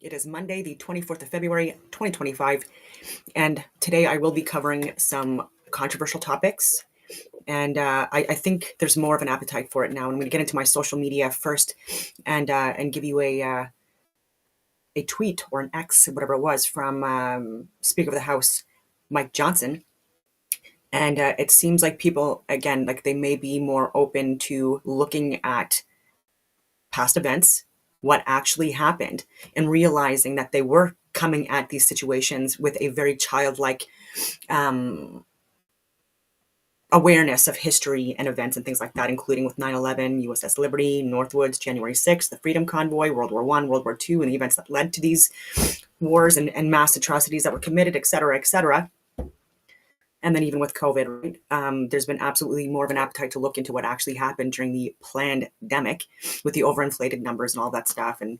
It is Monday, the 24th of February, 2025, and today I will be covering some controversial topics, and I think there's more of an appetite for it now. I'm going to get into my social media first and give you a tweet or an X, whatever it was, from Speaker of the House, Mike Johnson. And it seems like people, again, like they may be more open to looking at past events, what actually happened, and realizing that they were coming at these situations with a very childlike awareness of history and events and things like that, including with 9/11, USS Liberty, Northwoods, January 6th, the Freedom Convoy, World War I, World War II, and the events that led to these wars and mass atrocities that were committed, et cetera, et cetera. And then even with COVID, right? There's been absolutely more of an appetite to look into what actually happened during the pandemic with the overinflated numbers and all that stuff. And,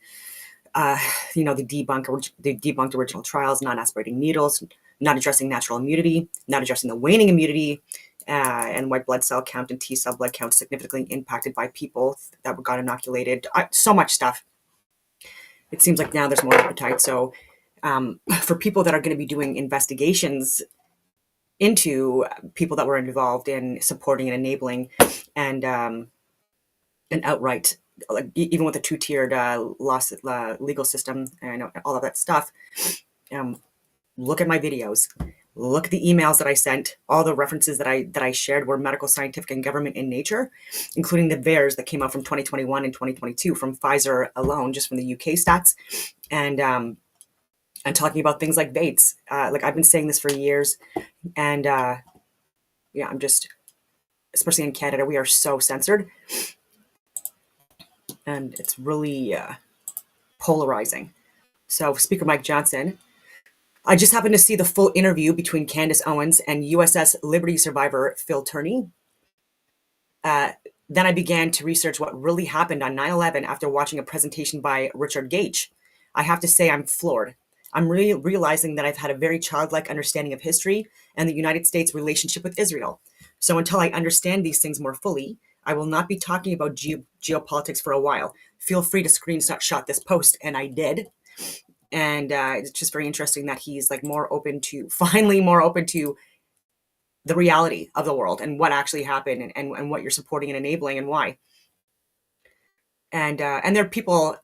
the debunked original trials, not aspirating needles, not addressing natural immunity, not addressing the waning immunity, and white blood cell count and T cell blood count significantly impacted by people that got inoculated. So much stuff. It seems like now there's more appetite. So for people that are going to be doing investigations into people that were involved in supporting and enabling and outright, like even with a two-tiered legal system and all of that stuff, look at my videos, look at the emails that I sent. All the references that I shared were medical, scientific, and government in nature, including the VAERS that came out from 2021 and 2022 from Pfizer alone, just from the UK stats. And talking about things like Bates. Like I've been saying this for years. And I'm just, especially in Canada, we are so censored. And it's really polarizing. So Speaker Mike Johnson, I just happened to see the full interview between Candace Owens and USS Liberty survivor Phil Turney. Then I began to research what really happened on 9/11 after watching a presentation by Richard Gage. I have to say I'm floored. I'm really realizing that I've had a very childlike understanding of history and the United States' relationship with Israel. So until I understand these things more fully, I will not be talking about geopolitics for a while. Feel free to screenshot this post, and I did. And it's just very interesting that he's like finally more open to the reality of the world and what actually happened and what you're supporting and enabling and why. And there are people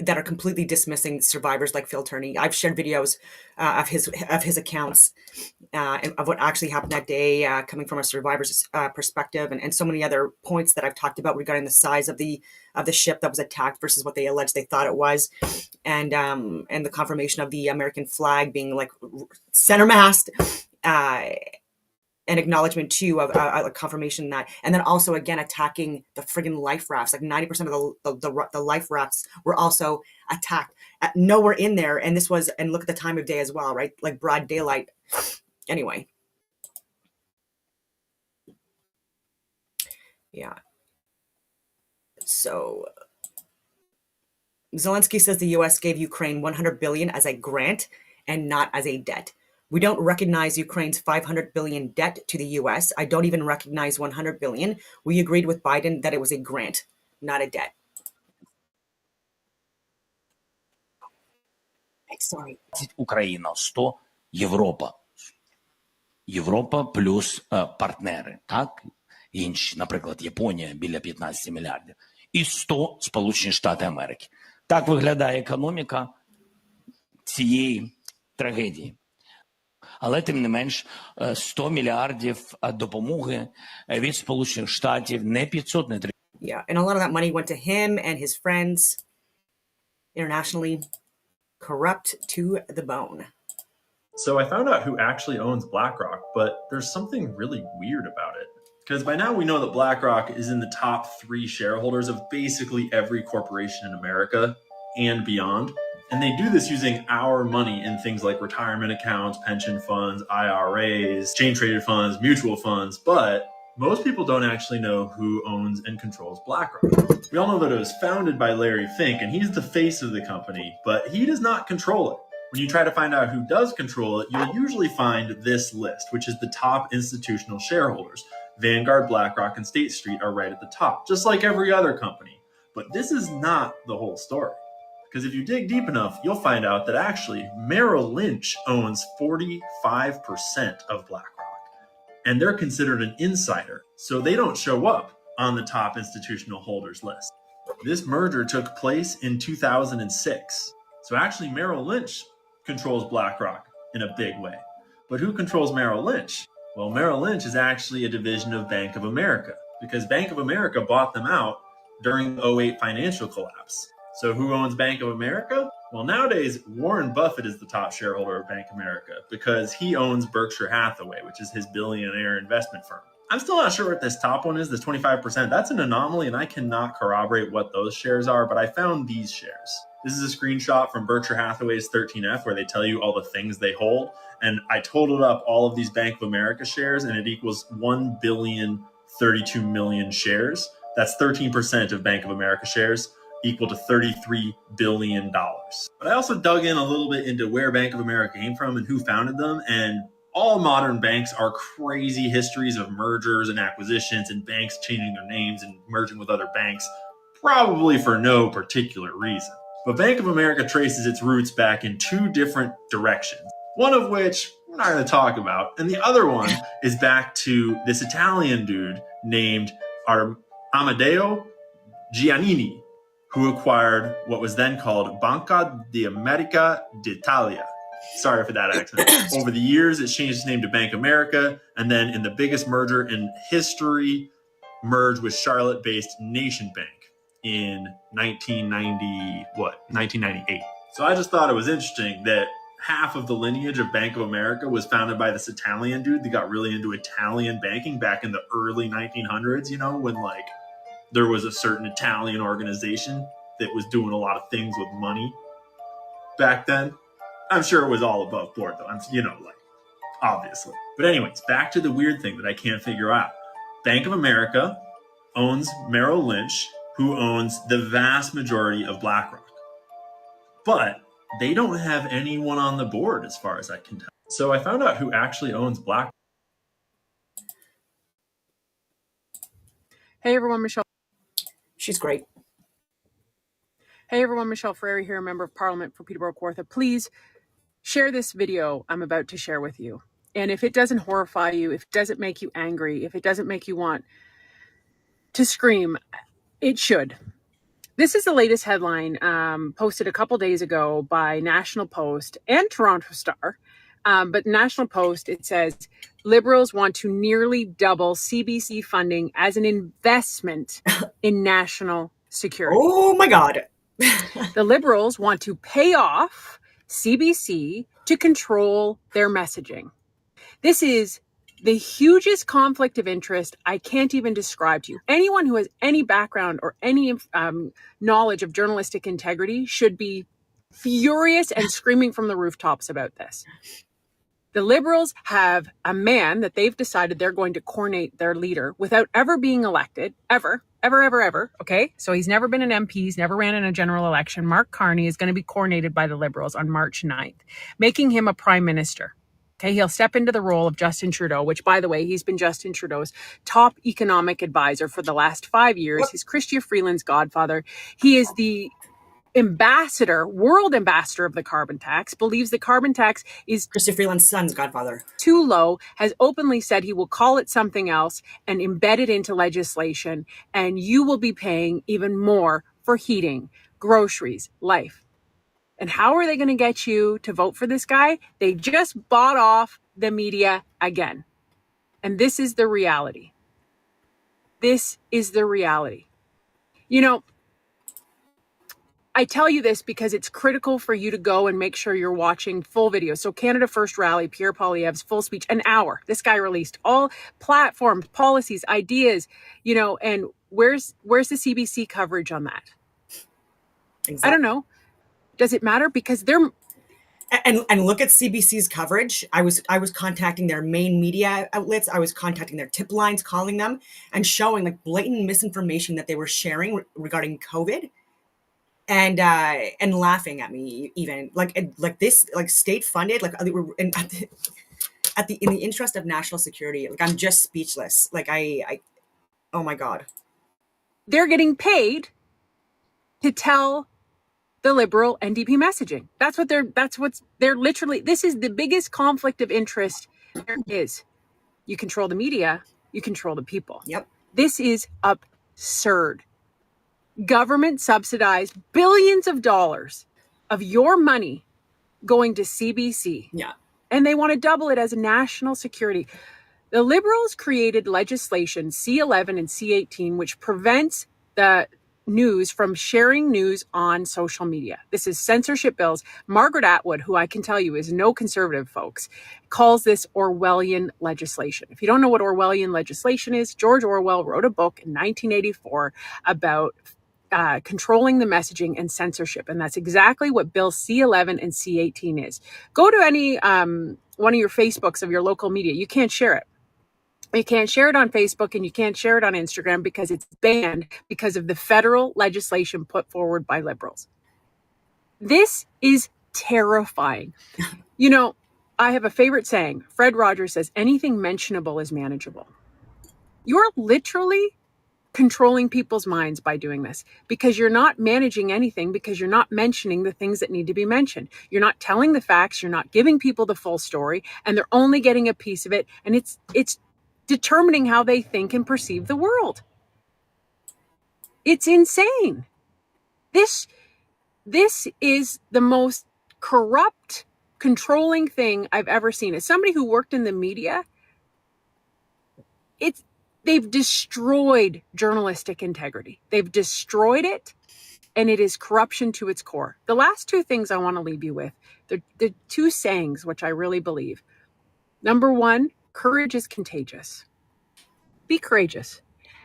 that are completely dismissing survivors like Phil Turney. I've shared videos of his accounts of what actually happened that day, coming from a survivor's perspective, and so many other points that I've talked about regarding the size of the ship that was attacked versus what they alleged they thought it was, and the confirmation of the American flag being like center mast. An acknowledgement too of a confirmation that, and then also again attacking the friggin' life rafts. Like 90% of the life rafts were also attacked. Nowhere in there, and this was, and look at the time of day as well, right? Like broad daylight. Anyway, yeah. So Zelensky says the U.S. gave Ukraine $100 billion as a grant and not as a debt. We don't recognize Ukraine's $500 billion debt to the U.S. I don't even recognize $100 billion. We agreed with Biden that it was a grant, not a debt. Sorry. Україна 100, Європа. Європа плюс партнери, так? Інші, наприклад, Японія біля 15 мільярдів. І 100 Сполучені Штати Америки. Так виглядає економіка цієї трагедії. Але, тим не менш, 100 мільярдів допомоги від Сполучених Штатів, не 500, не 3. Yeah, and a lot of that money went to him and his friends internationally, corrupt to the bone. So I found out who actually owns BlackRock, but there's something really weird about it. Because by now we know that BlackRock is in the top 3 shareholders of basically every corporation in America and beyond. And they do this using our money in things like retirement accounts, pension funds, IRAs, exchange traded funds, mutual funds, but most people don't actually know who owns and controls BlackRock. We all know that it was founded by Larry Fink, and he's the face of the company, but he does not control it. When you try to find out who does control it, you'll usually find this list, which is the top institutional shareholders. Vanguard, BlackRock, and State Street are right at the top, just like every other company. But this is not the whole story. Because if you dig deep enough, you'll find out that actually Merrill Lynch owns 45% of BlackRock. And they're considered an insider, so they don't show up on the top institutional holders list. This merger took place in 2006. So actually Merrill Lynch controls BlackRock in a big way. But who controls Merrill Lynch? Well, Merrill Lynch is actually a division of Bank of America because Bank of America bought them out during the '08 financial collapse. So who owns Bank of America? Well, nowadays, Warren Buffett is the top shareholder of Bank of America because he owns Berkshire Hathaway, which is his billionaire investment firm. I'm still not sure what this top one is, this 25%. That's an anomaly, and I cannot corroborate what those shares are, but I found these shares. This is a screenshot from Berkshire Hathaway's 13F where they tell you all the things they hold. And I totaled up all of these Bank of America shares, and it equals 1,032,000,000 shares. That's 13% of Bank of America shares, equal to $33 billion. But I also dug in a little bit into where Bank of America came from and who founded them. And all modern banks are crazy histories of mergers and acquisitions and banks changing their names and merging with other banks, probably for no particular reason. But Bank of America traces its roots back in two different directions, one of which we're not going to talk about. And the other one is back to this Italian dude named Amadeo Giannini, who acquired what was then called Banca di America d'Italia. Sorry for that accent. Over the years, it changed its name to Bank America, and then in the biggest merger in history, merged with Charlotte-based Nation Bank in 1998. So I just thought it was interesting that half of the lineage of Bank of America was founded by this Italian dude that got really into Italian banking back in the early 1900s, you know, when like there was a certain Italian organization that was doing a lot of things with money back then. I'm sure it was all above board though. Obviously. But anyways, back to the weird thing that I can't figure out. Bank of America owns Merrill Lynch, who owns the vast majority of BlackRock. But they don't have anyone on the board as far as I can tell. So I found out who actually owns BlackRock. Hey everyone, Michelle. She's great. Hey everyone, Michelle Ferrari here, Member of Parliament for Peterborough Kawartha. Please share this video I'm about to share with you. And if it doesn't horrify you, if it doesn't make you angry, if it doesn't make you want to scream, it should. This is the latest headline posted a couple days ago by National Post and Toronto Star. But National Post, it says, Liberals want to nearly double CBC funding as an investment in national security. Oh my God. The Liberals want to pay off CBC to control their messaging. This is the hugest conflict of interest I can't even describe to you. Anyone who has any background or any knowledge of journalistic integrity should be furious and screaming from the rooftops about this. The Liberals have a man that they've decided they're going to coronate their leader without ever being elected, ever. Okay, so he's never been an MP, he's never ran in a general election. Mark Carney is going to be coronated by the Liberals on March 9th, making him a prime minister. Okay, he'll step into the role of Justin Trudeau, which, by the way, he's been Justin Trudeau's top economic advisor for the last 5 years. He's Chrystia Freeland's godfather. He is the world ambassador of the carbon tax, believes the carbon tax is Chrystia Freeland's son's godfather. Too low, has openly said he will call it something else and embed it into legislation, and you will be paying even more for heating, groceries, life. And how are they going to get you to vote for this guy? They just bought off the media again. And this is the reality. This is the reality. You know, I tell you this because it's critical for you to go and make sure you're watching full videos. So Canada First Rally, Pierre Poilievre's full speech, an hour. This guy released all platforms, policies, ideas, you know, and where's the CBC coverage on that? Exactly. I don't know. Does it matter? Because they're... And look at CBC's coverage. I was contacting their main media outlets. I was contacting their tip lines, calling them and showing like blatant misinformation that they were sharing regarding COVID. And laughing at me even like this, like state funded, like in the interest of national security. Like I'm just speechless. Like I oh my God. They're getting paid to tell the liberal NDP messaging. That's what they're literally, this is the biggest conflict of interest there is. You control the media, you control the people. Yep. This is absurd. Government subsidized billions of dollars of your money going to CBC. Yeah. And they want to double it as a national security. The Liberals created legislation, C11 and C18, which prevents the news from sharing news on social media. This is censorship bills. Margaret Atwood, who I can tell you is no conservative, folks, calls this Orwellian legislation. If you don't know what Orwellian legislation is, George Orwell wrote a book in 1984 about controlling the messaging and censorship. And that's exactly what Bill C11 and C18 is. Go to any one of your Facebooks of your local media. You can't share it. You can't share it on Facebook and you can't share it on Instagram because it's banned because of the federal legislation put forward by Liberals. This is terrifying. You know, I have a favorite saying. Fred Rogers says, anything mentionable is manageable. You're literally controlling people's minds by doing this because you're not managing anything, because you're not mentioning the things that need to be mentioned. You're not telling the facts. You're not giving people the full story, and they're only getting a piece of it. And it's determining how they think and perceive the world. It's insane. This is the most corrupt, controlling thing I've ever seen. As somebody who worked in the media, they've destroyed journalistic integrity. They've destroyed it, and it is corruption to its core. The last two things I want to leave you with, the two sayings which I really believe. Number one, courage is contagious. Be courageous.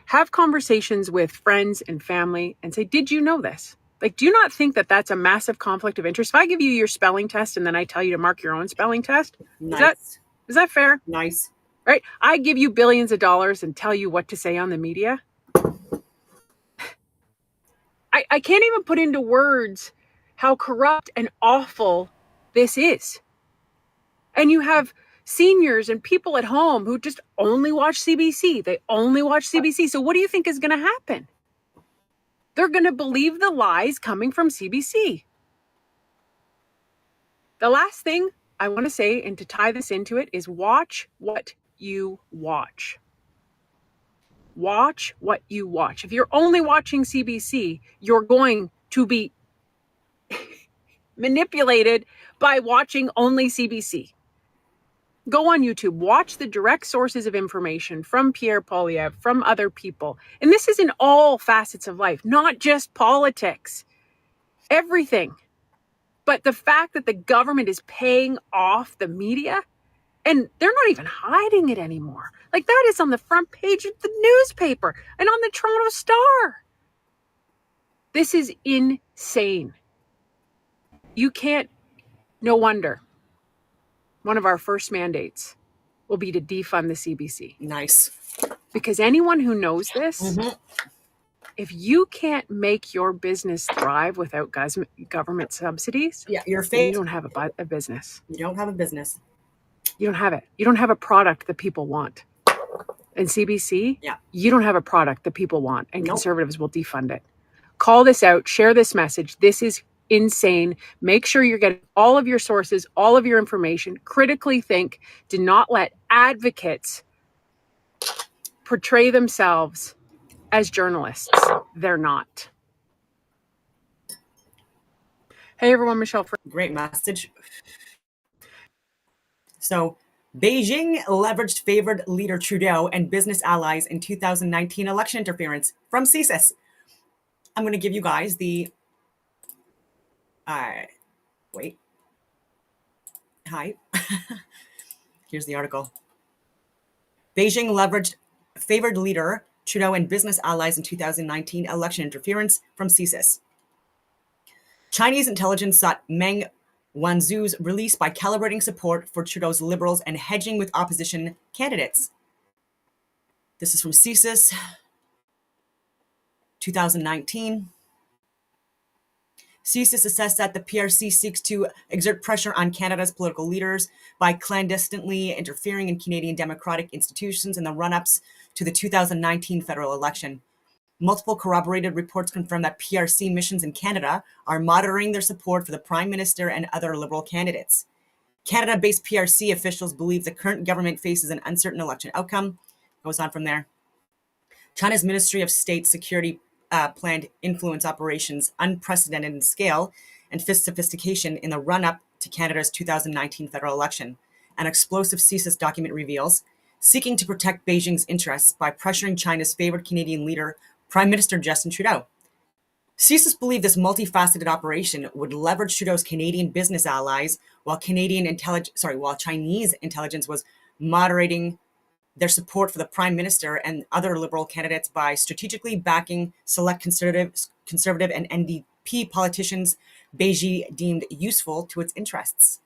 Have conversations with friends and family and say, did you know this? Like, do you not think that that's a massive conflict of interest? If I give you your spelling test and then I tell you to mark your own spelling test, Nice. is that fair? Nice. Right? I give you billions of dollars and tell you what to say on the media. I can't even put into words how corrupt and awful this is. And you have seniors and people at home who just only watch CBC. They only watch CBC. So what do you think is going to happen? They're going to believe the lies coming from CBC. The last thing I want to say, and to tie this into it, is watch what you watch. Watch what you watch. If you're only watching CBC, you're going to be manipulated by watching only CBC. Go on YouTube, watch the direct sources of information from Pierre Poilievre, from other people. And this is in all facets of life, not just politics, everything. But the fact that the government is paying off the media, and they're not even hiding it anymore. Like, that is on the front page of the newspaper and on the Toronto Star. This is insane. You can't, no wonder. One of our first mandates will be to defund the CBC. Nice. Because anyone who knows this, if you can't make your business thrive without government subsidies, You're then fake. you don't have a business. You don't have a business. You don't have it. You don't have a product that people want. And CBC, you don't have a product that people want, and conservatives will defund it. Call this out. Share this message. This is insane. Make sure you're getting all of your sources, all of your information. Critically think. Do not let advocates portray themselves as journalists. They're not. Hey everyone, Michelle. Great message. So, Beijing leveraged favored leader Trudeau and business allies in 2019 election interference from CSIS. I'm going to give you guys the wait. Hi. Here's the article. Beijing leveraged favored leader Trudeau and business allies in 2019 election interference from CSIS. Chinese intelligence sought Meng Wanzhou's release by calibrating support for Trudeau's Liberals and hedging with opposition candidates. This is from CSIS, 2019. CSIS assessed that the PRC seeks to exert pressure on Canada's political leaders by clandestinely interfering in Canadian democratic institutions in the run-ups to the 2019 federal election. Multiple corroborated reports confirm that PRC missions in Canada are monitoring their support for the Prime Minister and other Liberal candidates. Canada-based PRC officials believe the current government faces an uncertain election outcome. Goes on from there. China's Ministry of State Security planned influence operations unprecedented in scale and sophistication in the run-up to Canada's 2019 federal election. An explosive CSIS document reveals, seeking to protect Beijing's interests by pressuring China's favored Canadian leader, Prime Minister Justin Trudeau. CSIS believed this multifaceted operation would leverage Trudeau's Canadian business allies, while Chinese intelligence was moderating their support for the Prime Minister and other Liberal candidates by strategically backing select conservative and NDP politicians Beijing deemed useful to its interests.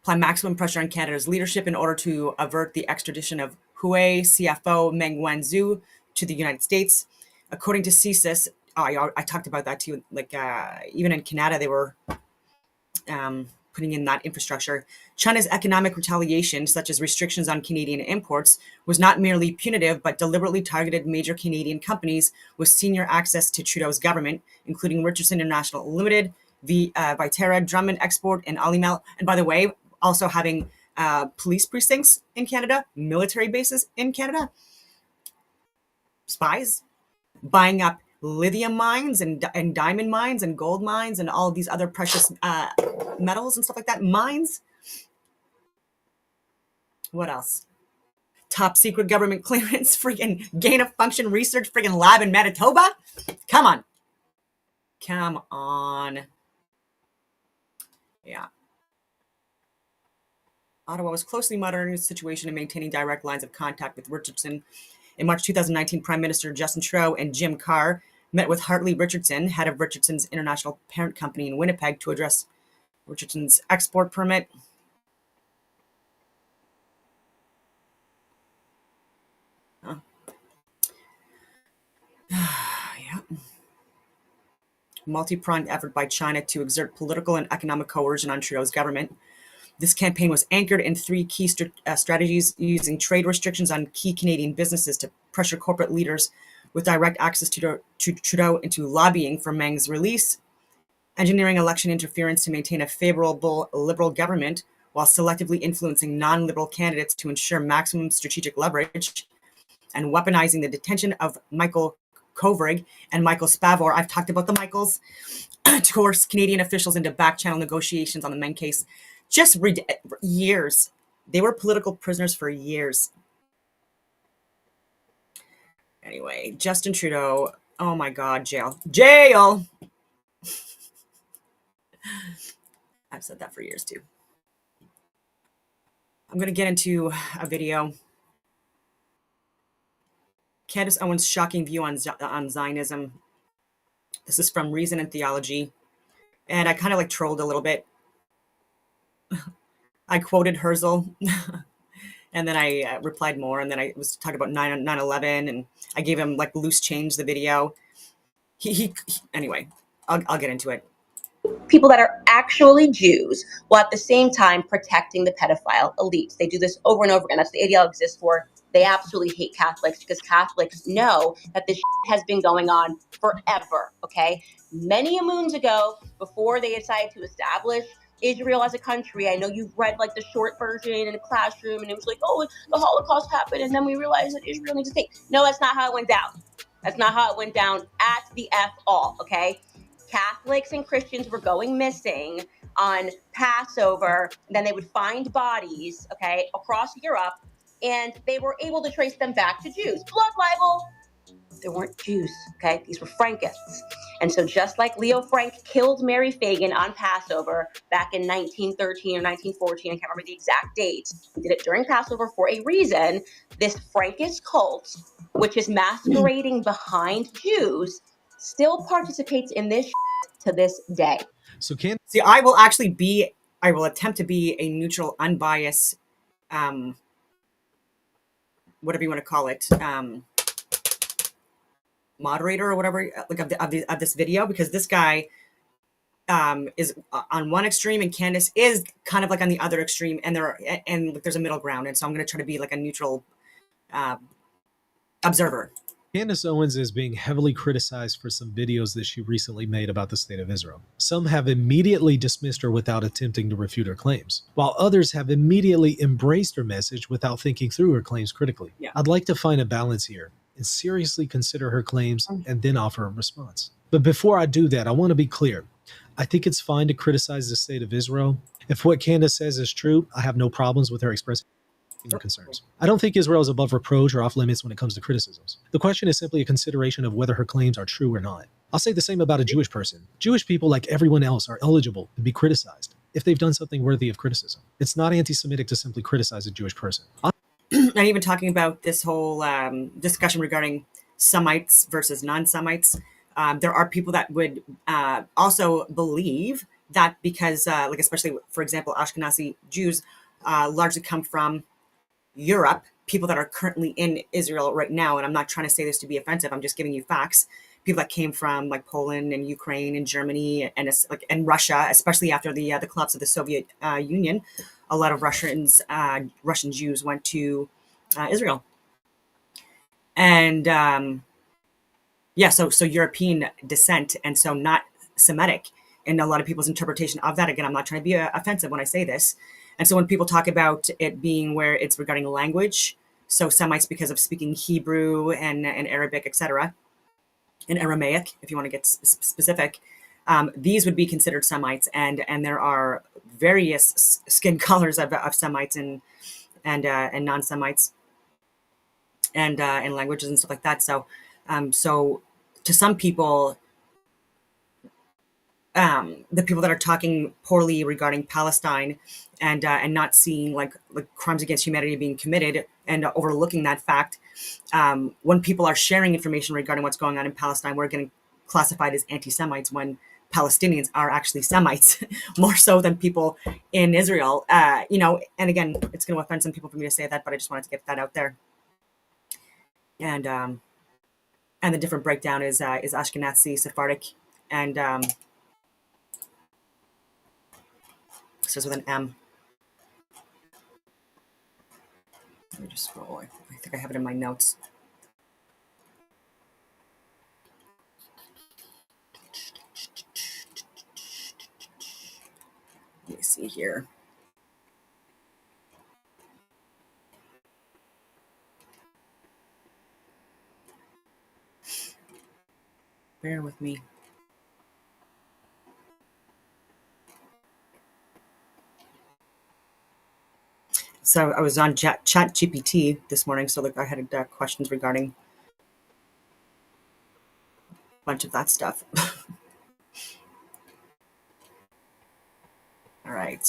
Apply maximum pressure on Canada's leadership in order to avert the extradition of Huawei CFO Meng Wanzhou to the United States. According to CSIS, I talked about that too, even in Canada, they were putting in that infrastructure. China's economic retaliation, such as restrictions on Canadian imports, was not merely punitive, but deliberately targeted major Canadian companies with senior access to Trudeau's government, including Richardson International Limited, Viterra, Drummond Export, and Alimel. And by the way, also having police precincts in Canada, military bases in Canada, spies, buying up lithium mines and diamond mines and gold mines and all of these other precious metals and stuff like that. Mines. What else? Top secret government clearance, freaking gain of function research, freaking lab in Manitoba. Come on. Come on. Yeah. Ottawa was closely monitoring the situation and maintaining direct lines of contact with Richardson. In March 2019, Prime Minister Justin Trudeau and Jim Carr met with Hartley Richardson, head of Richardson's international parent company in Winnipeg, to address Richardson's export permit. Yeah. Multi-pronged effort by China to exert political and economic coercion on Trudeau's government. This campaign was anchored in three key strategies: using trade restrictions on key Canadian businesses to pressure corporate leaders with direct access to Trudeau into lobbying for Meng's release, engineering election interference to maintain a favorable Liberal government while selectively influencing non-Liberal candidates to ensure maximum strategic leverage, and weaponizing the detention of Michael Kovrig and Michael Spavor. I've talked about the Michaels to coerce Canadian officials into back-channel negotiations on the Meng case. Just years. They were political prisoners for years. Anyway, Justin Trudeau. Oh my God, jail. Jail! I've said that for years too. I'm going to get into a video. Candace Owens' shocking view on Zionism. This is from Reason and Theology. And I kind of trolled a little bit. I quoted Herzl. And then I replied more. And then I was talking about 9/11. And I gave him loose change the video. Anyway, I'll get into it. People that are actually Jews while at the same time protecting the pedophile elites. They do this over and over again. That's what the ADL exists for. They absolutely hate Catholics because Catholics know that this has been going on forever, okay? Many moons ago, before they decided to establish Israel as a country, I know you've read the short version in a classroom, and it was oh, the Holocaust happened, and then we realized that Israel needs a state. No, that's not how it went down. That's not how it went down at the F all, okay? Catholics and Christians were going missing on Passover, and then they would find bodies, okay, across Europe, and they were able to trace them back to Jews. Blood libel. They weren't Jews, okay? These were Frankists. And so just like Leo Frank killed Mary Fagin on Passover back in 1913 or 1914, I can't remember the exact date, he did it during Passover for a reason. This Frankist cult, which is masquerading behind Jews, still participates in this to this day. So I will attempt to be a neutral, unbiased, whatever you want to call it, moderator or whatever, of this video, because this guy is on one extreme and Candace is kind of on the other extreme, and there's a middle ground, and so I'm going to try to be a neutral observer. Candace Owens is being heavily criticized for some videos that she recently made about the state of Israel. Some have immediately dismissed her without attempting to refute her claims, while others have immediately embraced her message without thinking through her claims critically. Yeah. I'd like to find a balance here and seriously consider her claims and then offer a response. But before I do that, I want to be clear. I think it's fine to criticize the state of Israel. If what Candace says is true, I have no problems with her expressing concerns. I don't think Israel is above reproach or off limits when it comes to criticisms. The question is simply a consideration of whether her claims are true or not. I'll say the same about a Jewish person. Jewish people, like everyone else, are eligible to be criticized if they've done something worthy of criticism. It's not anti-Semitic to simply criticize a Jewish person. And even talking about this whole discussion regarding Semites versus non-Semites, there are people that would also believe that because, like especially, for example, Ashkenazi Jews largely come from Europe, people that are currently in Israel right now, and I'm not trying to say this to be offensive, I'm just giving you facts. People that came from like Poland and Ukraine and Germany and Russia, especially after the collapse of the Soviet Union, a lot of Russian Jews went to Israel, and so European descent, and so not Semitic. And a lot of people's interpretation of that, again, I'm not trying to be offensive when I say this. And so when people talk about it being where it's regarding language, so Semites because of speaking Hebrew and Arabic, etc., and Aramaic, if you want to get specific, these would be considered Semites. And there are various skin colors of Semites and non-Semites and languages and stuff like that. So to some people, the people that are talking poorly regarding Palestine and not seeing like crimes against humanity being committed and overlooking that fact, when people are sharing information regarding what's going on in Palestine, we're getting classified as anti-Semites when Palestinians are actually Semites more so than people in Israel. And again, it's going to offend some people for me to say that, but I just wanted to get that out there. And the different breakdown is Ashkenazi, Sephardic, and starts with an M. Let me just scroll. I think I have it in my notes. Let me see here. Bear with me. So I was on Chat GPT this morning, so I had questions regarding a bunch of that stuff. All right.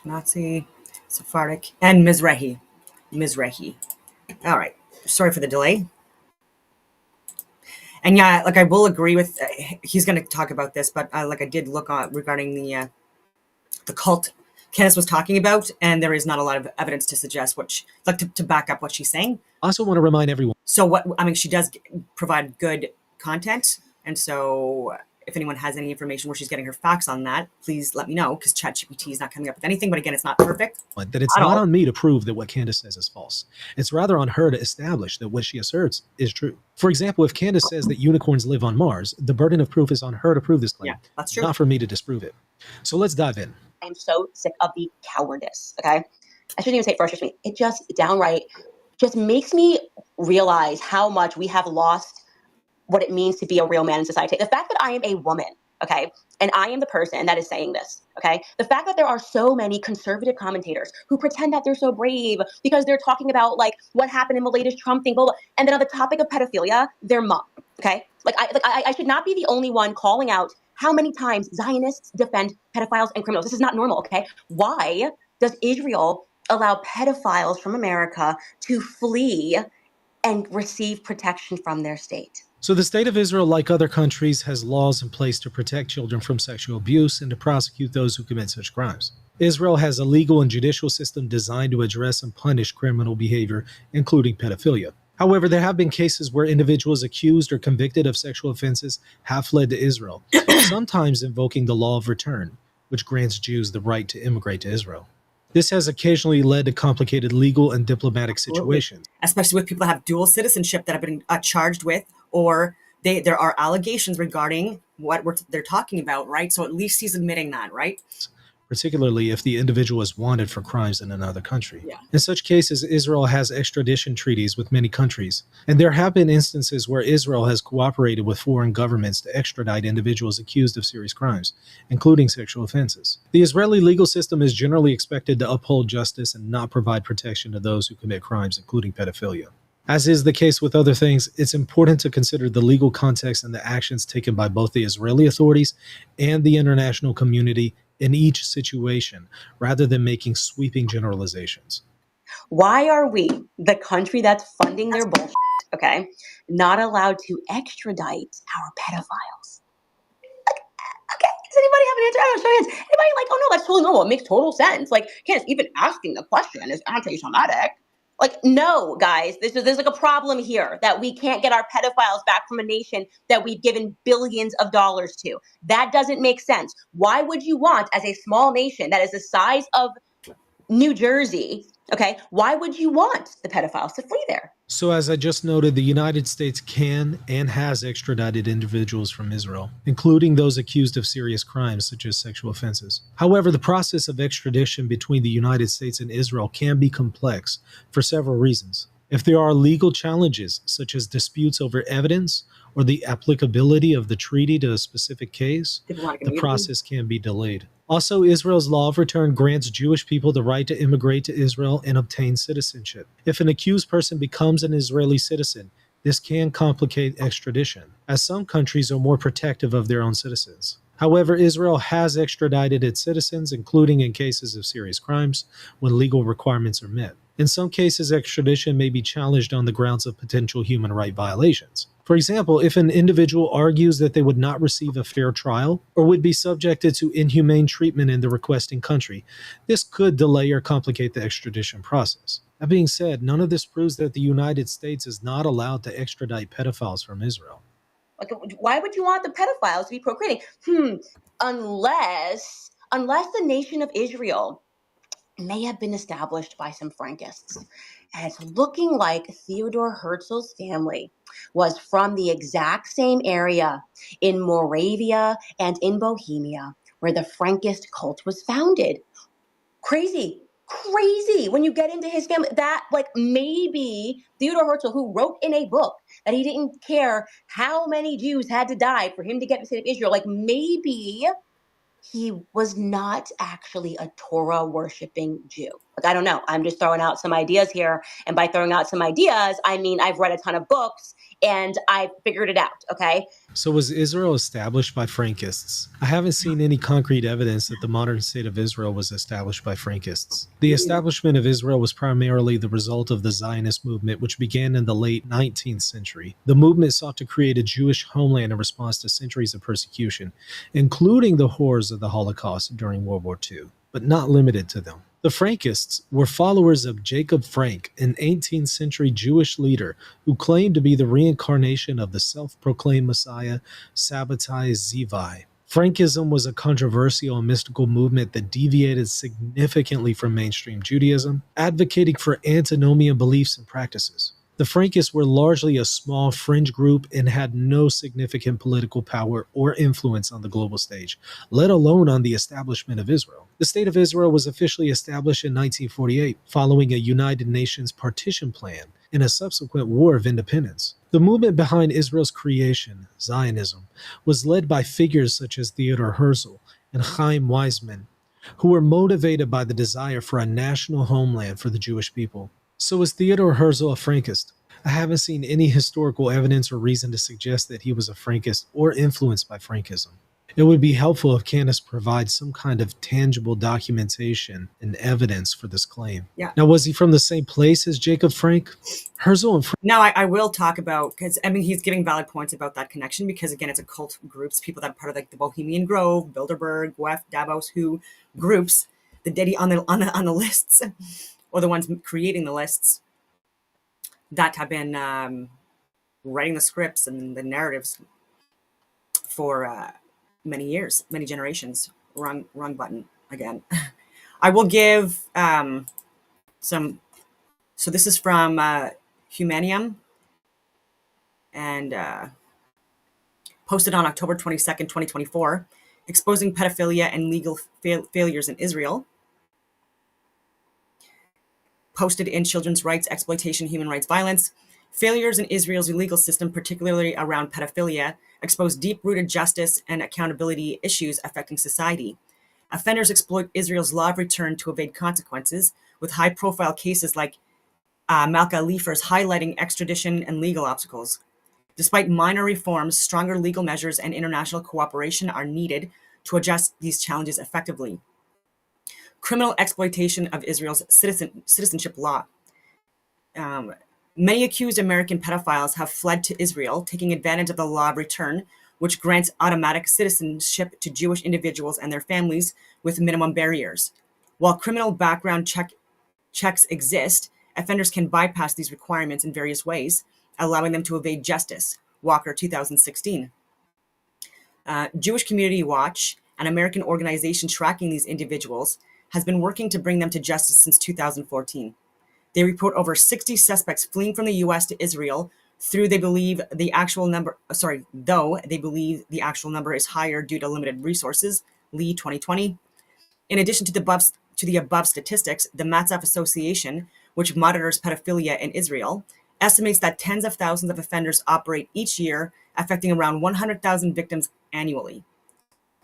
Nazi, Sephardic, and Mizrahi. All right. Sorry for the delay. And yeah, I will agree with, he's going to talk about this, but I did look on regarding the cult Candace was talking about, and there is not a lot of evidence to suggest to back up what she's saying. I also want to remind everyone. So she does provide good content, and so if anyone has any information where she's getting her facts on that, please let me know, because ChatGPT is not coming up with anything. But again, it's not perfect. That it's not on me to prove that what Candace says is false. It's rather on her to establish that what she asserts is true. For example, if Candace says that unicorns live on Mars, the burden of proof is on her to prove this claim. Yeah, that's true. Not for me to disprove it. So let's dive in. I'm so sick of the cowardice, okay? I shouldn't even say it frustrates me. It just downright just makes me realize how much we have lost what it means to be a real man in society. The fact that I am a woman, okay, and I am the person that is saying this, okay? The fact that there are so many conservative commentators who pretend that they're so brave because they're talking about what happened in the latest Trump thing, blah, blah, and then on the topic of pedophilia, they're mum, okay? I should not be the only one calling out how many times Zionists defend pedophiles and criminals. This is not normal, okay? Why does Israel allow pedophiles from America to flee and receive protection from their state? So the state of Israel, like other countries, has laws in place to protect children from sexual abuse and to prosecute those who commit such crimes. Israel has a legal and judicial system designed to address and punish criminal behavior, including pedophilia. However, there have been cases where individuals accused or convicted of sexual offenses have fled to Israel, sometimes invoking the law of return, which grants Jews the right to immigrate to Israel. This has occasionally led to complicated legal and diplomatic Absolutely. situations. Especially with people that have dual citizenship that have been charged with, or there are allegations regarding what they're talking about, right? So at least he's admitting that, right? Particularly if the individual is wanted for crimes in another country. Yeah. In such cases, Israel has extradition treaties with many countries, and there have been instances where Israel has cooperated with foreign governments to extradite individuals accused of serious crimes, including sexual offenses. The Israeli legal system is generally expected to uphold justice and not provide protection to those who commit crimes, including pedophilia. As is the case with other things, it's important to consider the legal context and the actions taken by both the Israeli authorities and the international community in each situation, rather than making sweeping generalizations. Why are we, the country that's funding their bullshit, okay, not allowed to extradite our pedophiles? Okay, does anybody have an answer? I don't show hands. Anybody like, oh no, that's totally normal. It makes total sense. Like, Candace, even asking the question is anti-Semitic. Like, no, guys, there's like a problem here that we can't get our pedophiles back from a nation that we've given billions of dollars to. That doesn't make sense. Why would you want, as a small nation that is the size of New Jersey, okay, why would you want the pedophiles to flee there? So, as I just noted, the United States can and has extradited individuals from Israel, including those accused of serious crimes such as sexual offenses. However, the process of extradition between the United States and Israel can be complex for several reasons. If there are legal challenges, such as disputes over evidence or the applicability of the treaty to a specific case, the process can be delayed. Also, Israel's law of return grants Jewish people the right to immigrate to Israel and obtain citizenship. If an accused person becomes an Israeli citizen, this can complicate extradition, as some countries are more protective of their own citizens. However, Israel has extradited its citizens, including in cases of serious crimes, when legal requirements are met. In some cases, extradition may be challenged on the grounds of potential human rights violations. For example, if an individual argues that they would not receive a fair trial or would be subjected to inhumane treatment in the requesting country, this could delay or complicate the extradition process. That being said, none of this proves that the United States is not allowed to extradite pedophiles from Israel. Like, why would you want the pedophiles to be procreating? Unless the nation of Israel may have been established by some Frankists. And it's looking like Theodore Herzl's family was from the exact same area in Moravia and in Bohemia where the Frankist cult was founded. Crazy when you get into his family, that like maybe Theodore Herzl, who wrote in a book that he didn't care how many Jews had to die for him to get the state of Israel, like maybe he was not actually a Torah worshiping Jew. Like, I don't know. I'm just throwing out some ideas here. And by throwing out some ideas, I mean, I've read a ton of books and I figured it out. Okay. So was Israel established by Frankists? I haven't seen any concrete evidence that the modern state of Israel was established by Frankists. The establishment of Israel was primarily the result of the Zionist movement, which began in the late 19th century. The movement sought to create a Jewish homeland in response to centuries of persecution, including the horrors of the Holocaust during World War II, but not limited to them. The Frankists were followers of Jacob Frank, an 18th century Jewish leader who claimed to be the reincarnation of the self-proclaimed Messiah, Sabbatai Zevi. Frankism was a controversial and mystical movement that deviated significantly from mainstream Judaism, advocating for antinomian beliefs and practices. The Frankists were largely a small fringe group and had no significant political power or influence on the global stage, let alone on the establishment of Israel. The State of Israel was officially established in 1948, following a United Nations partition plan and a subsequent war of independence. The movement behind Israel's creation, Zionism, was led by figures such as Theodor Herzl and Chaim Weizmann, who were motivated by the desire for a national homeland for the Jewish people. So is Theodor Herzl a Frankist? I haven't seen any historical evidence or reason to suggest that he was a Frankist or influenced by Frankism. It would be helpful if Candace provides some kind of tangible documentation and evidence for this claim. Yeah. Now, was he from the same place as Jacob Frank? Herzl and Frank. Now, I will talk about, because I mean, he's giving valid points about that connection, because again, it's a cult groups, people that are part of like the Bohemian Grove, Bilderberg, Wef, Davos, who groups, the deity on the lists, or the ones creating the lists that have been writing the scripts and the narratives for many years, many generations. Wrong button again. I will give some. So this is from Humanium and posted on October 22nd, 2024, exposing pedophilia and legal failures in Israel. Posted in Children's Rights, Exploitation, Human Rights Violence. Failures in Israel's legal system, particularly around pedophilia, expose deep-rooted justice and accountability issues affecting society. Offenders exploit Israel's law of return to evade consequences, with high-profile cases like Malka Leifer's highlighting extradition and legal obstacles. Despite minor reforms, stronger legal measures and international cooperation are needed to address these challenges effectively. Criminal exploitation of Israel's citizenship law. Many accused American pedophiles have fled to Israel, taking advantage of the law of return, which grants automatic citizenship to Jewish individuals and their families with minimum barriers. While criminal background checks exist, offenders can bypass these requirements in various ways, allowing them to evade justice. Walker, 2016. Jewish Community Watch, an American organization tracking these individuals, has been working to bring them to justice since 2014. They report over 60 suspects fleeing from the U.S. to Israel though they believe the actual number is higher due to limited resources. Lee, 2020. In addition to the above statistics, the Matzaf Association, which monitors pedophilia in Israel, estimates that tens of thousands of offenders operate each year, affecting around 100,000 victims annually.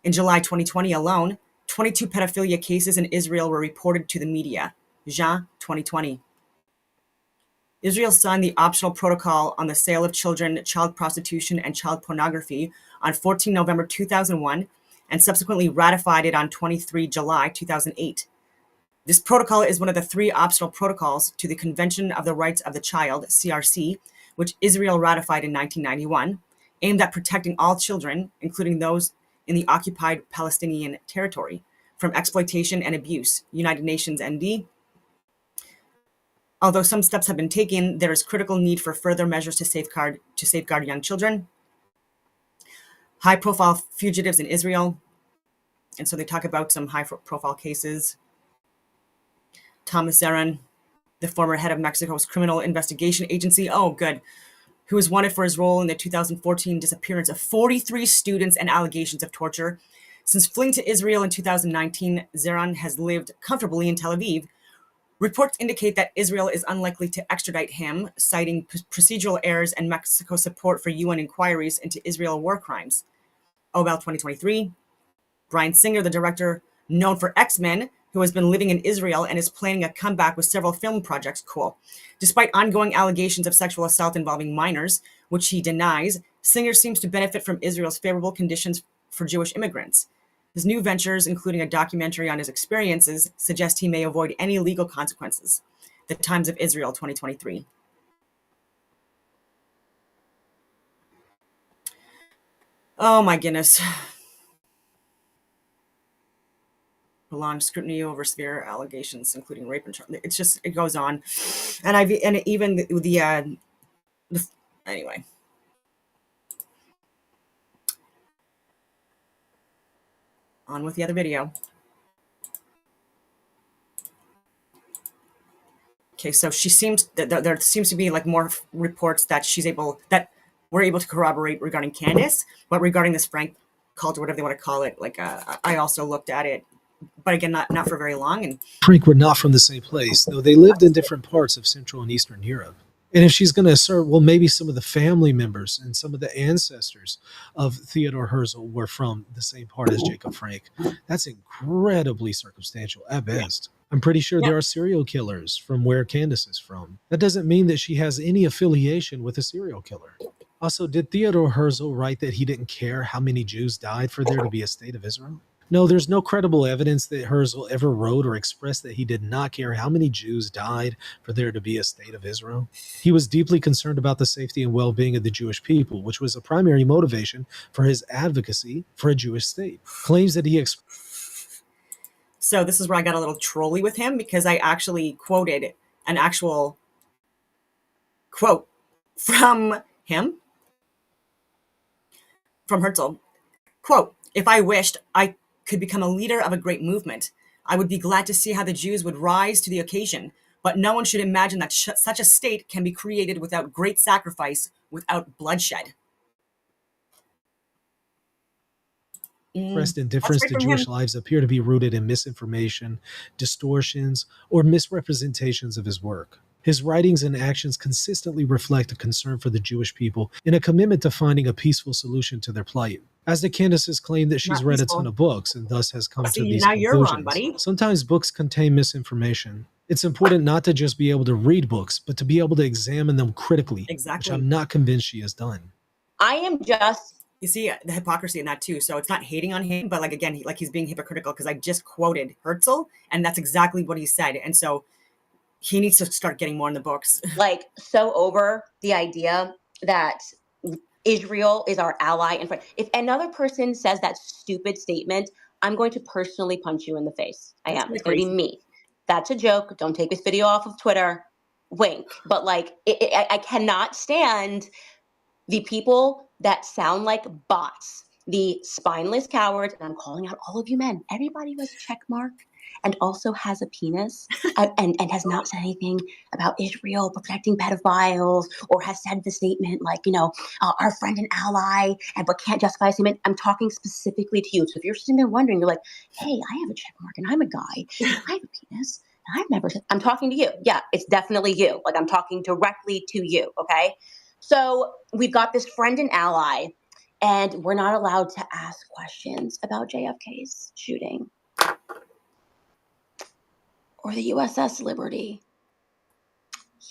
In July 2020 alone, 22 pedophilia cases in Israel were reported to the media. Jean, 2020. Israel signed the optional protocol on the sale of children, child prostitution, and child pornography on 14 November 2001, and subsequently ratified it on 23 July 2008. This protocol is one of the 3 optional protocols to the Convention of the Rights of the Child, CRC, which Israel ratified in 1991, aimed at protecting all children, including those in the occupied Palestinian territory, from exploitation and abuse. United Nations ND. Although some steps have been taken, there is critical need for further measures to safeguard young children. High-profile fugitives in Israel, and so they talk about some high-profile cases. Thomas Zeran, the former head of Mexico's Criminal Investigation Agency, who was wanted for his role in the 2014 disappearance of 43 students and allegations of torture. Since fleeing to Israel in 2019, Zeran has lived comfortably in Tel Aviv. Reports indicate that Israel is unlikely to extradite him, citing procedural errors and Mexico's support for UN inquiries into Israel war crimes. Obel, 2023. Brian Singer, the director known for X-Men, who has been living in Israel and is planning a comeback with several film projects. Cool. Despite ongoing allegations of sexual assault involving minors, which he denies, Singer seems to benefit from Israel's favorable conditions for Jewish immigrants. His new ventures, including a documentary on his experiences, suggest he may avoid any legal consequences. The Times of Israel, 2023. Oh my goodness. Prolonged scrutiny over severe allegations, including rape and it goes on. And anyway. On with the other video. Okay, so there seems to be like more reports that we're able to corroborate regarding Candace, but regarding this Frank cult or whatever they want to call it, I also looked at it, but again, not for very long. And Frank were not from the same place, though they lived in different parts of Central and Eastern Europe. And if she's going to assert, well, maybe some of the family members and some of the ancestors of Theodore Herzl were from the same part as Jacob Frank, that's incredibly circumstantial at best. I'm pretty sure there are serial killers from where Candace is from. That doesn't mean that she has any affiliation with a serial killer. Also, did Theodore Herzl write that he didn't care how many Jews died for there to be a state of Israel? No, there's no credible evidence that Herzl ever wrote or expressed that he did not care how many Jews died for there to be a state of Israel. He was deeply concerned about the safety and well-being of the Jewish people, which was a primary motivation for his advocacy for a Jewish state. Claims that he So this is where I got a little trolly with him, because I actually quoted an actual quote from him, from Herzl. Quote, "If I wished, I could become a leader of a great movement. I would be glad to see how the Jews would rise to the occasion, but no one should imagine that such a state can be created without great sacrifice, without bloodshed. Expressed That's indifference right to from Jewish him. lives appear to be rooted in misinformation, distortions, or misrepresentations of his work. His writings and actions consistently reflect a concern for the Jewish people and a commitment to finding a peaceful solution to their plight. As the Candace's claim that she's Not read a ton peaceful. of books and thus has come to See, these now you're wrong, conclusions, buddy. sometimes books contain misinformation. It's important not to just be able to read books, but to be able to examine them critically, which Exactly. I'm not convinced she has done. I am just You see the hypocrisy in that too. So it's not hating on him, but like again, he's being hypocritical because I just quoted Herzl, and that's exactly what he said. And so he needs to start getting more in the books. like so over the idea that Israel is our ally and friend. If another person says that stupid statement, I'm going to personally punch you in the face. I That's am. kinda It's going to be crazy. me. That's a joke. Don't take this video off of Twitter. Wink. But like, I cannot stand the people that sound like bots, the spineless cowards, and I'm calling out all of you men, everybody who has a check mark and also has a penis and has not said anything about Israel protecting pedophiles or has said the statement like, our friend and ally, but can't justify a statement. I'm talking specifically to you. So if you're sitting there wondering, you're like, hey, I have a check mark and I'm a guy, and I have a penis. And I've never said, I'm talking to you. Yeah, it's definitely you. Like I'm talking directly to you. Okay. So we've got this friend and ally, and we're not allowed to ask questions about JFK's shooting or the USS Liberty.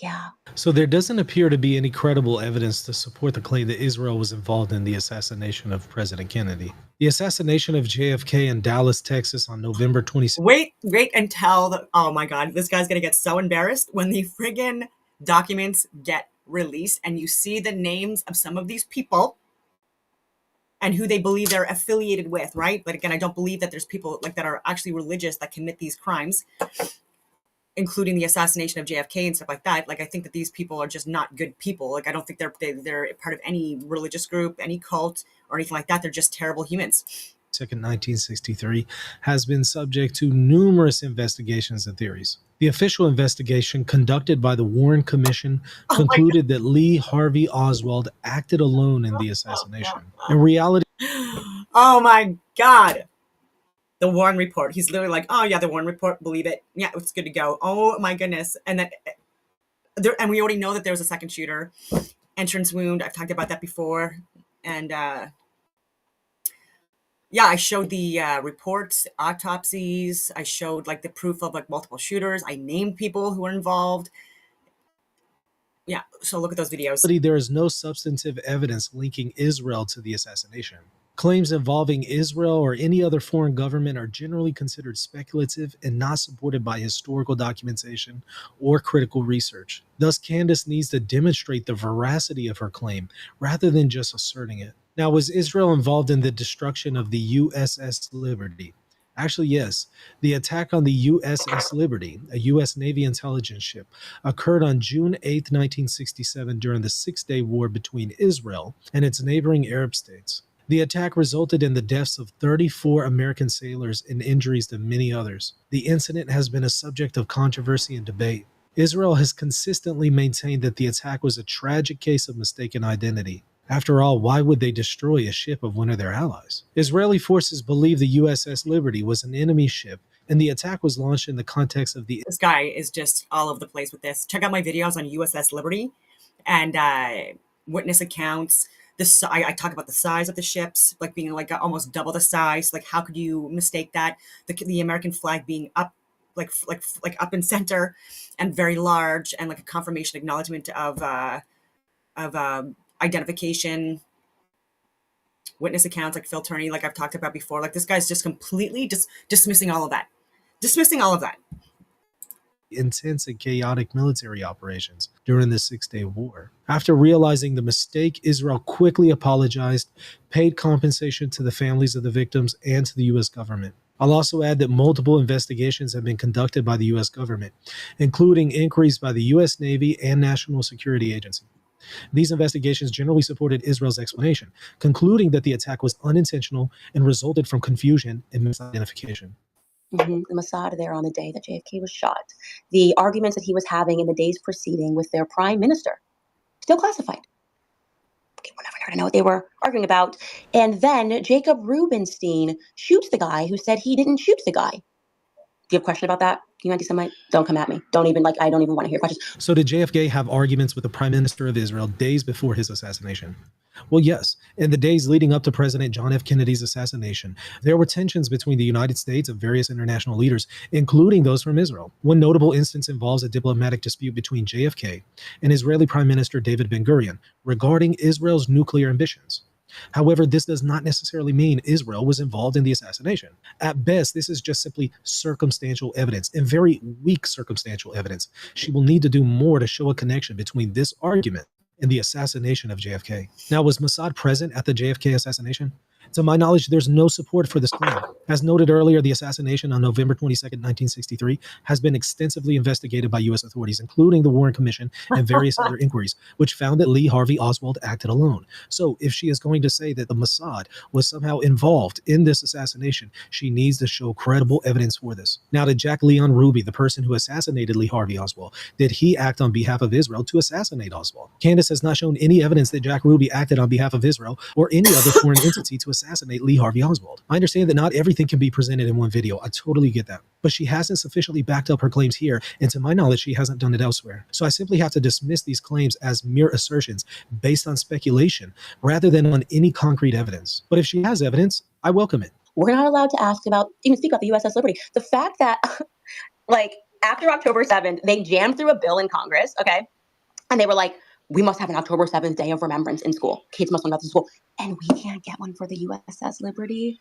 Yeah. So there doesn't appear to be any credible evidence to support the claim that Israel was involved in the assassination of President Kennedy. The assassination of JFK in Dallas, Texas on November 26th. Wait until oh my God, this guy's gonna get so embarrassed when the friggin' documents get released and you see the names of some of these people and who they believe they're affiliated with, right? But again, I don't believe that there's people like that are actually religious that commit these crimes, including the assassination of JFK and stuff like that. Like I think that these people are just not good people. Like I don't think they're part of any religious group, any cult, or anything like that. They're just terrible humans. 1963 has been subject to numerous investigations and theories. The official investigation conducted by the Warren Commission concluded that Lee Harvey Oswald acted alone in the assassination. In reality, Oh my God. The Warren Report. He's literally like, oh yeah, the Warren Report, believe it. Yeah, it's good to go. Oh my goodness. And then and we already know that there was a second shooter. Entrance wound. I've talked about that before. And yeah, I showed the reports, autopsies. I showed like the proof of like multiple shooters. I named people who were involved. Yeah, so look at those videos. there is no substantive evidence linking Israel to the assassination. Claims involving Israel or any other foreign government are generally considered speculative and not supported by historical documentation or critical research. Thus, Candace needs to demonstrate the veracity of her claim rather than just asserting it. Now, was Israel involved in the destruction of the USS Liberty? Actually, yes. The attack on the USS Liberty, a U.S. Navy intelligence ship, occurred on June 8, 1967 during the Six-Day War between Israel and its neighboring Arab states. The attack resulted in the deaths of 34 American sailors and injuries to many others. The incident has been a subject of controversy and debate. Israel has consistently maintained that the attack was a tragic case of mistaken identity. After all, why would they destroy a ship of one of their allies? Israeli forces believe the USS Liberty was an enemy ship, and the attack was launched in the context of the... This guy is just all over the place with this. Check out my videos on USS Liberty and witness accounts. I talk about the size of the ships, like being like almost double the size. Like, how could you mistake that? The American flag being up, like up in center, and very large, and like a confirmation acknowledgement of identification. Witness accounts like Phil Turney, like I've talked about before. Like this guy's just completely dismissing all of that. Intense and chaotic military operations during the Six-Day War. After realizing the mistake, Israel quickly apologized, paid compensation to the families of the victims and to the U.S. government. I'll also add that multiple investigations have been conducted by the U.S. government, including inquiries by the U.S. Navy and National Security Agency. These investigations generally supported Israel's explanation, concluding that the attack was unintentional and resulted from confusion and misidentification. The Mossad there on the day that JFK was shot. The arguments that he was having in the days preceding with their prime minister, still classified. Okay, we're never going to know what they were arguing about. And then Jacob Rubenstein shoots the guy who said he didn't shoot the guy. Do you have a question about that? You anti-Semite? Don't come at me. I don't even want to hear questions. So did JFK have arguments with the Prime Minister of Israel days before his assassination? Well, yes. In the days leading up to President John F. Kennedy's assassination, there were tensions between the United States and various international leaders, including those from Israel. One notable instance involves a diplomatic dispute between JFK and Israeli Prime Minister David Ben-Gurion regarding Israel's nuclear ambitions. However, this does not necessarily mean Israel was involved in the assassination. At best, this is just simply circumstantial evidence, and very weak circumstantial evidence. She will need to do more to show a connection between this argument and the assassination of JFK. Now, was Mossad present at the JFK assassination? To my knowledge, there's no support for this claim. As noted earlier, the assassination on November 22nd, 1963 has been extensively investigated by U.S. authorities, including the Warren Commission and various other inquiries, which found that Lee Harvey Oswald acted alone. So if she is going to say that the Mossad was somehow involved in this assassination, she needs to show credible evidence for this. Now, did Jack Leon Ruby, the person who assassinated Lee Harvey Oswald, did he act on behalf of Israel to assassinate Oswald? Candace has not shown any evidence that Jack Ruby acted on behalf of Israel or any other foreign entity to assassinate Lee Harvey Oswald. I understand that not everything can be presented in one video. I totally get that. But she hasn't sufficiently backed up her claims here, and to my knowledge, she hasn't done it elsewhere. So I simply have to dismiss these claims as mere assertions based on speculation rather than on any concrete evidence. But if she has evidence, I welcome it. We're not allowed to even speak about the USS Liberty. The fact that, after October 7th, they jammed through a bill in Congress, okay? And they were like, we must have an October 7th Day of Remembrance in school. Kids must learn about this in school. And we can't get one for the USS Liberty.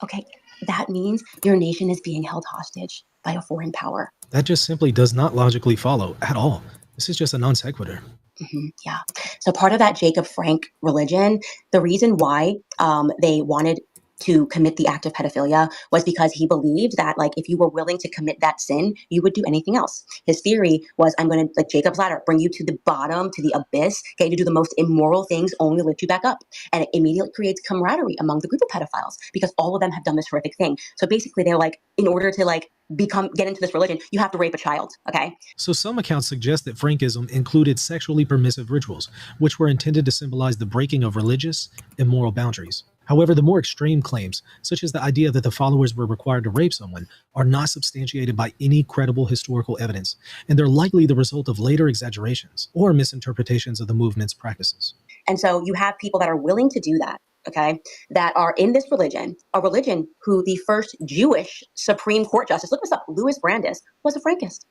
Okay, that means your nation is being held hostage by a foreign power. That just simply does not logically follow at all. This is just a non sequitur. Yeah. So part of that Jacob Frank religion, the reason why they wanted to commit the act of pedophilia was because he believed that, if you were willing to commit that sin, you would do anything else. His theory was, I'm going to, like Jacob's ladder, bring you to the bottom, to the abyss, get you to do the most immoral things, only lift you back up. And it immediately creates camaraderie among the group of pedophiles because all of them have done this horrific thing. So basically they're like, in order to get into this religion, you have to rape a child, okay? So some accounts suggest that Frankism included sexually permissive rituals, which were intended to symbolize the breaking of religious and moral boundaries. However, the more extreme claims, such as the idea that the followers were required to rape someone, are not substantiated by any credible historical evidence, and they're likely the result of later exaggerations or misinterpretations of the movement's practices. And so you have people that are willing to do that, okay, that are in this religion, a religion who the first Jewish Supreme Court justice, look this up, Louis Brandeis, was a Frankist.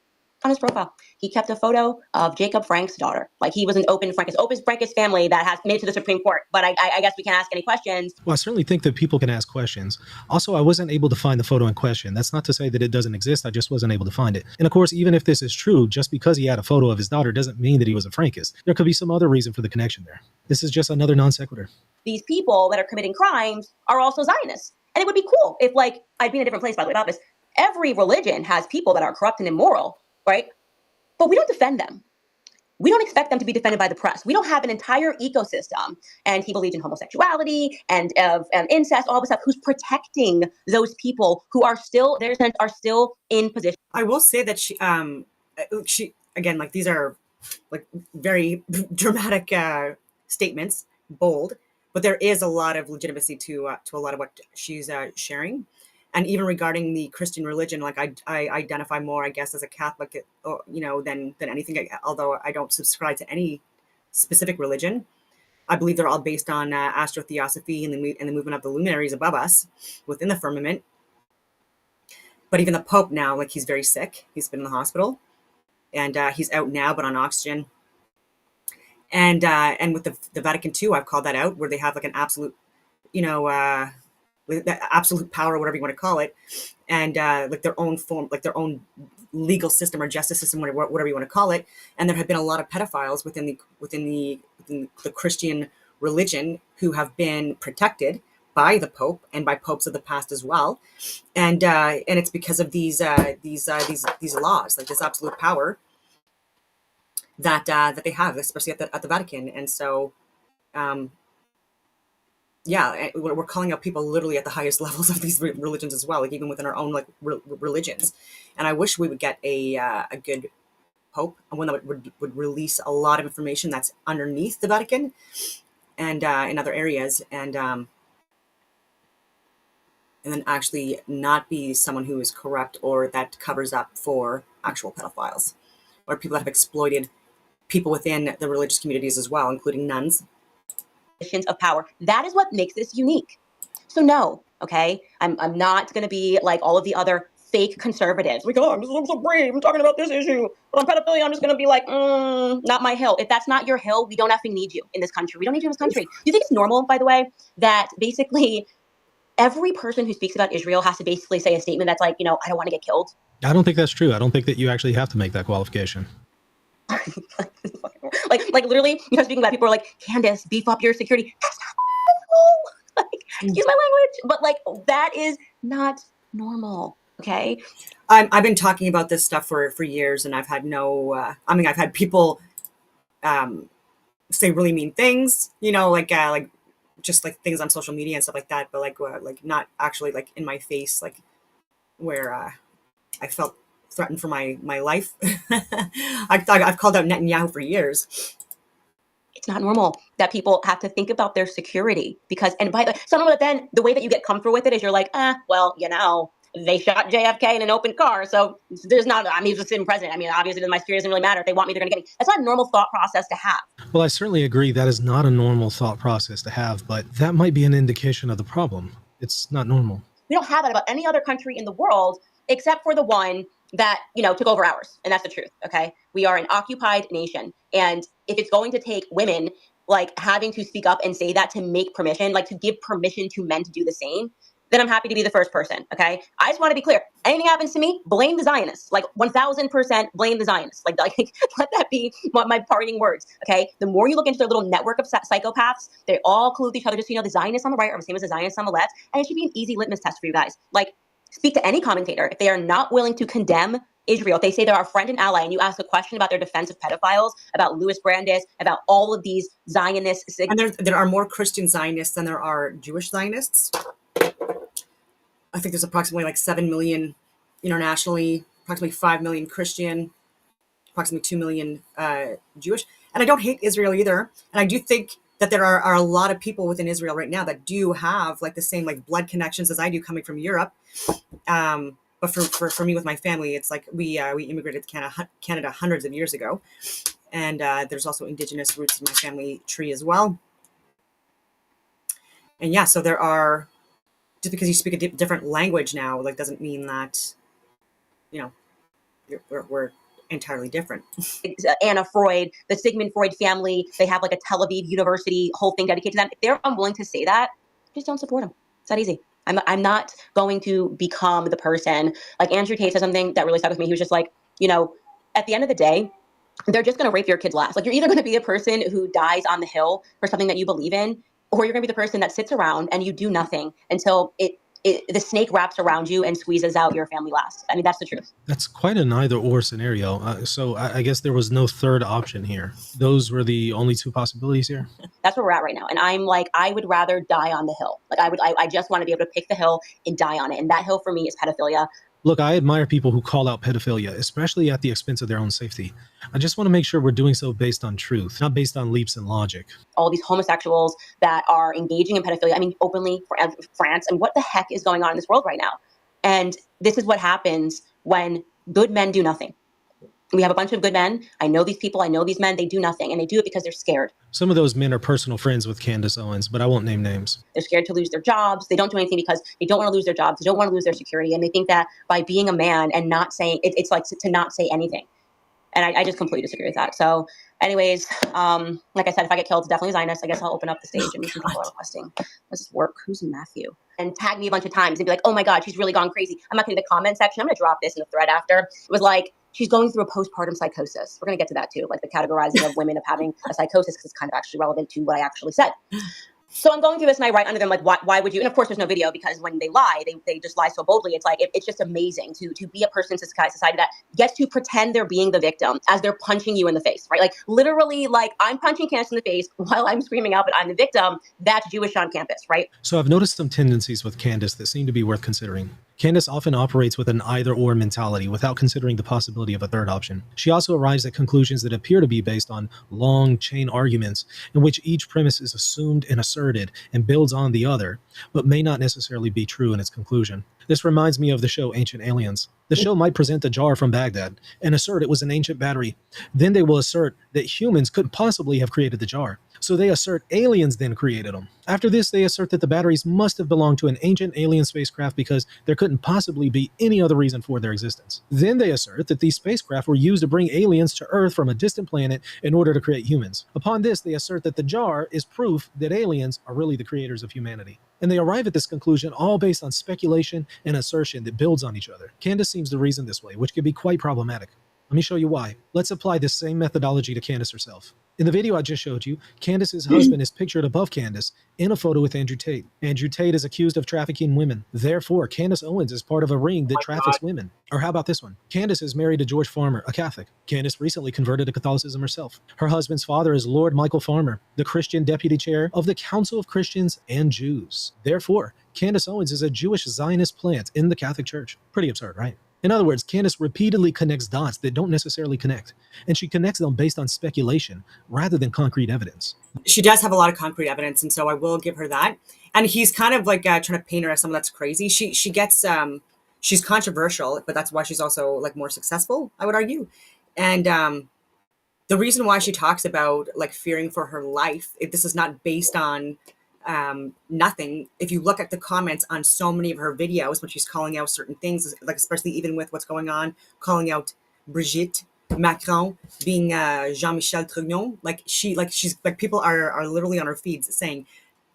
On his profile, he kept a photo of Jacob Frank's daughter. He was an open Frankist family that has made it to the Supreme Court. But I guess we can't ask any questions. Well, I certainly think that people can ask questions. Also, I wasn't able to find the photo in question. That's not to say that it doesn't exist. I just wasn't able to find it. And of course, even if this is true, just because he had a photo of his daughter doesn't mean that he was a Frankist. There could be some other reason for the connection there. This is just another non sequitur. These people that are committing crimes are also Zionists. And it would be cool if, I'd be in a different place, by the way, about this. Every religion has people that are corrupt and immoral, right? But we don't defend them. We don't expect them to be defended by the press. We don't have an entire ecosystem. And he believes in homosexuality and incest, all this stuff, who's protecting those people who are still, are still in position. I will say that she again, these are very dramatic statements, bold, but there is a lot of legitimacy to a lot of what she's sharing. And even regarding the Christian religion, I identify more, I guess, as a Catholic, than anything. Although I don't subscribe to any specific religion, I believe they're all based on astrotheosophy and the movement of the luminaries above us within the firmament. But even the Pope now, he's very sick. He's been in the hospital, and he's out now, but on oxygen. And with the Vatican II, I've called that out, where they have an absolute, with the absolute power, whatever you want to call it, and their own form, their own legal system or justice system, whatever you want to call it. And there have been a lot of pedophiles within the Christian religion who have been protected by the Pope and by popes of the past as well. And it's because of these laws, this absolute power that they have, especially at the Vatican. And so yeah, we're calling out people literally at the highest levels of these religions as well, like even within our own like religions. And I wish we would get a good pope, and one that would release a lot of information that's underneath the Vatican and in other areas, and then actually not be someone who is corrupt or that covers up for actual pedophiles or people that have exploited people within the religious communities as well, including nuns. Positions of power. That is what makes this unique. So no, okay, I'm not going to be like all of the other fake conservatives. Like, oh, I'm so brave. I'm talking about this issue, but on pedophilia, I'm just going to be like, not my hill. If that's not your hill, we don't effing need you in this country. We don't need you in this country. Do you think it's normal, by the way, that basically every person who speaks about Israel has to basically say a statement that's like, I don't want to get killed? I don't think that's true. I don't think that you actually have to make that qualification. like literally, speaking about people are like, Candace, beef up your security. That's not normal. Like, excuse my language, but like that is not normal. Okay. I've been talking about this stuff for years, and I've had I've had people say really mean things, like just like things on social media and stuff like that, but like not actually like in my face, like where I felt threatened for my life. I've called out Netanyahu for years. It's not normal that people have to think about their security because, and by the way, some of it, then the way that you get comfortable with it is you're like, well, they shot JFK in an open car. So there's not, he's the sitting president. Obviously my security doesn't really matter. If they want me, they're going to get me. That's not a normal thought process to have. Well, I certainly agree that is not a normal thought process to have, but that might be an indication of the problem. It's not normal. We don't have that about any other country in the world, except for the one that, took over ours. And that's the truth. Okay. We are an occupied nation. And if it's going to take women like having to speak up and say that to make permission, like to give permission to men to do the same, then I'm happy to be the first person. Okay. I just want to be clear. Anything happens to me, blame the Zionists. Like 1000% blame the Zionists. Like let that be my parting words. Okay. The more you look into their little network of psychopaths, they all collude with each other. Just, the Zionists on the right are the same as the Zionists on the left. And it should be an easy litmus test for you guys. Like, speak to any commentator. If they are not willing to condemn Israel, if they say they're our friend and ally, and you ask a question about their defense of pedophiles, about Louis Brandeis, about all of these Zionists. And there are more Christian Zionists than there are Jewish Zionists. I think there's approximately like 7 million internationally, approximately 5 million Christian, approximately 2 million Jewish. And I don't hate Israel either. And I do think that there are a lot of people within Israel right now that do have like the same like blood connections as I do coming from Europe. But for me with my family, it's like we immigrated to Canada hundreds of years ago. And there's also indigenous roots in my family tree as well. And yeah, so there are, just because you speak a different language now, like doesn't mean that, we're entirely different. Anna Freud, the Sigmund Freud family, they have like a Tel Aviv University whole thing dedicated to them. If they're unwilling to say that, just don't support them. It's that easy. I'm not going to become the person, like Andrew Tate said something that really stuck with me. He was just like, at the end of the day, they're just going to rape your kids last. Like you're either going to be the person who dies on the hill for something that you believe in, or you're going to be the person that sits around and you do nothing until the snake wraps around you and squeezes out your family last. That's the truth. That's quite an either or scenario. So I guess there was no third option here. Those were the only two possibilities here. That's where we're at right now. And I'm like, I would rather die on the hill. Like I just want to be able to pick the hill and die on it. And that hill for me is pedophilia. Look, I admire people who call out pedophilia, especially at the expense of their own safety. I just want to make sure we're doing so based on truth, not based on leaps and logic. All these homosexuals that are engaging in pedophilia, openly for France. And what the heck is going on in this world right now? And this is what happens when good men do nothing. We have a bunch of good men. I know these people. I know these men. They do nothing. And they do it because they're scared. Some of those men are personal friends with Candace Owens, but I won't name names. They're scared to lose their jobs. They don't do anything because they don't want to lose their jobs. They don't want to lose their security. And they think that by being a man and not saying, it's like to not say anything. And I just completely disagree with that. So anyways, like I said, if I get killed, it's definitely Zionist. I guess I'll open up the stage and some people are requesting. Does this work? Who's Matthew? And tag me a bunch of times and be like, oh my God, she's really gone crazy. I'm not going to the comment section. I'm going to drop this in the thread after. It was like, she's going through a postpartum psychosis. We're going to get to that too, like the categorizing of women of having a psychosis, because it's kind of actually relevant to what I actually said. So I'm going through this and I write under them, like, why would you? And of course, there's no video because when they lie, they just lie so boldly. It's like, it's just amazing to be a person in society that gets to pretend they're being the victim as they're punching you in the face, right? Like literally, like I'm punching Candace in the face while I'm screaming out that I'm the victim. That's Jewish on campus, right? So I've noticed some tendencies with Candace that seem to be worth considering. Candace often operates with an either-or mentality without considering the possibility of a third option. She also arrives at conclusions that appear to be based on long chain arguments in which each premise is assumed and asserted and builds on the other, but may not necessarily be true in its conclusion. This reminds me of the show Ancient Aliens. The show might present a jar from Baghdad and assert it was an ancient battery. Then they will assert that humans couldn't possibly have created the jar. So they assert aliens then created them. After this, they assert that the batteries must have belonged to an ancient alien spacecraft because there couldn't possibly be any other reason for their existence. Then they assert that these spacecraft were used to bring aliens to Earth from a distant planet in order to create humans. Upon this, they assert that the jar is proof that aliens are really the creators of humanity. And they arrive at this conclusion all based on speculation and assertion that builds on each other. Candace seems to reason this way, which can be quite problematic. Let me show you why. Let's apply this same methodology to Candace herself. In the video I just showed you, Candace's husband is pictured above Candace in a photo with Andrew Tate. Andrew Tate is accused of trafficking women. Therefore, Candace Owens is part of a ring that traffics women. Or how about this one? Candace is married to George Farmer, a Catholic. Candace recently converted to Catholicism herself. Her husband's father is Lord Michael Farmer, the Christian deputy chair of the Council of Christians and Jews. Therefore, Candace Owens is a Jewish Zionist plant in the Catholic Church. Pretty absurd, right? In other words, Candace repeatedly connects dots that don't necessarily connect, and she connects them based on speculation rather than concrete evidence. She does have a lot of concrete evidence, and so I will give her that. And he's kind of like trying to paint her as someone that's crazy. She gets she's controversial, but that's why she's also like more successful, I would argue. And the reason why she talks about like fearing for her life, if this is not based on nothing. If you look at the comments on so many of her videos when she's calling out certain things, like especially even with what's going on, calling out Brigitte Macron being Jean-Michel Trignon, she's like people are literally on her feeds saying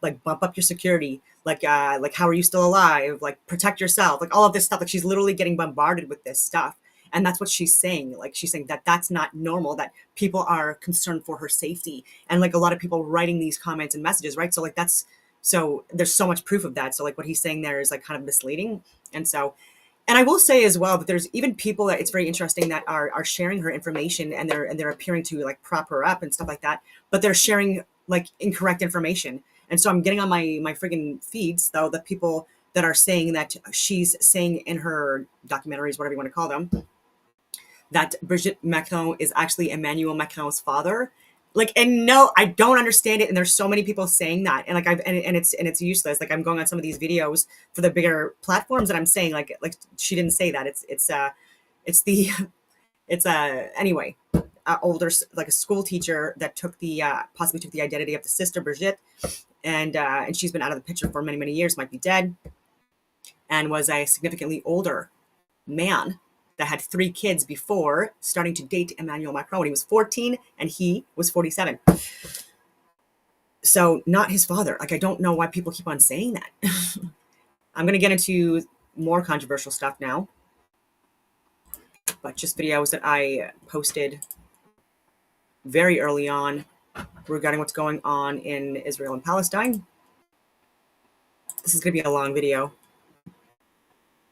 like bump up your security, like how are you still alive, like protect yourself, like all of this stuff. Like she's literally getting bombarded with this stuff. And that's what she's saying. Like she's saying that that's not normal, that people are concerned for her safety. And like a lot of people writing these comments and messages, right? So like so there's so much proof of that. So like what he's saying there is like kind of misleading. And I will say as well that there's even people that it's very interesting that are sharing her information and they're appearing to like prop her up and stuff like that, but they're sharing like incorrect information. And so I'm getting on my friggin' feeds though, the people that are saying that she's saying in her documentaries, whatever you want to call them, that Brigitte Macron is actually Emmanuel Macron's father. Like, and no, I don't understand it. And there's so many people saying that. And like, it's useless. Like I'm going on some of these videos for the bigger platforms and I'm saying like she didn't say that. Anyway, older, like a school teacher that possibly took the identity of the sister Brigitte. And she's been out of the picture for many, many years, might be dead, and was a significantly older man that had 3 kids before starting to date Emmanuel Macron when he was 14 and he was 47. So not his father. Like, I don't know why people keep on saying that. I'm going to get into more controversial stuff now, but just videos that I posted very early on regarding what's going on in Israel and Palestine. This is going to be a long video.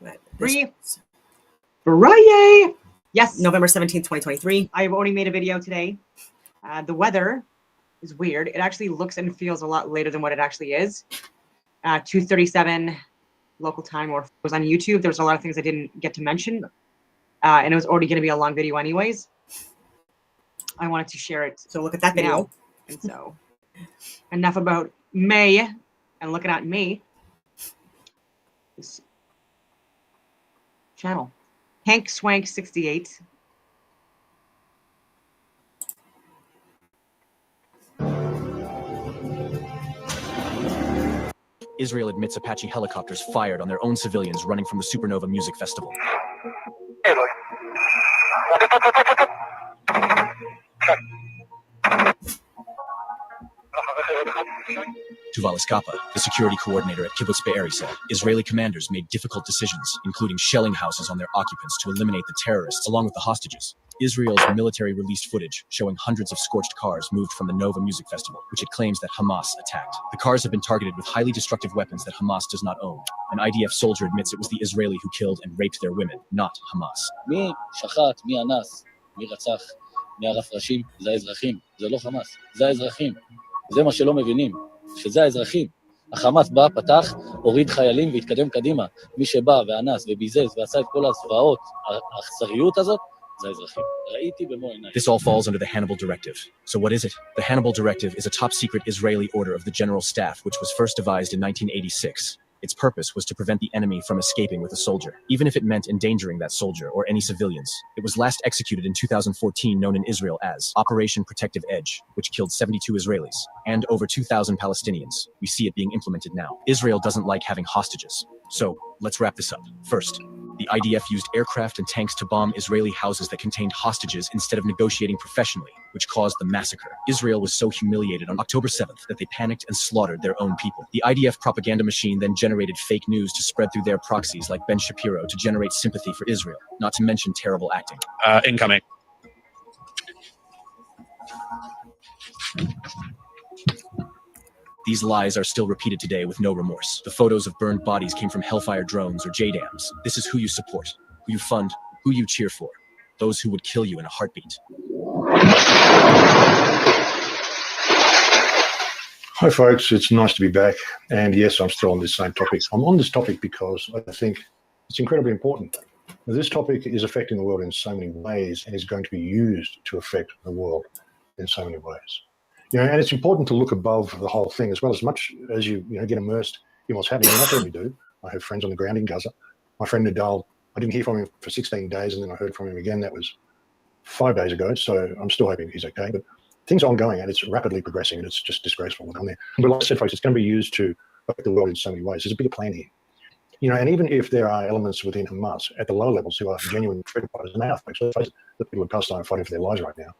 But Friday! Yes, November 17th, 2023. I've already made a video today. The weather is weird. It actually looks and feels a lot later than what it actually is. 2:37 local time, or if it was on YouTube. There's a lot of things I didn't get to mention. And it was already going to be a long video anyways. I wanted to share it. So look at that video. Now. And so enough about May and looking at me. This channel. Hank Swank 68. Israel admits Apache helicopters fired on their own civilians running from the Supernova Music Festival. Tuval Iskapa, the security coordinator at Kibbutz Be'eri, said Israeli commanders made difficult decisions, including shelling houses on their occupants to eliminate the terrorists along with the hostages. Israel's military released footage showing hundreds of scorched cars moved from the Nova Music Festival, which it claims that Hamas attacked. The cars have been targeted with highly destructive weapons that Hamas does not own. An IDF soldier admits it was the Israeli who killed and raped their women, not Hamas. מי שחט, מי אנס, מי רצח, מי ערף ראשים, זה האזרחים, זה לא חמאס, זה האזרחים. זה מה שלא מבינים, שזה האזרחים. החמאס בא, פתח, הוריד חיילים והתקדם קדימה. מי שבא ואנס וביזז ועשה את כל הזוועות, האכזריות הזאת, זה האזרחים. ראיתי במו עיניי. This all falls under the Hannibal Directive. So what is it? The Hannibal Directive is a top-secret Israeli order of the General Staff, which was first devised in 1986. Its purpose was to prevent the enemy from escaping with a soldier, even if it meant endangering that soldier or any civilians. It was last executed in 2014, known in Israel as Operation Protective Edge, which killed 72 Israelis and over 2,000 Palestinians. We see it being implemented now. Israel doesn't like having hostages. So let's wrap this up. First, the IDF used aircraft and tanks to bomb Israeli houses that contained hostages instead of negotiating professionally, which caused the massacre. Israel was so humiliated on October 7th that they panicked and slaughtered their own people. The IDF propaganda machine then generated fake news to spread through their proxies like Ben Shapiro to generate sympathy for Israel, not to mention terrible acting. Incoming. These lies are still repeated today with no remorse. The photos of burned bodies came from Hellfire drones or JDAMs. This is who you support, who you fund, who you cheer for. Those who would kill you in a heartbeat. Hi folks, it's nice to be back. And yes, I'm still on this same topic. I'm on this topic because I think it's incredibly important. This topic is affecting the world in so many ways and is going to be used to affect the world in so many ways. And it's important to look above the whole thing as well, as much as you get immersed in what's happening. And that's what we do. I have friends on the ground in Gaza. My friend Nadal, I didn't hear from him for 16 days, and then I heard from him again. That was 5 days ago, so I'm still hoping he's okay. But things are ongoing, and it's rapidly progressing, and it's just disgraceful what's on there. But like I said, folks, it's going to be used to affect the world in so many ways. There's a bigger plan here. And even if there are elements within Hamas at the lower levels who are genuine freedom fighters, and they are, folks, let's face it, the people in Palestine are fighting for their lives right now.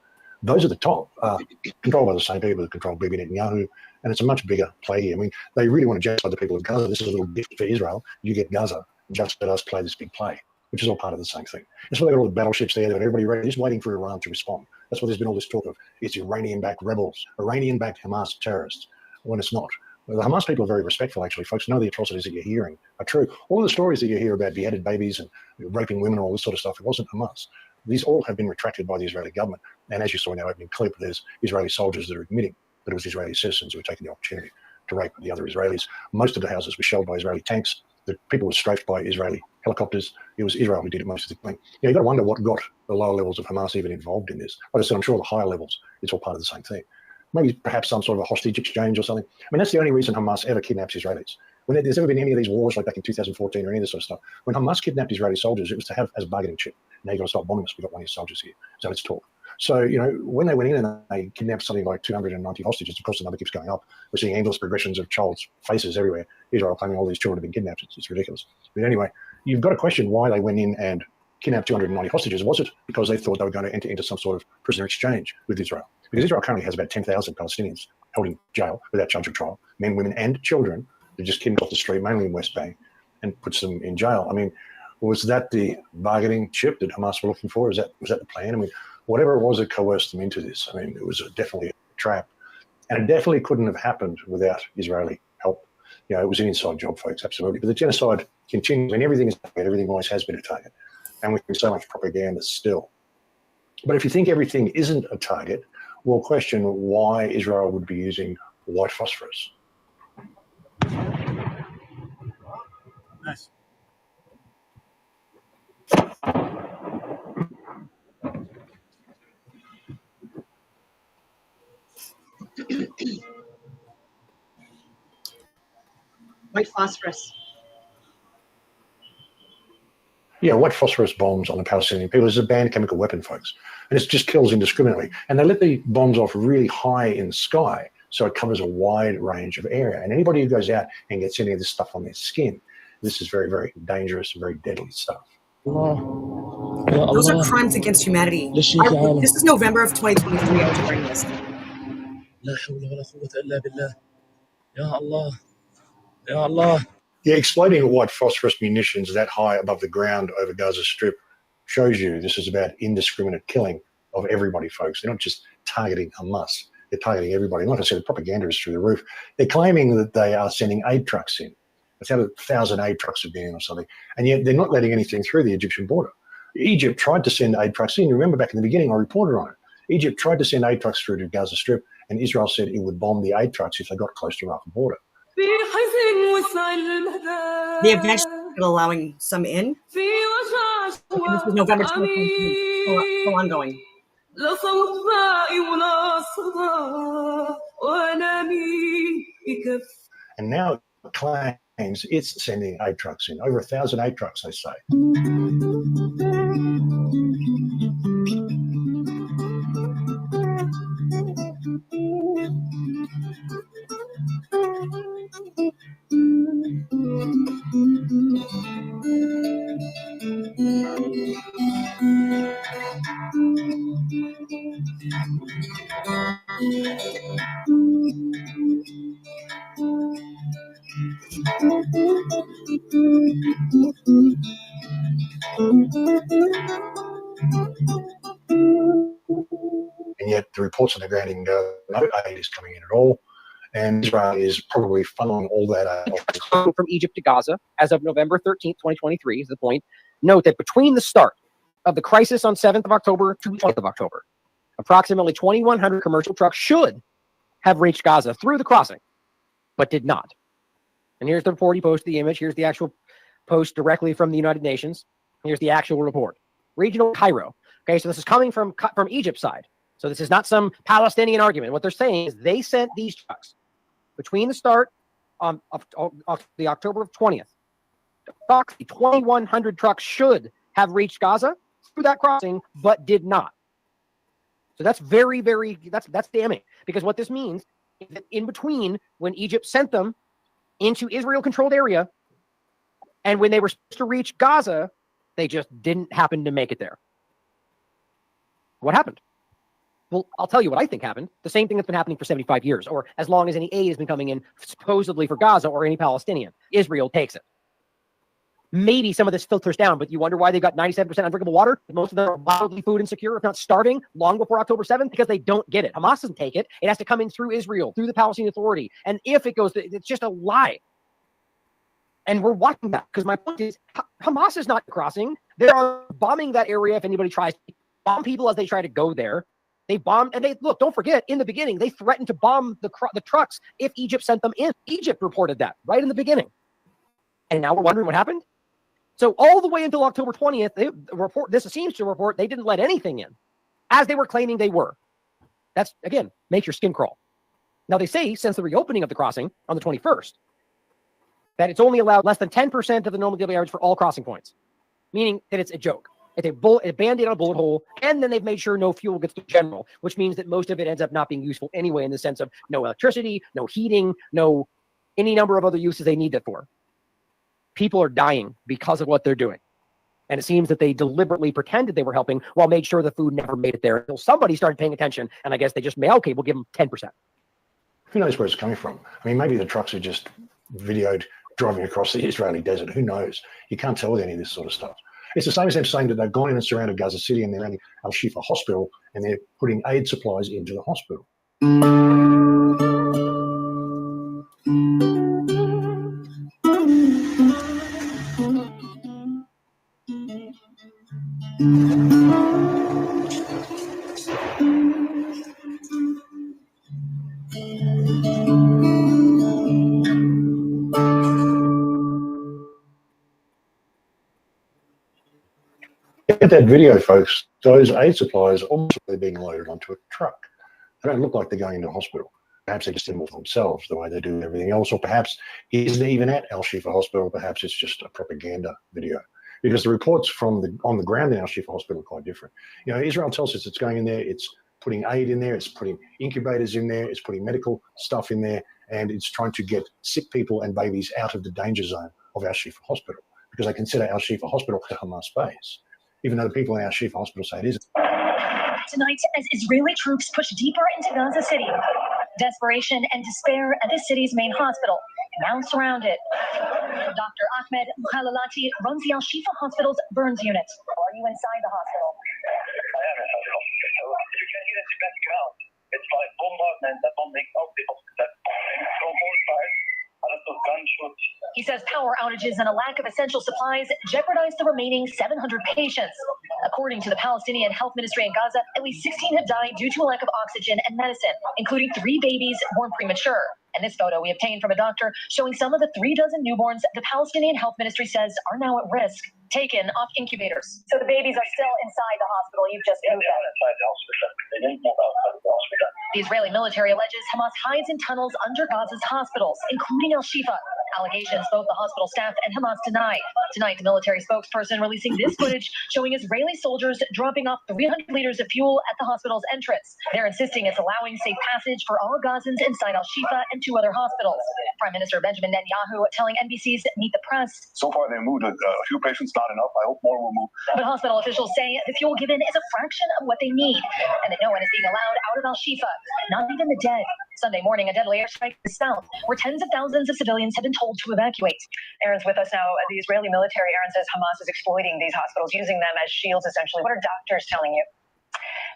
Those at the top are controlled by the same people that control Bibi Netanyahu, and it's a much bigger play here. I mean, they really want to genocide the people of Gaza. This is a little gift for Israel. You get Gaza, just let us play this big play, which is all part of the same thing. That's why they've got all the battleships there. They've got everybody ready, just waiting for Iran to respond. That's why there's been all this talk of it's Iranian-backed rebels, Iranian-backed Hamas terrorists, when it's not. The Hamas people are very respectful, actually, folks. None of the atrocities that you're hearing are true. All of the stories that you hear about beheaded babies and raping women and all this sort of stuff, it wasn't Hamas. These all have been retracted by the Israeli government. And as you saw in that opening clip, there's Israeli soldiers that are admitting that it was Israeli citizens who were taking the opportunity to rape the other Israelis. Most of the houses were shelled by Israeli tanks. The people were strafed by Israeli helicopters. It was Israel who did it most of the time. You've got to wonder what got the lower levels of Hamas even involved in this. Like I said, I'm sure the higher levels, it's all part of the same thing. Maybe perhaps some sort of a hostage exchange or something. I mean, that's the only reason Hamas ever kidnaps Israelis. When there's ever been any of these wars like back in 2014 or any of this sort of stuff, when Hamas kidnapped Israeli soldiers, it was to have as a bargaining chip. Now you've got to stop bombing us. We've got one of your soldiers here. So let's talk. So, when they went in and they kidnapped something like 290 hostages, of course the number keeps going up. We're seeing endless progressions of child's faces everywhere. Israel claiming all these children have been kidnapped. It's ridiculous. But anyway, you've got to question why they went in and kidnapped 290 hostages. Was it because they thought they were going to enter into some sort of prisoner exchange with Israel? Because Israel currently has about 10,000 Palestinians held in jail without charge or trial, men, women, and children. They just kidnapped off the street, mainly in West Bank, and puts them in jail. I mean, was that the bargaining chip that Hamas were looking for? Was that the plan? I mean, whatever it was that coerced them into this, I mean, it was definitely a trap. And it definitely couldn't have happened without Israeli help. It was an inside job, folks, absolutely. But the genocide continues. I mean, everything is a target. Everything always has been a target. And with so much propaganda still. But if you think everything isn't a target, we'll question why Israel would be using white phosphorus. Nice. White phosphorus. Yeah, white phosphorus bombs on the Palestinian people is a banned chemical weapon, folks. And it just kills indiscriminately. And they let the bombs off really high in the sky, so it covers a wide range of area. And anybody who goes out and gets any of this stuff on their skin, this is very, very dangerous and very deadly stuff. Those are crimes against humanity. This is November of 2023. I was writing this. لا حول ولا قوة إلا بالله. يا الله. يا الله. Yeah, exploding white phosphorus munitions that high above the ground over Gaza Strip shows you this is about indiscriminate killing of everybody, folks. They're not just targeting Hamas. They're targeting everybody. Like I said, the propaganda is through the roof. They're claiming that they are sending aid trucks in. It's how 1,000 aid trucks have been in or something. And yet they're not letting anything through the Egyptian border. Egypt tried to send aid trucks in. You remember back in the beginning, I reported on it. Egypt tried to send aid trucks through to Gaza Strip, and Israel said it would bomb the aid trucks if they got close to the Rafah border. They eventually started allowing some in. Okay, this was November 2023. Still ongoing. And now it claims it's sending aid trucks in. Over 1,000 aid trucks, they say. And yet the reports on the ground no aid is coming in at all. And Israel is probably funneling all that aid from Egypt to Gaza as of November 13th, 2023 is the point. Note that between the start of the crisis on 7th of October to 20th of October, approximately 2,100 commercial trucks should have reached Gaza through the crossing, but did not. And here's the report he posted, the image. Here's the actual post directly from the United Nations. Here's the actual report. Regional Cairo. Okay, so this is coming from Egypt's side. So this is not some Palestinian argument. What they're saying is they sent these trucks between the start of the October 20th. 2,100 trucks should have reached Gaza through that crossing, but did not. So that's very, very, that's damning, because what this means is that in between when Egypt sent them into Israel-controlled area and when they were supposed to reach Gaza, they just didn't happen to make it there. What happened? Well, I'll tell you what I think happened. The same thing that's been happening for 75 years, or as long as any aid has been coming in supposedly for Gaza or any Palestinian. Israel takes it. Maybe some of this filters down, but you wonder why they got 97% undrinkable water? Most of them are wildly food insecure, if not starving, long before October 7th, because they don't get it. Hamas doesn't take it. It has to come in through Israel, through the Palestinian Authority. And if it goes, it's just a lie. And we're watching that, because my point is, Hamas is not crossing. They are bombing that area if anybody tries to bomb people as they try to go there. They bombed, and look, don't forget, in the beginning, they threatened to bomb the trucks if Egypt sent them in. Egypt reported that right in the beginning. And now we're wondering what happened? So all the way until October 20th, this seems to report they didn't let anything in, as they were claiming they were. That's, again, makes your skin crawl. Now, they say since the reopening of the crossing on the 21st, that it's only allowed less than 10% of the normal daily average for all crossing points, meaning that it's a joke. It's a Band-Aid on a bullet hole, and then they've made sure no fuel gets to general, which means that most of it ends up not being useful anyway, in the sense of no electricity, no heating, no any number of other uses they need it for. People are dying because of what they're doing. And it seems that they deliberately pretended they were helping while made sure the food never made it there until somebody started paying attention. And I guess they just okay, we'll give them 10%. Who knows where it's coming from? I mean, maybe the trucks are just videoed driving across the Israeli desert. Who knows? You can't tell with any of this sort of stuff. It's the same as them saying that they've gone in and surrounded Gaza City and they're in Al-Shifa hospital and they're putting aid supplies into the hospital. At that video, folks, those aid supplies are obviously being loaded onto a truck. They don't look like they're going into a hospital. Perhaps they just did them for themselves the way they do everything else, or perhaps he isn't even at Al-Shifa Hospital. Perhaps it's just a propaganda video, because the reports from on the ground in Al-Shifa Hospital are quite different. You know, Israel tells us it's going in there, it's putting aid in there, it's putting incubators in there, it's putting medical stuff in there, and it's trying to get sick people and babies out of the danger zone of Al-Shifa Hospital, because they consider Al-Shifa Hospital a Hamas base, even though the people in Al-Shifa Hospital say it isn't. Tonight, as Israeli troops push deeper into Gaza City, desperation and despair at the city's main hospital, now surrounded. Dr. Ahmed Mukhalalati runs the Al-Shifa Hospital's burns unit. Are you inside the hospital? I am inside the hospital. You can hear the background. It's like bombardment, the bombing of the hospital. From both sides, a lot of gunshots. He says power outages and a lack of essential supplies jeopardize the remaining 700 patients. According to the Palestinian Health Ministry in Gaza, at least 16 have died due to a lack of oxygen and medicine, including 3 babies born premature. And this photo we obtained from a doctor showing some of the 36 newborns the Palestinian Health Ministry says are now at risk, taken off incubators. So the babies are still inside the hospital. You've just moved them. Inside the hospital. They didn't move outside the hospital. The Israeli military alleges Hamas hides in tunnels under Gaza's hospitals, including Al Shifa. Allegations both the hospital staff and Hamas deny. Tonight, the military spokesperson releasing this footage showing Israeli soldiers dropping off 300 liters of fuel at the hospital's entrance. They're insisting it's allowing safe passage for all Gazans inside Al Shifa and 2 other hospitals. Prime Minister Benjamin Netanyahu telling NBC's Meet the Press. So far, they moved a few patients, not enough. I hope more will move. But hospital officials say the fuel given is a fraction of what they need, and that no one is being allowed out of Al Shifa, not even the dead. Sunday morning, a deadly airstrike in the south, where tens of thousands of civilians have been told to evacuate. Aaron's with us now. The Israeli military, Aaron, says Hamas is exploiting these hospitals, using them as shields, essentially. What are doctors telling you?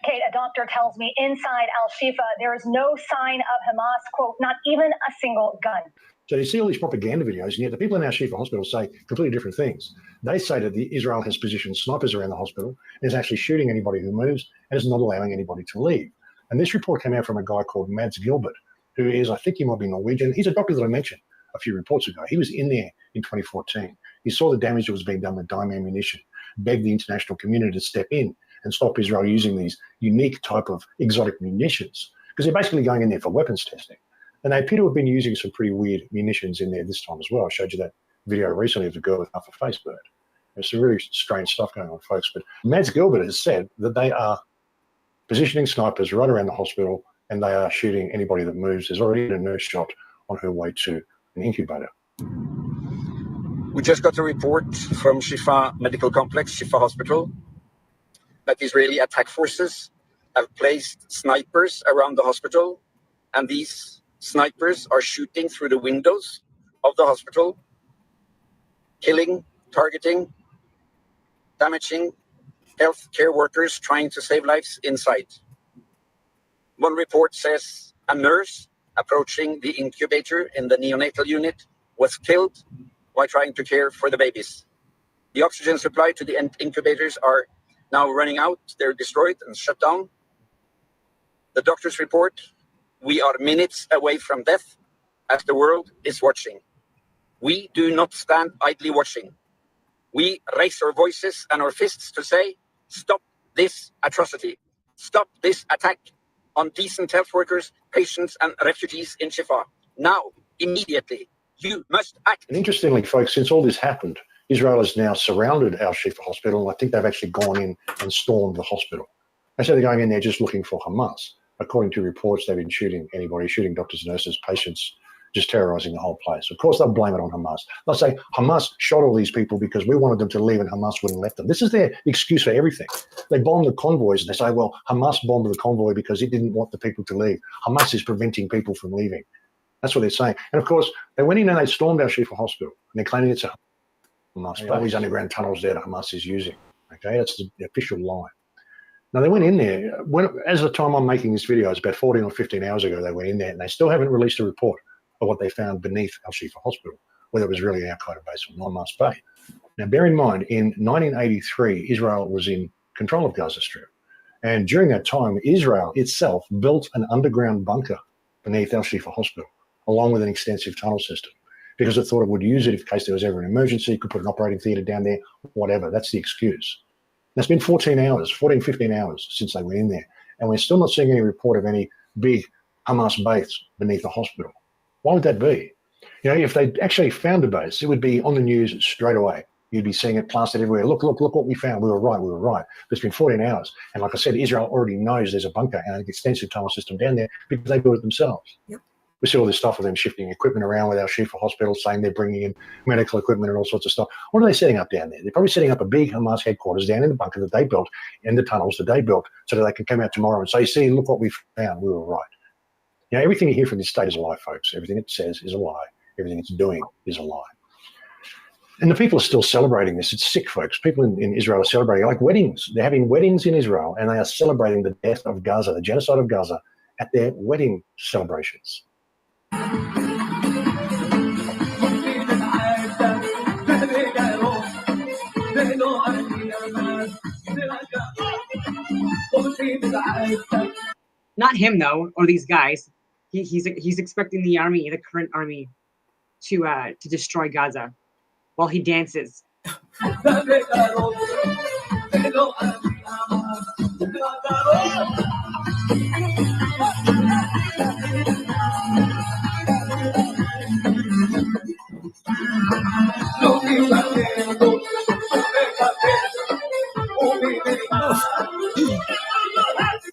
Kate, a doctor tells me inside Al Shifa, there is no sign of Hamas, quote, not even a single gun. So you see all these propaganda videos, and yet the people in our Shifa hospital say completely different things. They say that Israel has positioned snipers around the hospital and is actually shooting anybody who moves and is not allowing anybody to leave. And this report came out from a guy called Mads Gilbert, who is, I think he might be Norwegian. He's a doctor that I mentioned a few reports ago. He was in there in 2014. He saw the damage that was being done with dime ammunition, begged the international community to step in and stop Israel using these unique type of exotic munitions, because they're basically going in there for weapons testing. And they appear to have been using some pretty weird munitions in there this time as well. I showed you that video recently of the girl with half a face burn. There's some really strange stuff going on, folks. But Mads Gilbert has said that they are positioning snipers right around the hospital and they are shooting anybody that moves. There's already a nurse shot on her way to an incubator. We just got a report from Shifa Medical Complex, Shifa Hospital, that Israeli attack forces have placed snipers around the hospital, and these snipers are shooting through the windows of the hospital, killing, targeting, damaging healthcare workers trying to save lives inside. One report says a nurse approaching the incubator in the neonatal unit was killed while trying to care for the babies. The oxygen supply to the incubators are now running out. They're destroyed and shut down. The doctors report we are minutes away from death as the world is watching. We do not stand idly watching. We raise our voices and our fists to say, stop this atrocity. Stop this attack on decent health workers, patients, and refugees in Shifa. Now, immediately, you must act. And interestingly, folks, since all this happened, Israel has now surrounded Al Shifa hospital, and I think they've actually gone in and stormed the hospital. They say they're going in there just looking for Hamas. According to reports, they've been shooting anybody, shooting doctors, nurses, patients, just terrorizing the whole place. Of course, they'll blame it on Hamas. They'll say Hamas shot all these people because we wanted them to leave and Hamas wouldn't let them. This is their excuse for everything. They bomb the convoys and they say, well, Hamas bombed the convoy because it didn't want the people to leave. Hamas is preventing people from leaving. That's what they're saying. And of course, they went in and they stormed Al Shifa hospital and they're claiming it's a Hamas. All these underground tunnels there that Hamas is using. Okay, that's the official line. Now, they went in there, as the time I'm making this video, it's about 14 or 15 hours ago, they went in there and they still haven't released a report of what they found beneath Al Shifa hospital, whether it was really an Al-Qaeda base or non-Hamas Bay. Now, bear in mind, in 1983, Israel was in control of Gaza Strip. And during that time, Israel itself built an underground bunker beneath Al Shifa hospital, along with an extensive tunnel system, because it thought it would use it in case there was ever an emergency, could put an operating theater down there, whatever. That's the excuse. And it's been 15 hours since they went in there. And we're still not seeing any report of any big Hamas base beneath the hospital. Why would that be? You know, if they actually found a base, it would be on the news straight away. You'd be seeing it plastered everywhere. Look what we found. We were right. But it's been 14 hours. And like I said, Israel already knows there's a bunker and an extensive tunnel system down there because they built it themselves. Yep. We see all this stuff with them shifting equipment around with Al Shifa hospital, saying they're bringing in medical equipment and all sorts of stuff. What are they setting up down there? They're probably setting up a big Hamas headquarters down in the bunker that they built, in the tunnels that they built, so that they can come out tomorrow and say, see, look what we found. We were right. You know, everything you hear from this state is a lie, folks. Everything it says is a lie. Everything it's doing is a lie. And the people are still celebrating this. It's sick, folks. People in Israel are celebrating, like weddings. They're having weddings in Israel, and they are celebrating the death of Gaza, the genocide of Gaza, at their wedding celebrations. Not him though, or these guys. He's expecting the army, the current army, to destroy Gaza, while he dances.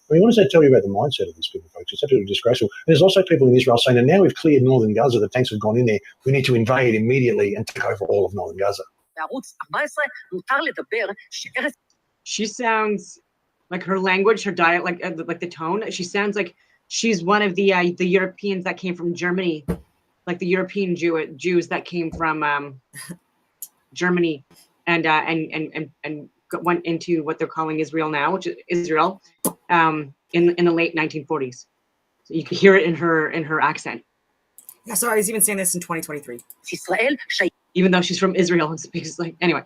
I mean, what does that tell you about the mindset of these people, folks? It's absolutely disgraceful. And there's also people in Israel saying that now we've cleared northern Gaza, the tanks have gone in there, we need to invade immediately and take over all of northern Gaza. She sounds like her language, her diet, like the tone. She sounds like she's one of the Europeans that came from Germany, like the European Jews that came from Germany and went into what they're calling Israel now, which is Israel, in the late 1940s. So you can hear it in her accent. Yeah, sorry, I was even saying this in 2023. Even though she's from Israel and speaks like, anyway.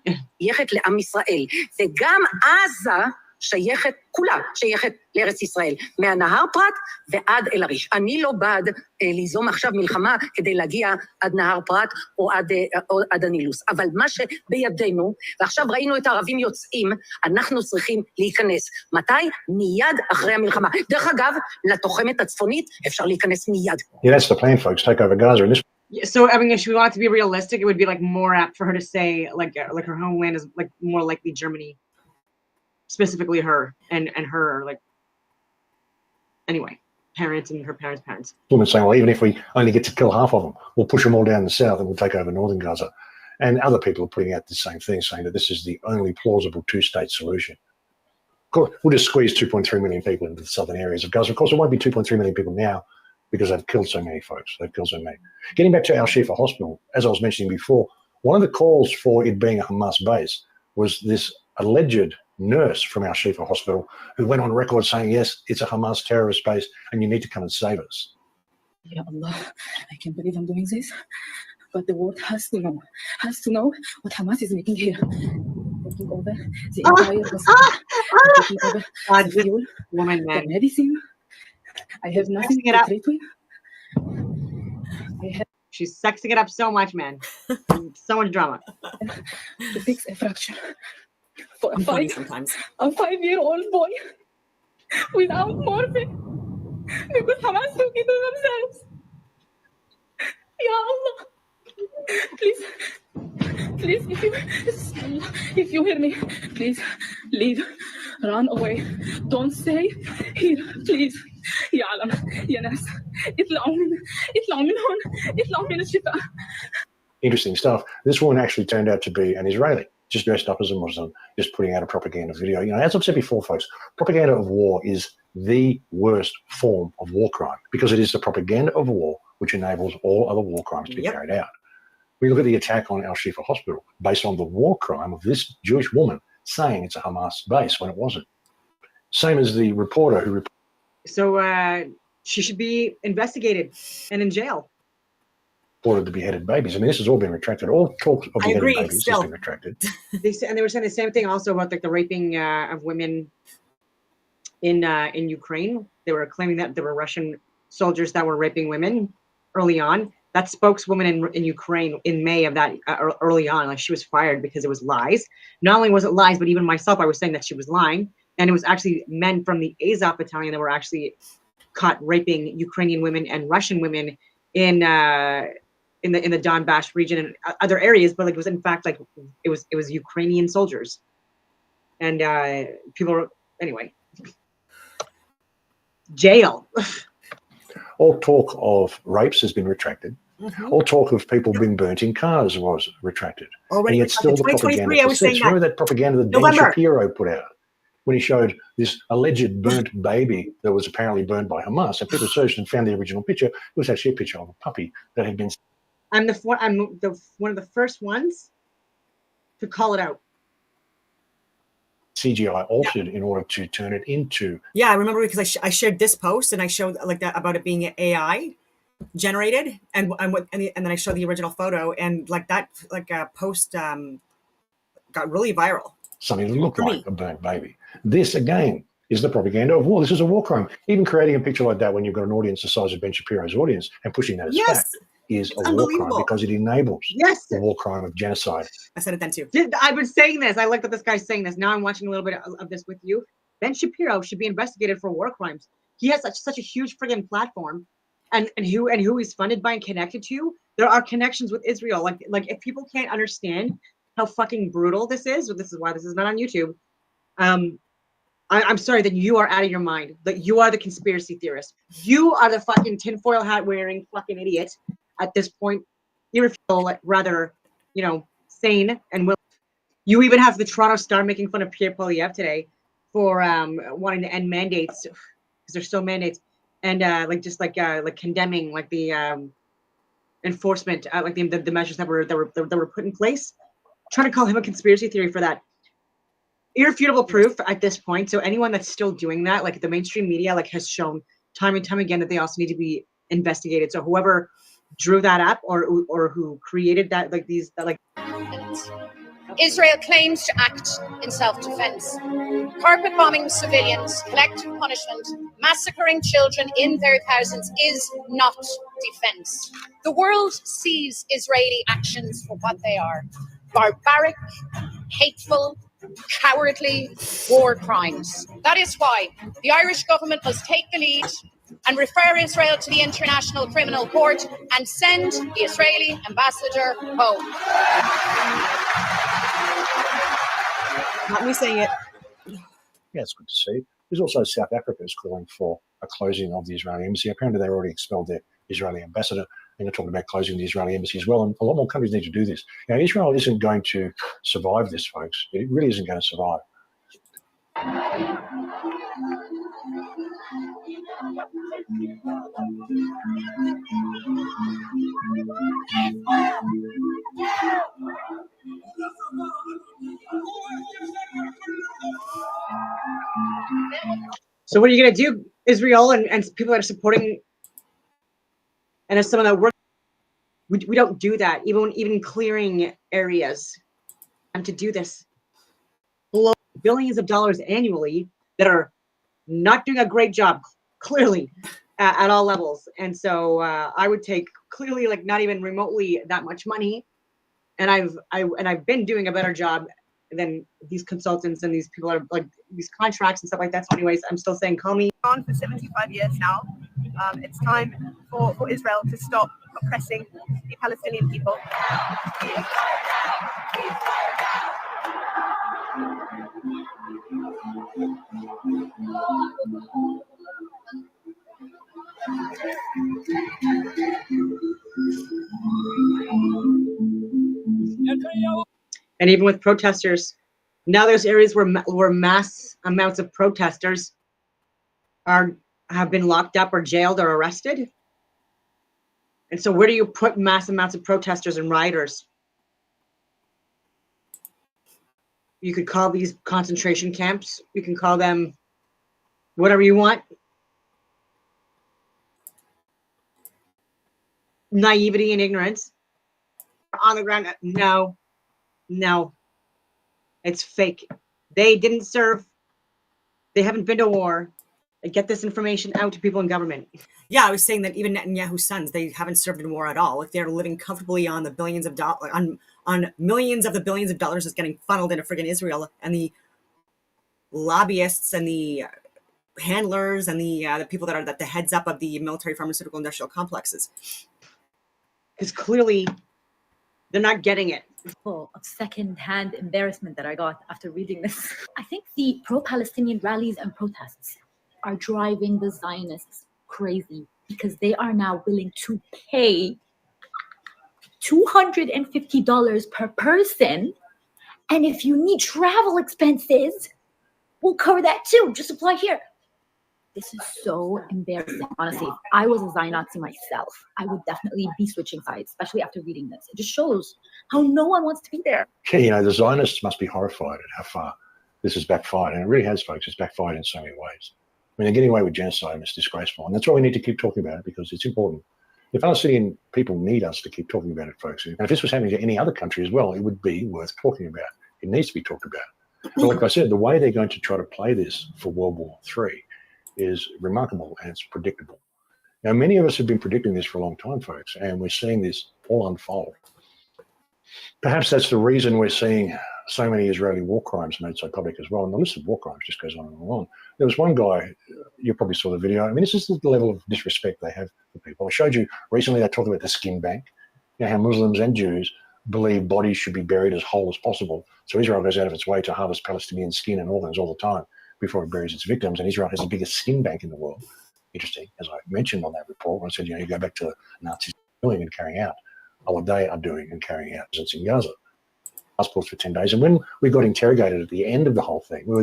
שייכת, כולה שייכת לארץ ישראל, מהנהר פרת ועד אל עריש. אני לא בעד ליזום עכשיו מלחמה כדי להגיע עד נהר פרת או עד הנילוס. אבל מה שבידינו, ועכשיו ראינו את הערבים יוצאים, אנחנו צריכים להיכנס. מתי? מיד אחרי המלחמה. דרך אגב, לתוחמת הצפונית אפשר להיכנס מיד. Yeah, that's the plan, folks. Take over Gaza. And this. So, I mean, if we want it to be realistic, it would be like more apt for her to say like her homeland is like more likely Germany. Specifically her and her, like, anyway, parents and her parents' parents. Women saying, well, even if we only get to kill half of them, we'll push them all down the south and we'll take over northern Gaza. And other people are putting out the same thing, saying that this is the only plausible two-state solution. Of course, we'll just squeeze 2.3 million people into the southern areas of Gaza. Of course, there won't be 2.3 million people now because they've killed so many folks. They've killed so many. Getting back to Al Shifa Hospital, as I was mentioning before, one of the calls for it being a Hamas base was this alleged nurse from Al Shifa Hospital who went on record saying, yes, it's a Hamas terrorist base and you need to come and save us. Ya Allah, I can't believe I'm doing this, but the world has to know what Hamas is making here. Taking over the entire hospital, taking over the fuel, woman, man. the medicine. I have nothing to treat with. She's sexing it up so much, man. So much drama. To fix a fracture. For I'm funny sometimes. A 5-year-old boy without morphine because Hamas took it to themselves. Ya Allah, please, if you hear me, please leave, run away, don't stay here, please. يا عالم يا ناس اطلعوا من الشفاء. Interesting stuff. This woman actually turned out to be an Israeli, just dressed up as a Muslim, just putting out a propaganda video. You know, as I've said before, folks, propaganda of war is the worst form of war crime because it is the propaganda of war which enables all other war crimes to be carried out. We look at the attack on Al Shifa Hospital based on the war crime of this Jewish woman saying it's a Hamas base when it wasn't. Same as the reporter who reported. So she should be investigated and in jail. Reported the beheaded babies. I mean, this has all been retracted. All talk of beheaded babies has been retracted. They were saying the same thing also about like the raping of women in Ukraine. They were claiming that there were Russian soldiers that were raping women early on. That spokeswoman in Ukraine in May of that early on, like she was fired because it was lies. Not only was it lies, but even myself, I was saying that she was lying. And it was actually men from the Azov battalion that were actually caught raping Ukrainian women and Russian women in the Donbass region and other areas, but like it was in fact like it was Ukrainian soldiers. And people were anyway. Jail. All talk of rapes has been retracted. Mm-hmm. All talk of people being burnt in cars was retracted. Already, and yet still the propaganda. I was saying remember that propaganda that Dan Shapiro put out when he showed this alleged burnt baby that was apparently burned by Hamas, and people searched and found the original picture. It was actually a picture of a puppy that had been. I'm one of the first ones to call it out. CGI altered in order to turn it into. Yeah, I remember because I shared this post and I showed like that about it being AI generated, and then I showed the original photo, and like that post got really viral. Something that looked like a burnt baby. This, again, is the propaganda of war. This is a war crime. Even creating a picture like that when you've got an audience the size of Ben Shapiro's audience and pushing that as fact is a war crime because it enables the war crime of genocide. I said it then too. I've been saying this. I like that this guy's saying this. Now I'm watching a little bit of this with you. Ben Shapiro should be investigated for war crimes. He has such a huge friggin' platform, and who he's funded by and connected to. There are connections with Israel. Like if people can't understand how fucking brutal this is why this is not on YouTube. I'm sorry that you are out of your mind. That you are the conspiracy theorist. You are the fucking tinfoil hat wearing fucking idiot at this point. You feel rather, sane and will. You even have the Toronto Star making fun of Pierre Poilievre today for wanting to end mandates because there's still mandates, and condemning like the enforcement, like the measures that were put in place. Trying to call him a conspiracy theory for that. Irrefutable proof at this point. So anyone that's still doing that, like the mainstream media, like has shown time and time again that they also need to be investigated. So whoever drew that up or who created that, Israel claims to act in self-defense, carpet bombing civilians, collective punishment, massacring children in their thousands is not defense. The world sees Israeli actions for what they are: barbaric, hateful, cowardly war crimes. That is why the Irish government must take the lead and refer Israel to the International Criminal Court and send the Israeli ambassador home. Not me saying it. Yeah, it's good to see. There's also South Africa is calling for a closing of the Israeli embassy. Apparently, they already expelled their Israeli ambassador, and they're talking about closing the Israeli embassy as well. And a lot more countries need to do this. Now, Israel isn't going to survive this, folks. It really isn't going to survive. So what are you going to do, Israel and people that are supporting, and as someone that works, we don't do that, even clearing areas. And to do this, blow billions of dollars annually that are not doing a great job, clearly, at all levels. And so I would take clearly like not even remotely that much money, and I've been doing a better job than these consultants and these people are like these contracts and stuff like that. So anyways, I'm still saying call me. On for 75 years now. It's time for Israel to stop oppressing the Palestinian people. And even with protesters, now there's areas where mass amounts of protesters have been locked up or jailed or arrested. And so where do you put mass amounts of protesters and rioters? You could call these concentration camps. You can call them whatever you want. Naivety and ignorance. On the ground, no. It's fake. They didn't serve. They haven't been to war. They get this information out to people in government. Yeah, I was saying that even Netanyahu's sons, they haven't served in war at all. Like they're living comfortably on the billions of dollars, on millions of the billions of dollars that's getting funneled into friggin' Israel, and the lobbyists and the handlers and the people that are the heads up of the military pharmaceutical industrial complexes. Because clearly they're not getting it. Of second-hand embarrassment that I got after reading this. I think the pro-Palestinian rallies and protests are driving the Zionists crazy because they are now willing to pay $250 per person, and if you need travel expenses, we'll cover that too. Just apply here. This is so embarrassing. Honestly, if I was a Zion Nazi myself, I would definitely be switching sides, especially after reading this. It just shows how no one wants to be there. You know, the Zionists must be horrified at how far this has backfired. And it really has, folks. It's backfired in so many ways. I mean, they're getting away with genocide, and it's disgraceful. And that's why we need to keep talking about it, because it's important. The Palestinian people need us to keep talking about it, folks. And if this was happening to any other country as well, it would be worth talking about. It needs to be talked about. But like I said, the way they're going to try to play this for World War III is remarkable, and it's predictable. Now, many of us have been predicting this for a long time, folks, and we're seeing this all unfold. Perhaps that's the reason we're seeing so many Israeli war crimes made so public as well. And the list of war crimes just goes on and on. There was one guy, you probably saw the video. I mean, this is the level of disrespect they have for people. I showed you recently, they talked about the skin bank, you know, how Muslims and Jews believe bodies should be buried as whole as possible. So Israel goes out of its way to harvest Palestinian skin and organs all the time before it buries its victims. And Israel has the biggest skin bank in the world. Interesting, as I mentioned on that report, when I said, you know, you go back to Nazis doing and carrying out, or what they are doing and carrying out presence in Gaza. Passports for 10 days. And when we got interrogated at the end of the whole thing, we were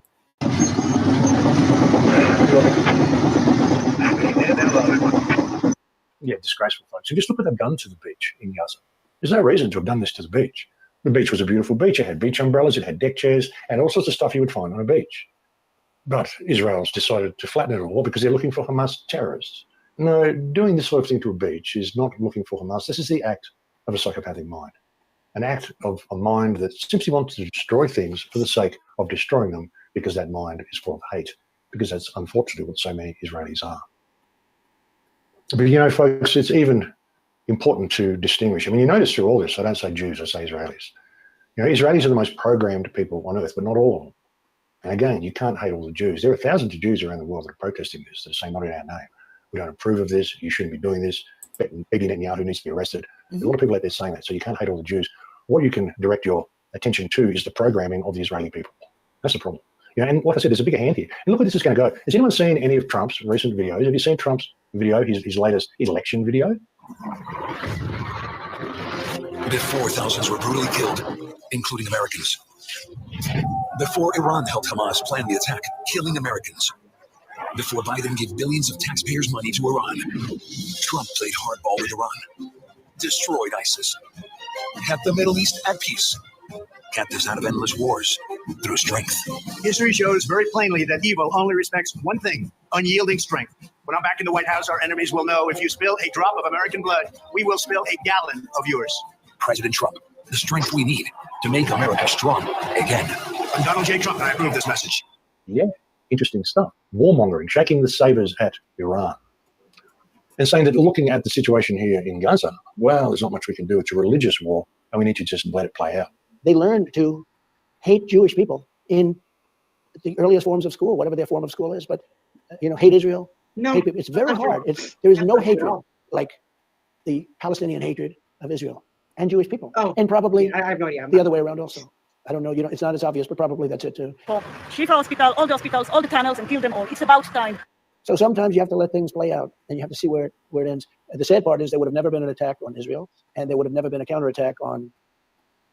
disgraceful, folks. And just look what they've done to the beach in Gaza. There's no reason to have done this to the beach. The beach was a beautiful beach. It had beach umbrellas, it had deck chairs, and all sorts of stuff you would find on a beach. But Israel's decided to flatten it all because they're looking for Hamas terrorists. No, doing this sort of thing to a beach is not looking for Hamas. This is the act of a psychopathic mind, an act of a mind that simply wants to destroy things for the sake of destroying them, because that mind is full of hate, because that's unfortunately what so many Israelis are. But, you know, folks, it's even important to distinguish. I mean, you notice through all this, I don't say Jews, I say Israelis. You know, Israelis are the most programmed people on earth, but not all of them. And again, you can't hate all the Jews. There are thousands of Jews around the world that are protesting this, that are saying, not in our name. We don't approve of this. You shouldn't be doing this. Bibi Netanyahu needs to be arrested. There's a lot of people out there saying that, so you can't hate all the Jews. What you can direct your attention to is the programming of the Israeli people. That's the problem. You know, and like I said, there's a bigger hand here. And look where this is going to go. Has anyone seen any of Trump's recent videos? Have you seen Trump's video, his latest election video? Before thousands were brutally killed, including Americans. Before Iran helped Hamas plan the attack, killing Americans. Before Biden gave billions of taxpayers' money to Iran, Trump played hardball with Iran, destroyed ISIS, kept the Middle East at peace, kept us out of endless wars through strength. History shows very plainly that evil only respects one thing: unyielding strength. When I'm back in the White House, our enemies will know if you spill a drop of American blood, we will spill a gallon of yours. President Trump, the strength we need to make America strong again. I'm Donald J. Trump, and I approve this message. Yeah, interesting stuff. Warmongering, shaking the sabers at Iran. And saying that looking at the situation here in Gaza, well, there's not much we can do. It's a religious war, and we need to just let it play out. They learned to hate Jewish people in the earliest forms of school, whatever their form of school is. But, you know, hate Israel. No, hate people. It's very hard. There is no hatred like the Palestinian hatred of Israel and Jewish people. Oh, and probably I have no idea. the other way around also. I don't know, you know, it's not as obvious, but probably that's it too. Shifa Hospital, all the hospitals, all the tunnels, and kill them all. It's about time. So sometimes you have to let things play out, and you have to see where it ends. And the sad part is there would have never been an attack on Israel, and there would have never been a counterattack on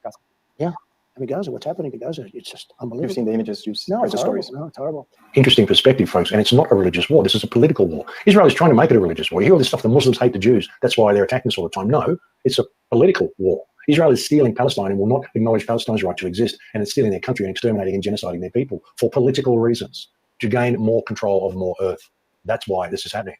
Gaza. Yeah. I mean, Gaza, what's happening to Gaza? It's just unbelievable. You've seen the images, No, it's horrible. No, it's horrible. Interesting perspective, folks. And it's not a religious war. This is a political war. Israel is trying to make it a religious war. You hear all this stuff, the Muslims hate the Jews. That's why they're attacking us all the time. No, it's a political war. Israel is stealing Palestine and will not acknowledge Palestine's right to exist. And it's stealing their country and exterminating and genociding their people for political reasons, to gain more control of more earth. That's why this is happening.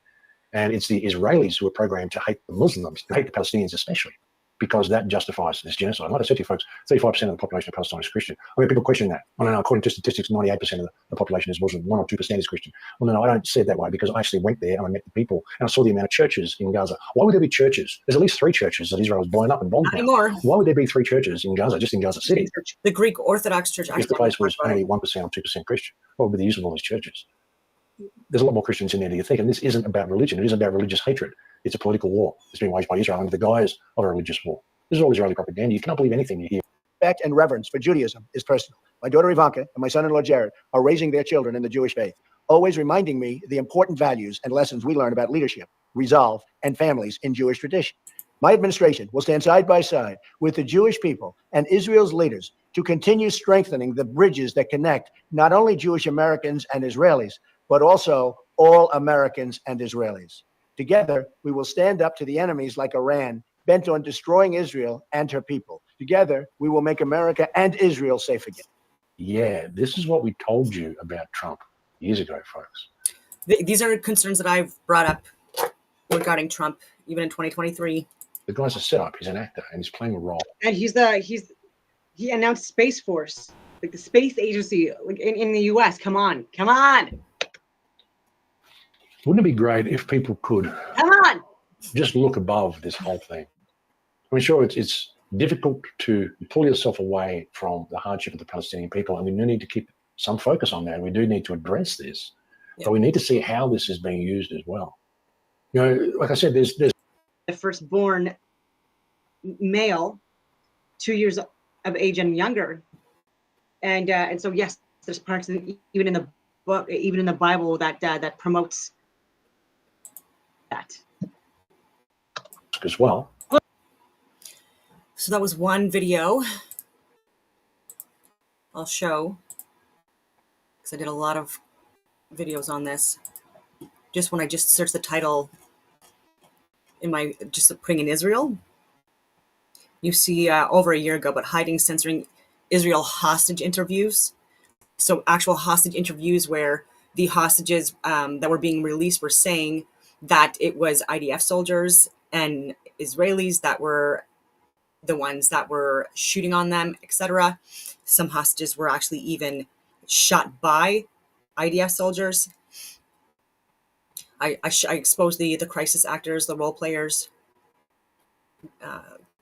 And it's the Israelis who are programmed to hate the Muslims, to hate the Palestinians especially, because that justifies this genocide. Like I said to you folks, 35% of the population of Palestine is Christian. I mean, people question that. Well, no, according to statistics, 98% of the population is Muslim, 1 or 2% is Christian. Well, no, I don't see it that way, because I actually went there and I met the people and I saw the amount of churches in Gaza. Why would there be churches? There's at least 3 churches that Israel has blown up and bombed. Not anymore. Why would there be 3 churches in Gaza, just in Gaza City? The Greek Orthodox Church. If the place was only 1% or 2% Christian, what would be the use of all these churches? There's a lot more Christians in there than you think, and this isn't about religion. It is about religious hatred. It's a political war. It's being waged by Israel under the guise of a religious war. This is all Israeli propaganda. You cannot believe anything you hear. Respect and reverence for Judaism is personal. My daughter Ivanka and my son-in-law Jared are raising their children in the Jewish faith, always reminding me the important values and lessons we learn about leadership, resolve, and families in Jewish tradition. My administration will stand side by side with the Jewish people and Israel's leaders to continue strengthening the bridges that connect not only Jewish Americans and Israelis, but also all Americans and Israelis. Together, we will stand up to the enemies like Iran, bent on destroying Israel and her people. Together, we will make America and Israel safe again. Yeah, this is what we told you about Trump years ago, folks. These are concerns that I've brought up regarding Trump, even in 2023. The guy's a setup. He's an actor, and he's playing a role. And he announced Space Force, like the space agency, like in the U.S. Come on. Wouldn't it be great if people could Come on. just look above this whole thing? I mean, sure, it's difficult to pull yourself away from the hardship of the Palestinian people, and we do need to keep some focus on that. We do need to address this, but we need to see how this is being used as well. You know, like I said, there's The firstborn male, 2 years of age and younger, and so yes, there's parts even in the book, even in the Bible, that promotes that as well. So that was one video I'll show, because I did a lot of videos on this. Just when I just searched the title in my, just putting in Israel, you see over a year ago, but hiding, censoring Israel hostage interviews. So actual hostage interviews where the hostages that were being released were saying that it was IDF soldiers and Israelis that were the ones that were shooting on them, etc. Some hostages were actually even shot by IDF soldiers. I exposed the crisis actors, the role players.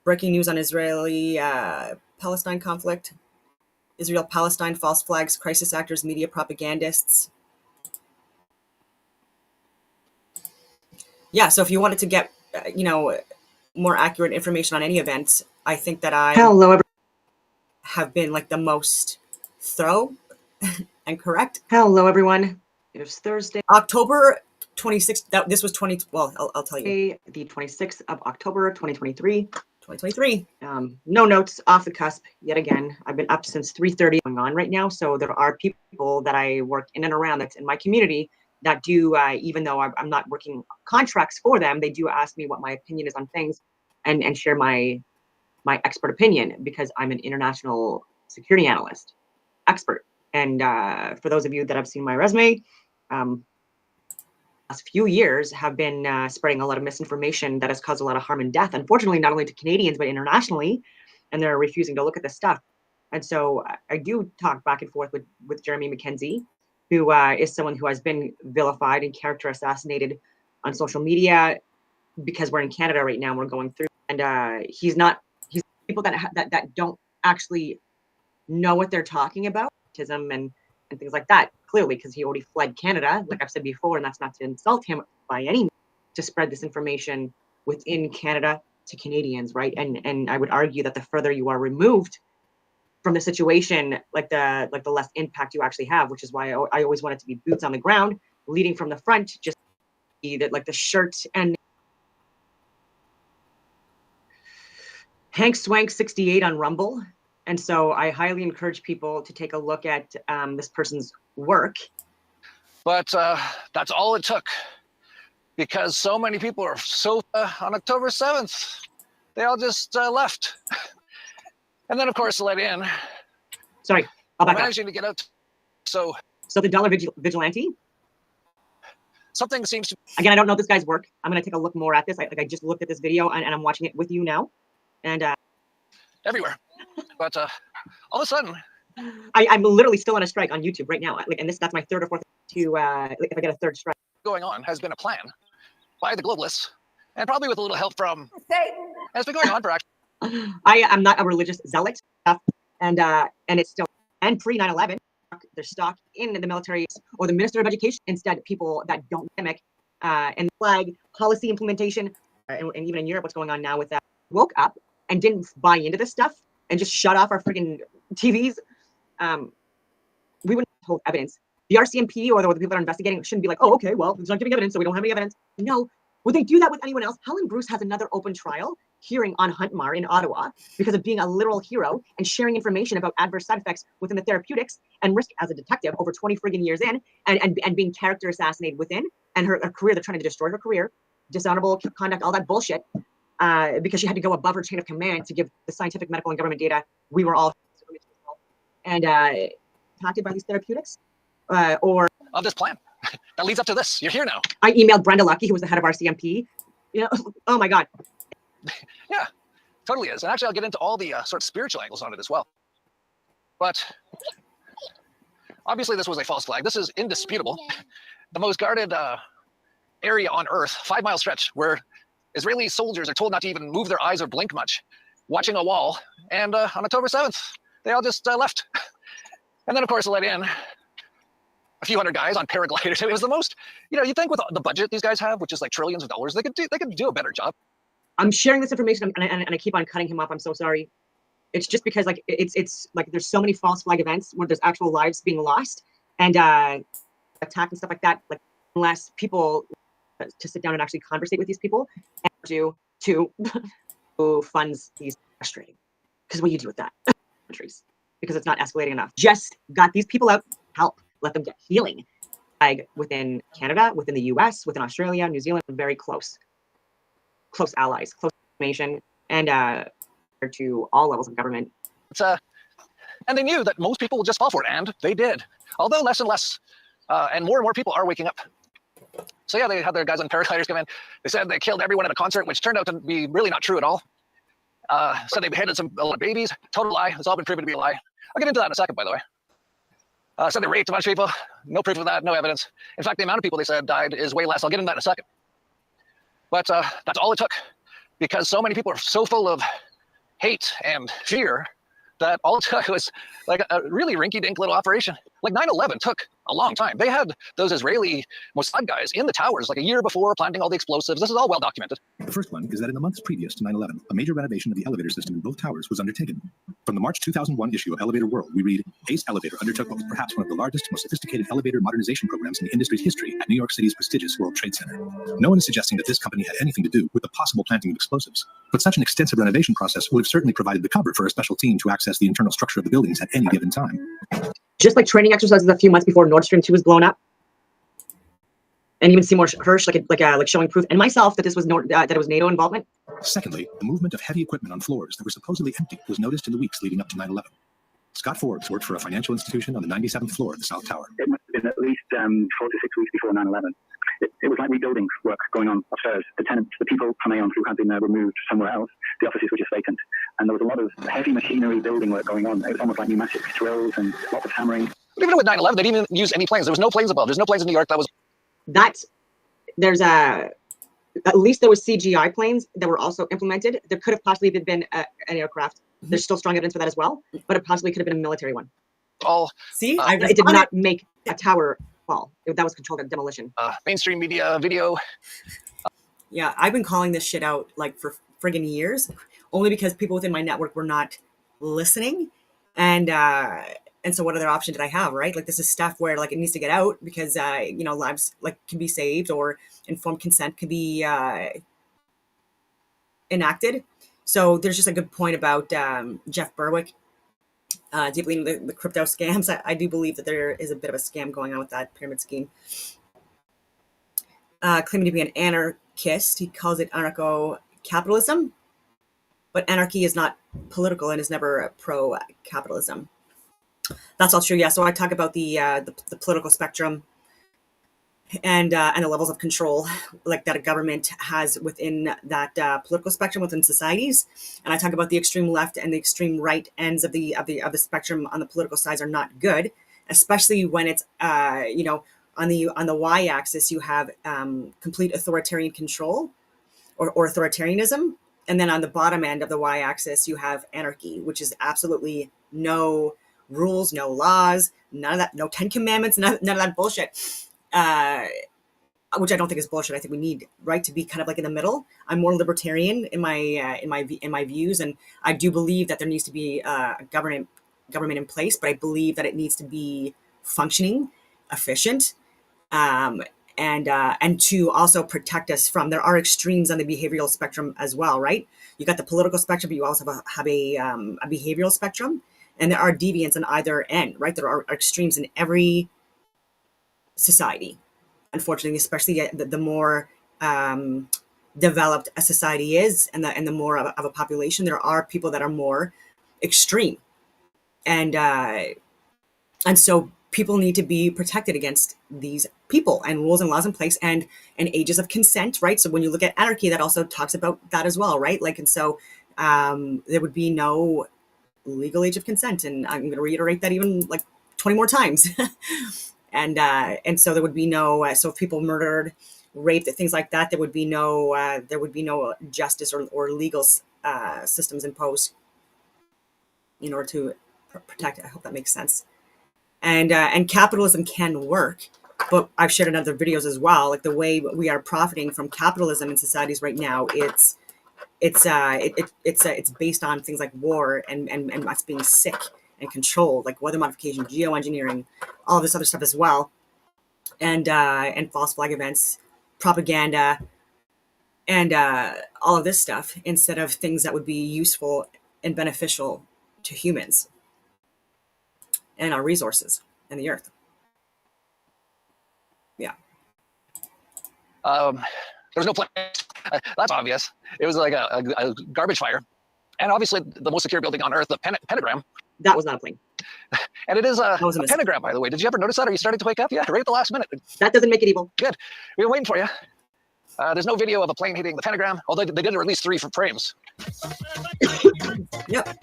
Breaking news on Israeli-Palestine conflict. Israel-Palestine, false flags, crisis actors, media propagandists. Yeah, so if you wanted to get, more accurate information on any event, I think that I have been like the most thorough and correct. Hello, everyone. It is Thursday, October 26th. This was I'll tell you. The 26th of October, 2023. 2023. No notes, off the cusp yet again. I've been up since 3:30 going on right now. So there are people that I work in and around that's in my community that do, even though I'm not working contracts for them, they do ask me what my opinion is on things and share my expert opinion, because I'm an international security analyst expert. And for those of you that have seen my resume, last few years have been spreading a lot of misinformation that has caused a lot of harm and death, unfortunately, not only to Canadians, but internationally, and they're refusing to look at this stuff. And so I do talk back and forth with Jeremy McKenzie, who is someone who has been vilified and character assassinated on social media, because we're in Canada right now, we're going through, and he's people that don't actually know what they're talking about, autism and things like that, clearly, because he already fled Canada, like I've said before, and that's not to insult him by any means, to spread this information within Canada to Canadians, right? And I would argue that the further you are removed from the situation, like the less impact you actually have, which is why I always want it to be boots on the ground, leading from the front, just like the shirt and Hank Swank 68 on Rumble. And so I highly encourage people to take a look at this person's work. But that's all it took, because so many people are on October 7th, they all just left. And then, of course, let in. Sorry, I'll back up. Managing to get out. So the dollar vigilante? Something seems to... Again, I don't know this guy's work. I'm going to take a look more at this. I just looked at this video, and I'm watching it with you now. And everywhere. But all of a sudden... I'm literally still on a strike on YouTube right now. And that's my third or fourth if I get a third strike. Going on has been a plan by the globalists, and probably with a little help from Satan. It's been going on for actually... I am not a religious zealot, and it's still, and pre 9/11, their stock in the military or the Minister of Education. Instead, people that don't mimic and flag policy implementation, and even in Europe, what's going on now with that, woke up and didn't buy into this stuff and just shut off our freaking TVs. We wouldn't hold evidence. The RCMP or the people that are investigating shouldn't be like, oh, okay, well, it's not giving evidence, so we don't have any evidence. No. Would they do that with anyone else? Helen Bruce has another open trial hearing on Huntmar in Ottawa because of being a literal hero and sharing information about adverse side effects within the therapeutics and risk as a detective over 20 friggin' years in, and being character assassinated within, and her career, they're trying to destroy her career, dishonorable conduct, all that bullshit. because she had to go above her chain of command to give the scientific, medical, and government data. We were all and impacted by these therapeutics, or of this plan that leads up to this. You're here now. I emailed Brenda Lucky, who was the head of our CMP. You know, oh my God. Yeah, totally is. And actually, I'll get into all the sort of spiritual angles on it as well. But obviously, this was a false flag. This is indisputable. The most guarded area on Earth, 5-mile stretch, where Israeli soldiers are told not to even move their eyes or blink much, watching a wall. And on October 7th, they all just left. And then, of course, let in a few hundred guys on paragliders. It was the most, you think with the budget these guys have, which is like trillions of dollars, they could do a better job. I'm sharing this information, and I keep on cutting him off. I'm so sorry. It's just because like it's like there's so many false flag events where there's actual lives being lost and attack and stuff like that. Like unless people to sit down and actually conversate with these people and do to who funds these frustrating. Because what do you do with that? Countries, because it's not escalating enough. Just got these people out, help, let them get healing. Like within Canada, within the US, within Australia, New Zealand, very close allies, close information, and to all levels of government. And they knew that most people would just fall for it, and they did. Although less and less, and more people are waking up. So yeah, they had their guys on paragliders come in. They said they killed everyone at a concert, which turned out to be really not true at all. Said they beheaded a lot of babies. Total lie. It's all been proven to be a lie. I'll get into that in a second, by the way. Said they raped a bunch of people. No proof of that, no evidence. In fact, the amount of people they said died is way less. I'll get into that in a second. But that's all it took, because so many people are so full of hate and fear that all it took was like a really rinky-dink little operation. Like 9/11 took a long time. They had those Israeli Mossad guys in the towers like a year before, planting all the explosives. This is all well documented. The first one is that in the months previous to 9/11, a major renovation of the elevator system in both towers was undertaken. From the March 2001 issue of Elevator World, we read, Ace Elevator undertook what was perhaps one of the largest, most sophisticated elevator modernization programs in the industry's history at New York City's prestigious World Trade Center. No one is suggesting that this company had anything to do with the possible planting of explosives, but such an extensive renovation process would have certainly provided the cover for a special team to access the internal structure of the buildings at any given time. Just like training exercises a few months before Nord Stream 2 was blown up, and even Seymour Hersh like showing proof, and myself that this was that it was NATO involvement. Secondly, the movement of heavy equipment on floors that were supposedly empty was noticed in the weeks leading up to 9/11. Scott Forbes worked for a financial institution on the 97th floor of the South Tower. It must have been at least 4 to 6 weeks before 9/11. It was like rebuilding work going on upstairs. The tenants, the people from Aon who had been removed somewhere else, the offices were just vacant. And there was a lot of heavy machinery building work going on. It was almost like pneumatic drills and lots of hammering. But even with 9/11, they didn't even use any planes. There was no planes above. There's no planes in New York. There's at least there was CGI planes that were also implemented. There could have possibly been an aircraft. There's still strong evidence for that as well, but it possibly could have been a military one. See, it did not make a tower fall. That was controlled demolition. Mainstream media video. Yeah, I've been calling this shit out like for friggin' years, only because people within my network were not listening. And so what other option did I have, right? Like this is stuff where like it needs to get out because lives like can be saved or informed consent can be enacted. So there's just a good point about Jeff Berwick. Do you believe in the crypto scams? I do believe that there is a bit of a scam going on with that pyramid scheme. Claiming to be an anarchist, he calls it anarcho-capitalism, but anarchy is not political and is never pro-capitalism. That's all true. Yeah. So I talk about the political spectrum and the levels of control like that a government has within that political spectrum within societies. And I talk about the extreme left and the extreme right ends of the spectrum on the political sides are not good, especially when it's on the y-axis you have complete authoritarian control or authoritarianism, and then on the bottom end of the y-axis you have anarchy, which is absolutely no rules, no laws, none of that, no 10 commandments, none of that bullshit, which I don't think is bullshit. I think we need to be kind of like in the middle. I'm more libertarian in my views, and I do believe that there needs to be a government in place, but I believe that it needs to be functioning, efficient, and to also protect us from. There are extremes on the behavioral spectrum as well, right? You got the political spectrum, but you also have a behavioral spectrum. And there are deviants on either end, right? There are extremes in every society, unfortunately, especially the more developed a society is, and the more of a population, there are people that are more extreme, and so people need to be protected against these people, and rules and laws in place, and ages of consent, right? So when you look at anarchy, that also talks about that as well, right? Like, and so there would be no legal age of consent, and I'm going to reiterate that even like 20 more times. and so there would be no so if people murdered, raped, things like that, there would be no justice or legal systems imposed in order to protect it. I hope that makes sense. And capitalism can work, but I've shared in other videos as well, like the way we are profiting from capitalism in societies right now, it's based on things like war and us being sick and controlled, like weather modification, geoengineering, all this other stuff as well, and false flag events, propaganda, and all of this stuff, instead of things that would be useful and beneficial to humans and our resources and the earth. Yeah. There's no plane. That's obvious. It was like a garbage fire. And obviously the most secure building on earth, the pentagram. That was not a plane. And it is a pentagram, by the way. Did you ever notice that? Are you starting to wake up? Yeah, right at the last minute. That doesn't make it evil. Good. We've been waiting for you. There's no video of a plane hitting the pentagram, although they did release 3 frames. Yep.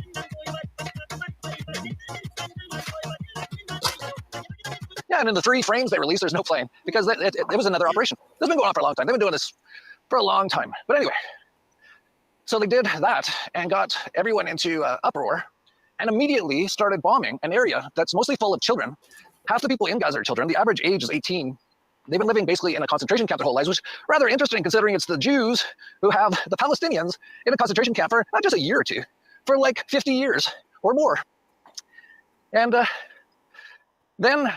Yeah, and in the 3 frames they released, there's no plane, because it was another operation. This has been going on for a long time. They've been doing this for a long time. But anyway, so they did that and got everyone into uproar and immediately started bombing an area that's mostly full of children. Half the people in Gaza are children. The average age is 18. They've been living basically in a concentration camp their whole lives, which is rather interesting considering it's the Jews who have the Palestinians in a concentration camp for not just a year or two, for like 50 years or more. And then,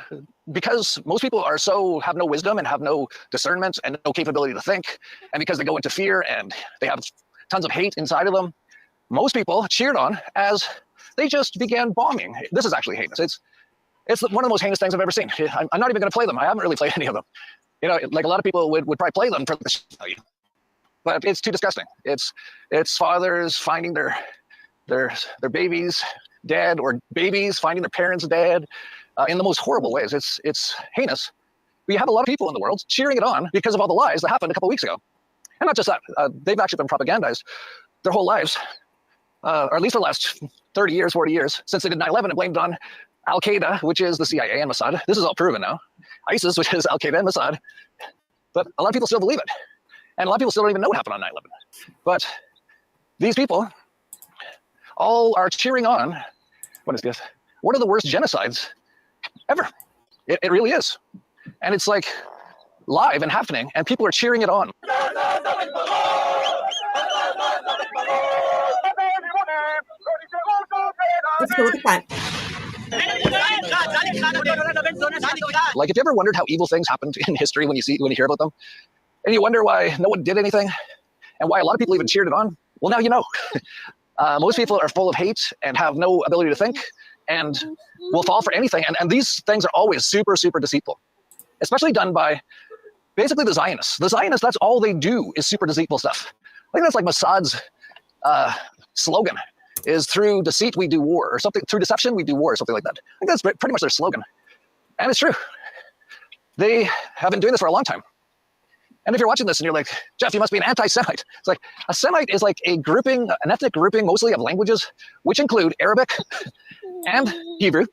because most people have no wisdom and have no discernment and no capability to think, and because they go into fear and they have tons of hate inside of them, most people cheered on as they just began bombing. This is actually heinous. It's one of the most heinous things I've ever seen. I'm not even going to play them. I haven't really played any of them. You know, like a lot of people would probably play them for the value, but it's too disgusting. It's fathers finding their babies dead, or babies finding their parents dead, in the most horrible ways. It's heinous. But you have a lot of people in the world cheering it on because of all the lies that happened a couple weeks ago. And not just that, they've actually been propagandized their whole lives, or at least the last 30 years, 40 years, since they did 9/11 and blamed on Al-Qaeda, which is the CIA and Mossad. This is all proven now. ISIS, which is Al-Qaeda and Mossad. But a lot of people still believe it. And a lot of people still don't even know what happened on 9/11. But these people all are cheering on, what is this? One of the worst genocides ever. It really is. And it's like live and happening, and people are cheering it on. Let's go look at that. Like, if you ever wondered how evil things happened in history when you hear about them, and you wonder why no one did anything, and why a lot of people even cheered it on, well, now you know. Most people are full of hate and have no ability to think, and will fall for anything. And these things are always super, super deceitful, especially done by basically the Zionists. The Zionists, that's all they do is super deceitful stuff. I think that's like Mossad's slogan, is through deceit we do war, or something, through deception we do war, or something like that. I think that's pretty much their slogan. And it's true. They have been doing this for a long time. And if you're watching this and you're like, Jeff, you must be an anti-Semite. It's like, a Semite is like an ethnic grouping mostly of languages, which include Arabic and Hebrew.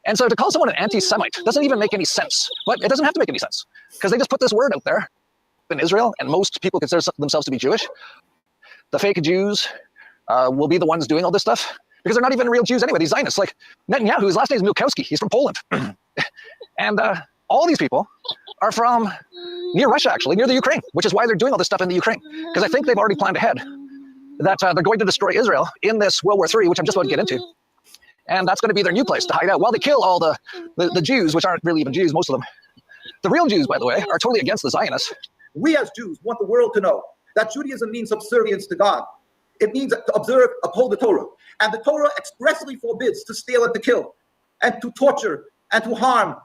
And so to call someone an anti-Semite doesn't even make any sense. But it doesn't have to make any sense, because they just put this word out there in Israel, and most people consider themselves to be Jewish. The fake Jews will be the ones doing all this stuff, because they're not even real Jews anyway. These Zionists, like Netanyahu, his last name is Milkowski. He's from Poland. And all these people are from near Russia, actually, near the Ukraine, which is why they're doing all this stuff in the Ukraine. Because I think they've already planned ahead that they're going to destroy Israel in this World War III, which I'm just about to get into. And that's going to be their new place to hide out while they kill all the Jews, which aren't really even Jews, most of them. The real Jews, by the way, are totally against the Zionists. We as Jews want the world to know that Judaism means subservience to God. It means to observe, uphold the Torah. And the Torah expressly forbids to steal and to kill, and to torture, and to harm,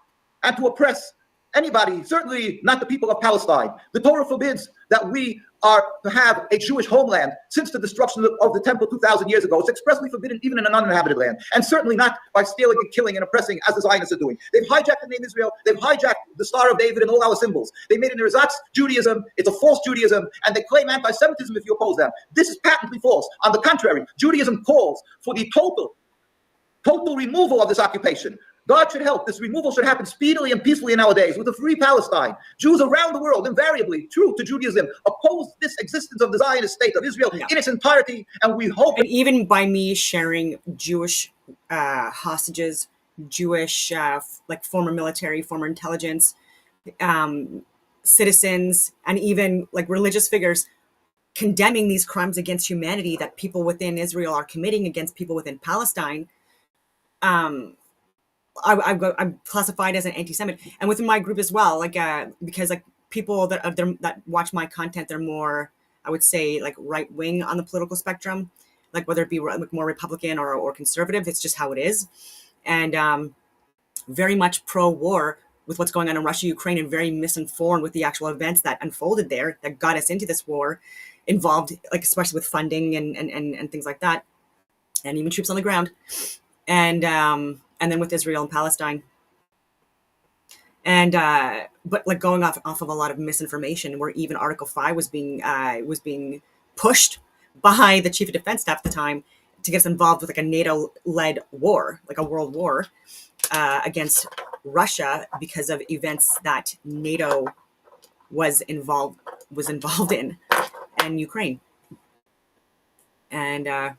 and to oppress anybody, certainly not the people of Palestine. The Torah forbids that we are to have a Jewish homeland since the destruction of the temple 2,000 years ago. It's expressly forbidden even in an uninhabited land, and certainly not by stealing and killing and oppressing as the Zionists are doing. They've hijacked the name Israel. They've hijacked the Star of David and all our symbols. They made it an ersatz Judaism. It's a false Judaism, and they claim anti-Semitism if you oppose them. This is patently false. On the contrary, Judaism calls for the total removal of this occupation. God should help. This removal should happen speedily and peacefully in our days with a free Palestine. Jews around the world, invariably, true to Judaism, oppose this existence of the Zionist state of Israel in its entirety, and we hope... And even by me sharing Jewish hostages, Jewish, like former military, former intelligence, citizens, and even like religious figures condemning these crimes against humanity that people within Israel are committing against people within Palestine, I'm classified as an anti-Semite, and within my group as well, like because like people that watch my content, they're more, I would say, like right wing on the political spectrum, like whether it be like more Republican or conservative. It's just how it is, and very much pro-war with what's going on in Russia, Ukraine, and very misinformed with the actual events that unfolded there that got us into this war, involved like especially with funding and things like that, and even troops on the ground, and then with Israel and Palestine. And but like going off of a lot of misinformation, where even Article 5 was being pushed by the Chief of Defense Staff at the time to get us involved with like a NATO-led war, like a world war against Russia because of events that NATO was involved in, and Ukraine. And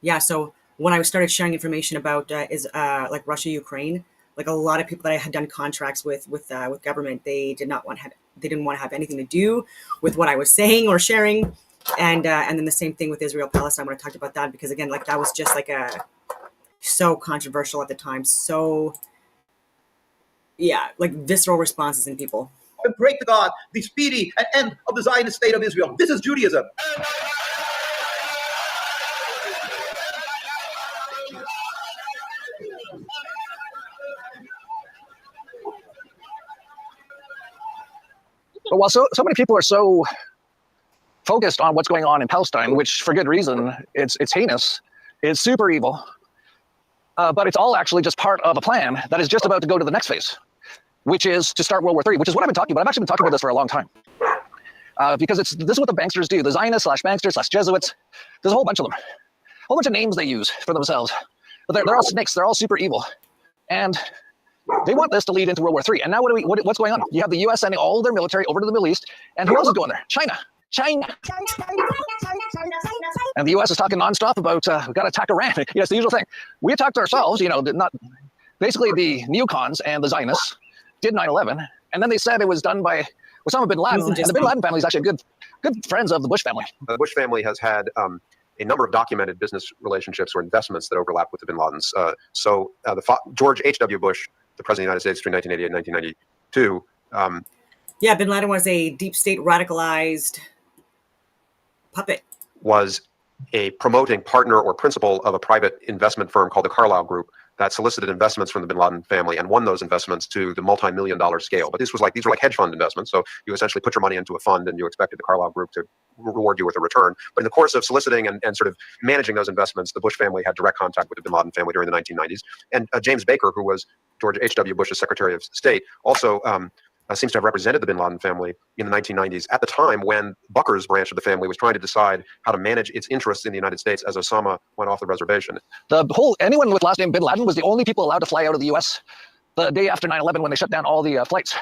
yeah, so when I started sharing information about like Russia, Ukraine, like a lot of people that I had done contracts with government, they didn't want to have anything to do with what I was saying or sharing, and then the same thing with Israel, Palestine when I talked about that, because again, like that was just like so controversial at the time, so yeah, like visceral responses in people. And pray to God the speedy end of the Zionist state of Israel. This is Judaism. But while so many people are so focused on what's going on in Palestine, which for good reason, it's heinous, it's super evil, but it's all actually just part of a plan that is just about to go to the next phase, which is to start World War III, which is what I've been talking about. I've actually been talking about this for a long time, because this is what the banksters do, the Zionists/banksters/Jesuits. There's a whole bunch of them, a whole bunch of names they use for themselves, but they're all snakes. They're all super evil, and they want this to lead into World War III. And now what's going on? You have the U.S. sending all their military over to the Middle East, and who else is going there? China. And the U.S. is talking nonstop about we've got to attack Iran. Yes, the usual thing. We attacked ourselves. Not basically the neocons and the Zionists did 9/11, and then they said it was done by Osama bin Laden. And the bin Laden family is actually good friends of the Bush family. The Bush family has had a number of documented business relationships or investments that overlap with the bin Ladens. George H.W. Bush, the president of the United States between 1988 and 1992. Yeah, bin Laden was a deep state radicalized puppet. Was a promoting partner or principal of a private investment firm called the Carlyle Group that solicited investments from the bin Laden family and won those investments to the multi-million-dollar scale. But these were like hedge fund investments. So you essentially put your money into a fund and you expected the Carlyle Group to reward you with a return. But in the course of soliciting and sort of managing those investments, the Bush family had direct contact with the bin Laden family during the 1990s. And James Baker, who was George H.W. Bush's Secretary of State, also seems to have represented the bin Laden family in the 1990s at the time when Bucker's branch of the family was trying to decide how to manage its interests in the United States as Osama went off the reservation. Anyone with last name bin Laden was the only people allowed to fly out of the U.S. the day after 9/11 when they shut down all the flights,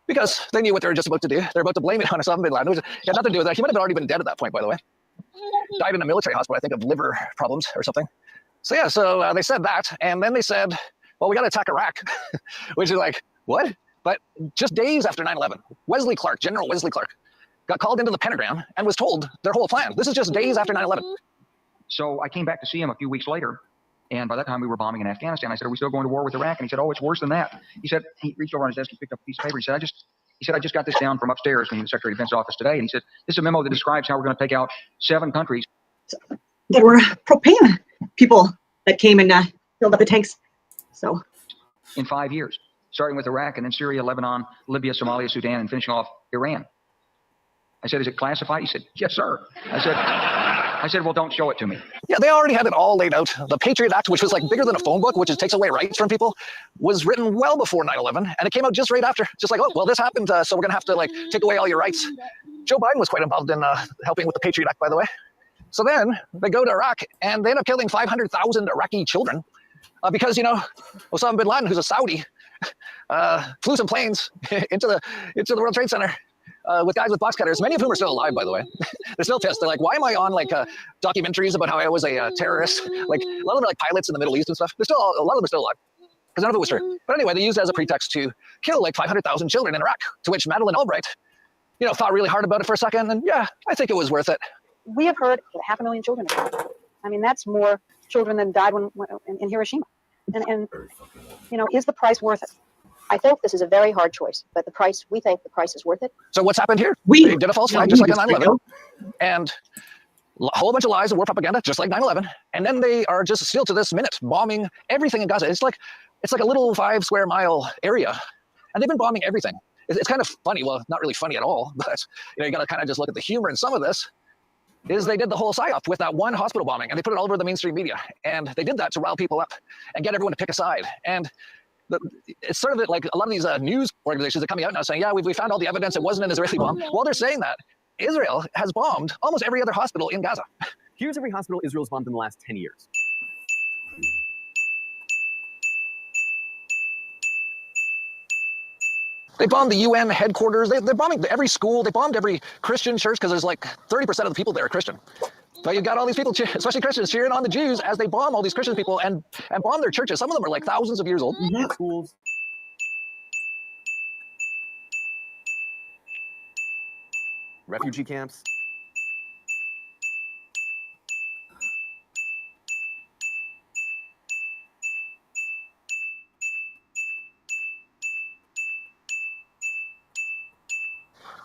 because they knew what they were just about to do. They're about to blame it on Osama bin Laden. It had nothing to do with that. He might have already been dead at that point, by the way. Died in a military hospital, I think, of liver problems or something. So yeah, so they said that, and then they said, well, we got to attack Iraq, which is like, what? But just days after 9/11, General Wesley Clark, got called into the Pentagon and was told their whole plan. This is just days after 9/11. So I came back to see him a few weeks later, and by that time we were bombing in Afghanistan. I said, are we still going to war with Iraq? And he said, oh, it's worse than that. He said, he reached over on his desk and picked up a piece of paper. He said, I just got this down from upstairs from the Secretary of Defense office today. And he said, this is a memo that describes how we're going to take out 7 countries. There were propane people that came and filled up the tanks. So in 5 years. Starting with Iraq and then Syria, Lebanon, Libya, Somalia, Sudan, and finishing off Iran. I said, is it classified? He said, yes, sir. I said, well, don't show it to me. Yeah, they already had it all laid out. The Patriot Act, which was like bigger than a phone book, which takes away rights from people, was written well before 9/11, and it came out just right after. Just like, oh, well, this happened, so we're going to have to like take away all your rights. Joe Biden was quite involved in helping with the Patriot Act, by the way. So then they go to Iraq, and they end up killing 500,000 Iraqi children because, you know, Osama bin Laden, who's a Saudi, flew some planes into the World Trade Center with guys with box cutters, many of whom are still alive, by the way. They're still pissed. They're like, why am I on like documentaries about how I was a terrorist? Like a lot of them are like pilots in the Middle East and stuff. A lot of them are still alive because none of it was true. But anyway, they used it as a pretext to kill like 500,000 children in Iraq, to which Madeleine Albright, you know, thought really hard about it for a second. And yeah, I think it was worth it. We have heard 500,000 children. I mean, that's more children than died in Hiroshima. And, you know, is the price worth it? I think this is a very hard choice, but we think the price is worth it. So what's happened here? They did a false flag just like on 9/11, and a whole bunch of lies and war propaganda just like 9/11, and then they are just still to this minute bombing everything in Gaza. It's like a little 5 square mile area, and they've been bombing everything. It's kind of funny. Well, not really funny at all, but you know, you got to kind of just look at the humor in some of this. Is they did the whole psyop with that one hospital bombing, and they put it all over the mainstream media, and they did that to rile people up and get everyone to pick a side. And it's sort of like a lot of these news organizations are coming out now saying, yeah, we found all the evidence, it wasn't an Israeli bomb. While they're saying that, Israel has bombed almost every other hospital in Gaza. Here's every hospital Israel's bombed in the last 10 years. They bombed the UN headquarters. They're bombing every school. They bombed every Christian church because there's like 30% of the people there are Christian. But you got all these people, especially Christians, cheering on the Jews as they bomb all these Christian people and bomb their churches. Some of them are like thousands of years old. Schools. Refugee camps.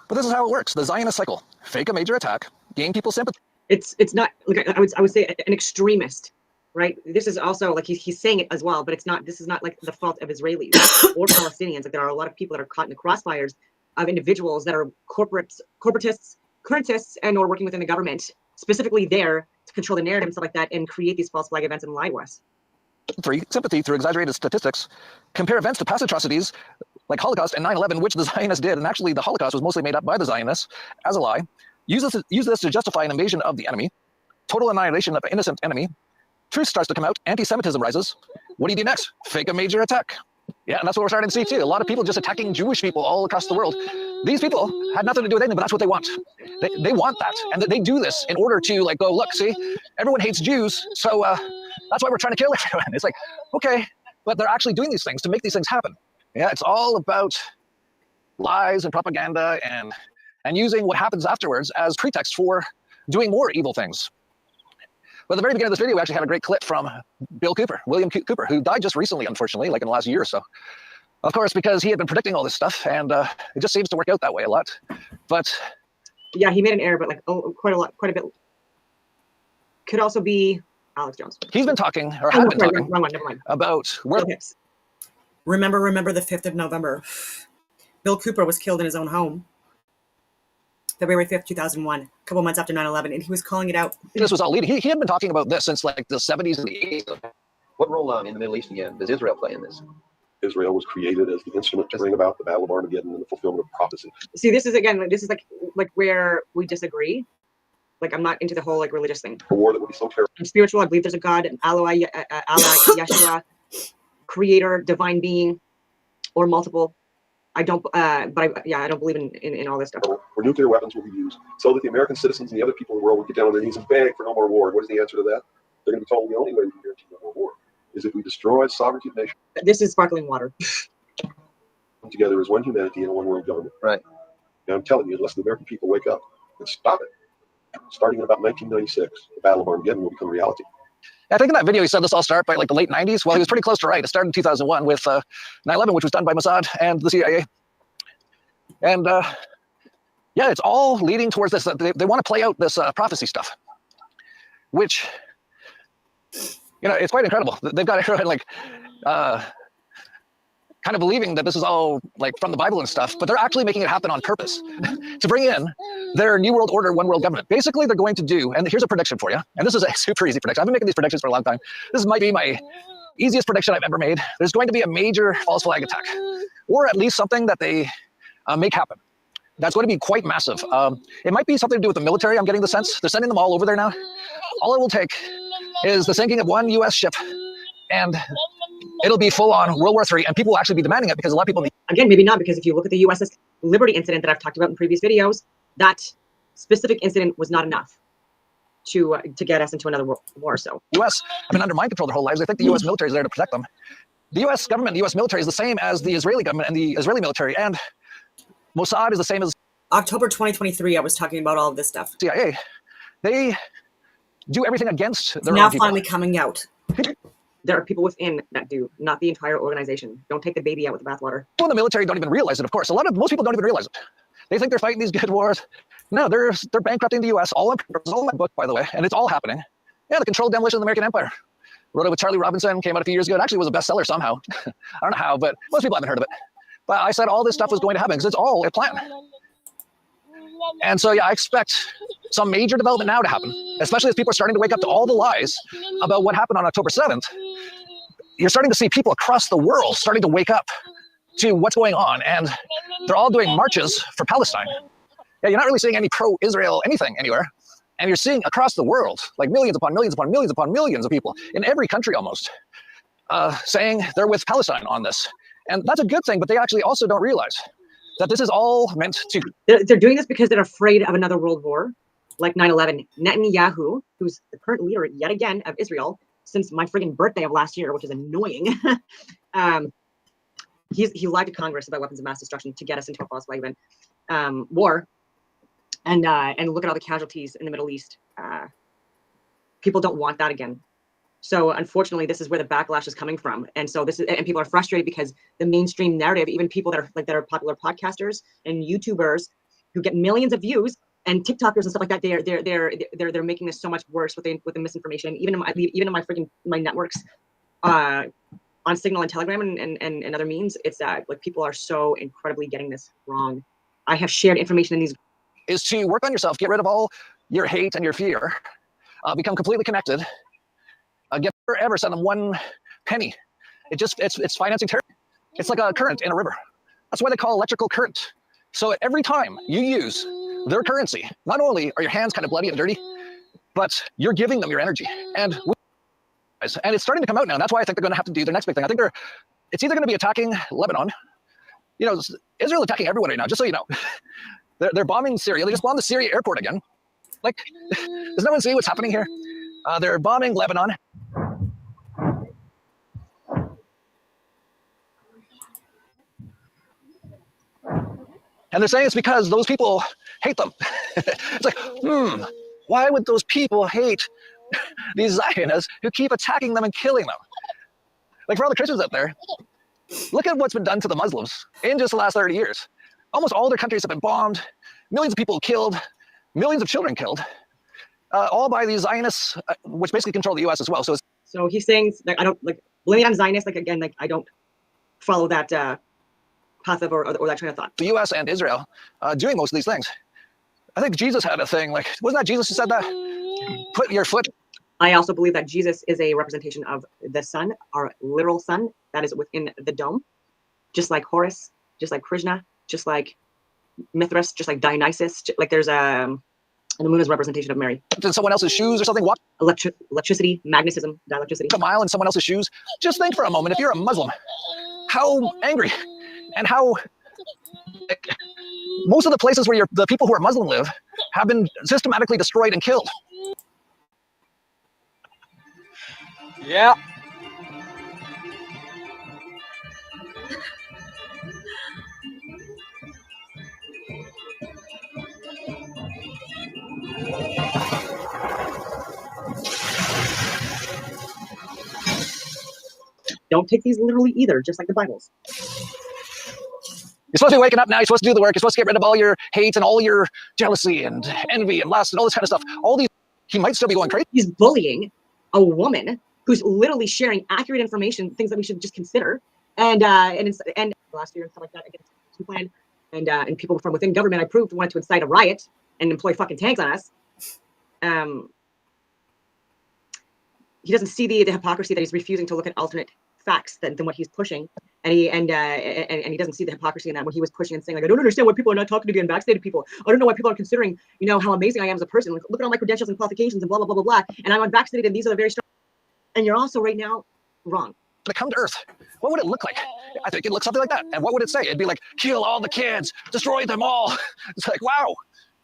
But this is how it works. The Zionist cycle. Fake a major attack, gain people's sympathy. It's not like I would say an extremist, right? This is also like he's saying it as well, but it's not. This is not like the fault of Israelis or Palestinians. Like there are a lot of people that are caught in the crossfires of individuals that are corporatists, currentists, and or working within the government, specifically there to control the narrative and stuff like that, and create these false flag events and lie to us. 3. Sympathy through exaggerated statistics. Compare events to past atrocities like Holocaust and 9/11, which the Zionists did, and actually the Holocaust was mostly made up by the Zionists as a lie. Use this to justify an invasion of the enemy. Total annihilation of an innocent enemy. Truth starts to come out. Anti-Semitism rises. What do you do next? Fake a major attack. Yeah, and that's what we're starting to see too. A lot of people just attacking Jewish people all across the world. These people had nothing to do with anything, but that's what they want. They want that, and they do this in order to like go, look, see, everyone hates Jews, so that's why we're trying to kill everyone. It's like, okay, but they're actually doing these things to make these things happen. Yeah, it's all about lies and propaganda and using what happens afterwards as pretext for doing more evil things. But at the very beginning of this video, we actually had a great clip from William Cooper, who died just recently, unfortunately, like in the last year or so. Of course, because he had been predicting all this stuff, and it just seems to work out that way a lot. But yeah, he made an error, but like quite a bit. Could also be Alex Jones. He's been talking, or had been talking, wrong one, never mind. About where. Remember the 5th of November. Bill Cooper was killed in his own home. February 5th, 2001, a couple months after 9/11, and he was calling it out. This was all leading. He had been talking about this since like the 70s and the 80s. What role in the Middle East again does Israel play in this? Israel was created as the instrument to bring about the Battle of Armageddon and the fulfillment of prophecy. See, this is like where we disagree. Like I'm not into the whole like religious thing. A war that would be so terrible. I'm spiritual. I believe there's a God, Allah, Yeshua, creator, divine being, or multiple. I don't, but I don't believe in all this stuff. Where nuclear weapons will be used, so that the American citizens and the other people in the world will get down on their knees and beg for no more war. And what is the answer to that? They're going to be told the only way we can guarantee no more war is if we destroy sovereignty of nations. This is sparkling water. Come together as one humanity and a one world government. Right. And I'm telling you, unless the American people wake up and stop it, starting in about 1996, the Battle of Armageddon will become reality. I think in that video he said this all started by like the late 90s. Well, he was pretty close to right. It started in 2001 with 9/11, which was done by Mossad and the CIA. And yeah, it's all leading towards this. They want to play out this prophecy stuff, which, you know, it's quite incredible. They've got everyone like, kind of believing that this is all like from the Bible and stuff, but they're actually making it happen on purpose to bring in their New World Order, one world government. Basically, they're going to do, and here's a prediction for you, and this is a super easy prediction. I've been making these predictions for a long time. This might be my easiest prediction I've ever made. There's going to be a major false flag attack, or at least something that they make happen. That's going to be quite massive. It might be something to do with the military, I'm getting the sense. They're sending them all over there now. All it will take is the sinking of one U.S. ship, and it'll be full-on World War III, and people will actually be demanding it because a lot of people... Again, maybe not, because if you look at the USS Liberty incident that I've talked about in previous videos, that specific incident was not enough to get us into another war. So U.S. have been under mind control their whole lives. They think the U.S. military is there to protect them. The U.S. government, the U.S. military is the same as the Israeli government and the Israeli military, and Mossad is the same as... October 2023, I was talking about all of this stuff. CIA. They do everything against their now own people. Finally coming out. There are people within that do, not the entire organization. Don't take the baby out with the bathwater. People in the military don't even realize it, of course. Most people don't even realize it. They think they're fighting these good wars. No, they're bankrupting the U.S. All in my book, by the way, and it's all happening. Yeah, the controlled demolition of the American empire. Wrote it with Charlie Robinson, came out a few years ago. It actually was a bestseller somehow. I don't know how, but most people haven't heard of it. But I said all this stuff was going to happen because it's all a plan. And so, yeah, I expect some major development now to happen, especially as people are starting to wake up to all the lies about what happened on October 7th. You're starting to see people across the world starting to wake up to what's going on, and they're all doing marches for Palestine. Yeah, you're not really seeing any pro-Israel anything anywhere, and you're seeing across the world, like millions upon millions upon millions upon millions of people in every country almost, saying they're with Palestine on this. And that's a good thing, but they actually also don't realize that this is all meant to... They're doing this because they're afraid of another world war, like 9/11. Netanyahu, who's the current leader yet again of Israel since my friggin' birthday of last year, which is annoying. He lied to Congress about weapons of mass destruction to get us into a false flag event war. And look at all the casualties in the Middle East. People don't want that again. So unfortunately, this is where the backlash is coming from. And so and people are frustrated because the mainstream narrative, even people that are popular podcasters and YouTubers who get millions of views and TikTokers and stuff like that, they're making this so much worse with the misinformation. Even in my networks, on Signal and Telegram and other means, it's like people are so incredibly getting this wrong. I have shared information in these. Is to work on yourself, get rid of all your hate and your fear, become completely connected. Get ever send them one penny. It's financing terror. It's like a current in a river. That's why they call electrical current. So every time you use their currency, not only are your hands kind of bloody and dirty, but you're giving them your energy. And it's starting to come out now. And that's why I think they're going to have to do their next big thing. I think it's either going to be attacking Lebanon. You know, Israel attacking everyone right now, just so you know. They're bombing Syria. They just bombed the Syria airport again. Like, does no one see what's happening here? They're bombing Lebanon. And they're saying it's because those people hate them. It's like, why would those people hate these Zionists who keep attacking them and killing them? Like, for all the Christians out there, look at what's been done to the Muslims in just the last 30 years. Almost all their countries have been bombed, millions of people killed, millions of children killed, all by these Zionists, which basically control the U.S. as well. So he's saying, like, I don't, like, blaming on Zionists, like, again, like, I don't follow that path of or that train of thought. The U.S. and Israel doing most of these things. I think Jesus had a thing, like, wasn't that Jesus who said that? Put your foot. I also believe that Jesus is a representation of the sun, our literal sun, that is within the dome, just like Horus, just like Krishna, just like Mithras, just like Dionysus, like there's and the moon is a representation of Mary. In someone else's shoes or something? What? Electricity, magnetism, dielectricity. A mile in someone else's shoes. Just think for a moment, if you're a Muslim, how angry and how most of the places where the people who are Muslim live have been systematically destroyed and killed. Yeah. Don't take these literally either, just like the Bibles. You're supposed to be waking up now. You're supposed to do the work. You're supposed to get rid of all your hate and all your jealousy and envy and lust and all this kind of stuff. All these, he might still be going crazy. He's bullying a woman who's literally sharing accurate information, things that we should just consider. and last year and stuff like that against the plan, and people from within government I proved wanted to incite a riot and employ fucking tanks on us. He doesn't see the hypocrisy that he's refusing to look at alternate facts than what he's pushing, and he doesn't see the hypocrisy in that when he was pushing and saying like, I don't understand why people are not talking to the unvaccinated people. I don't know why people are considering, you know, how amazing I am as a person. Like, look at all my credentials and qualifications and blah blah blah blah blah. And I'm unvaccinated, and these are the very strong. And you're also right now wrong. To come to Earth, what would it look like? I think it'd look something like that. And what would it say? It'd be like, kill all the kids, destroy them all. It's like, wow.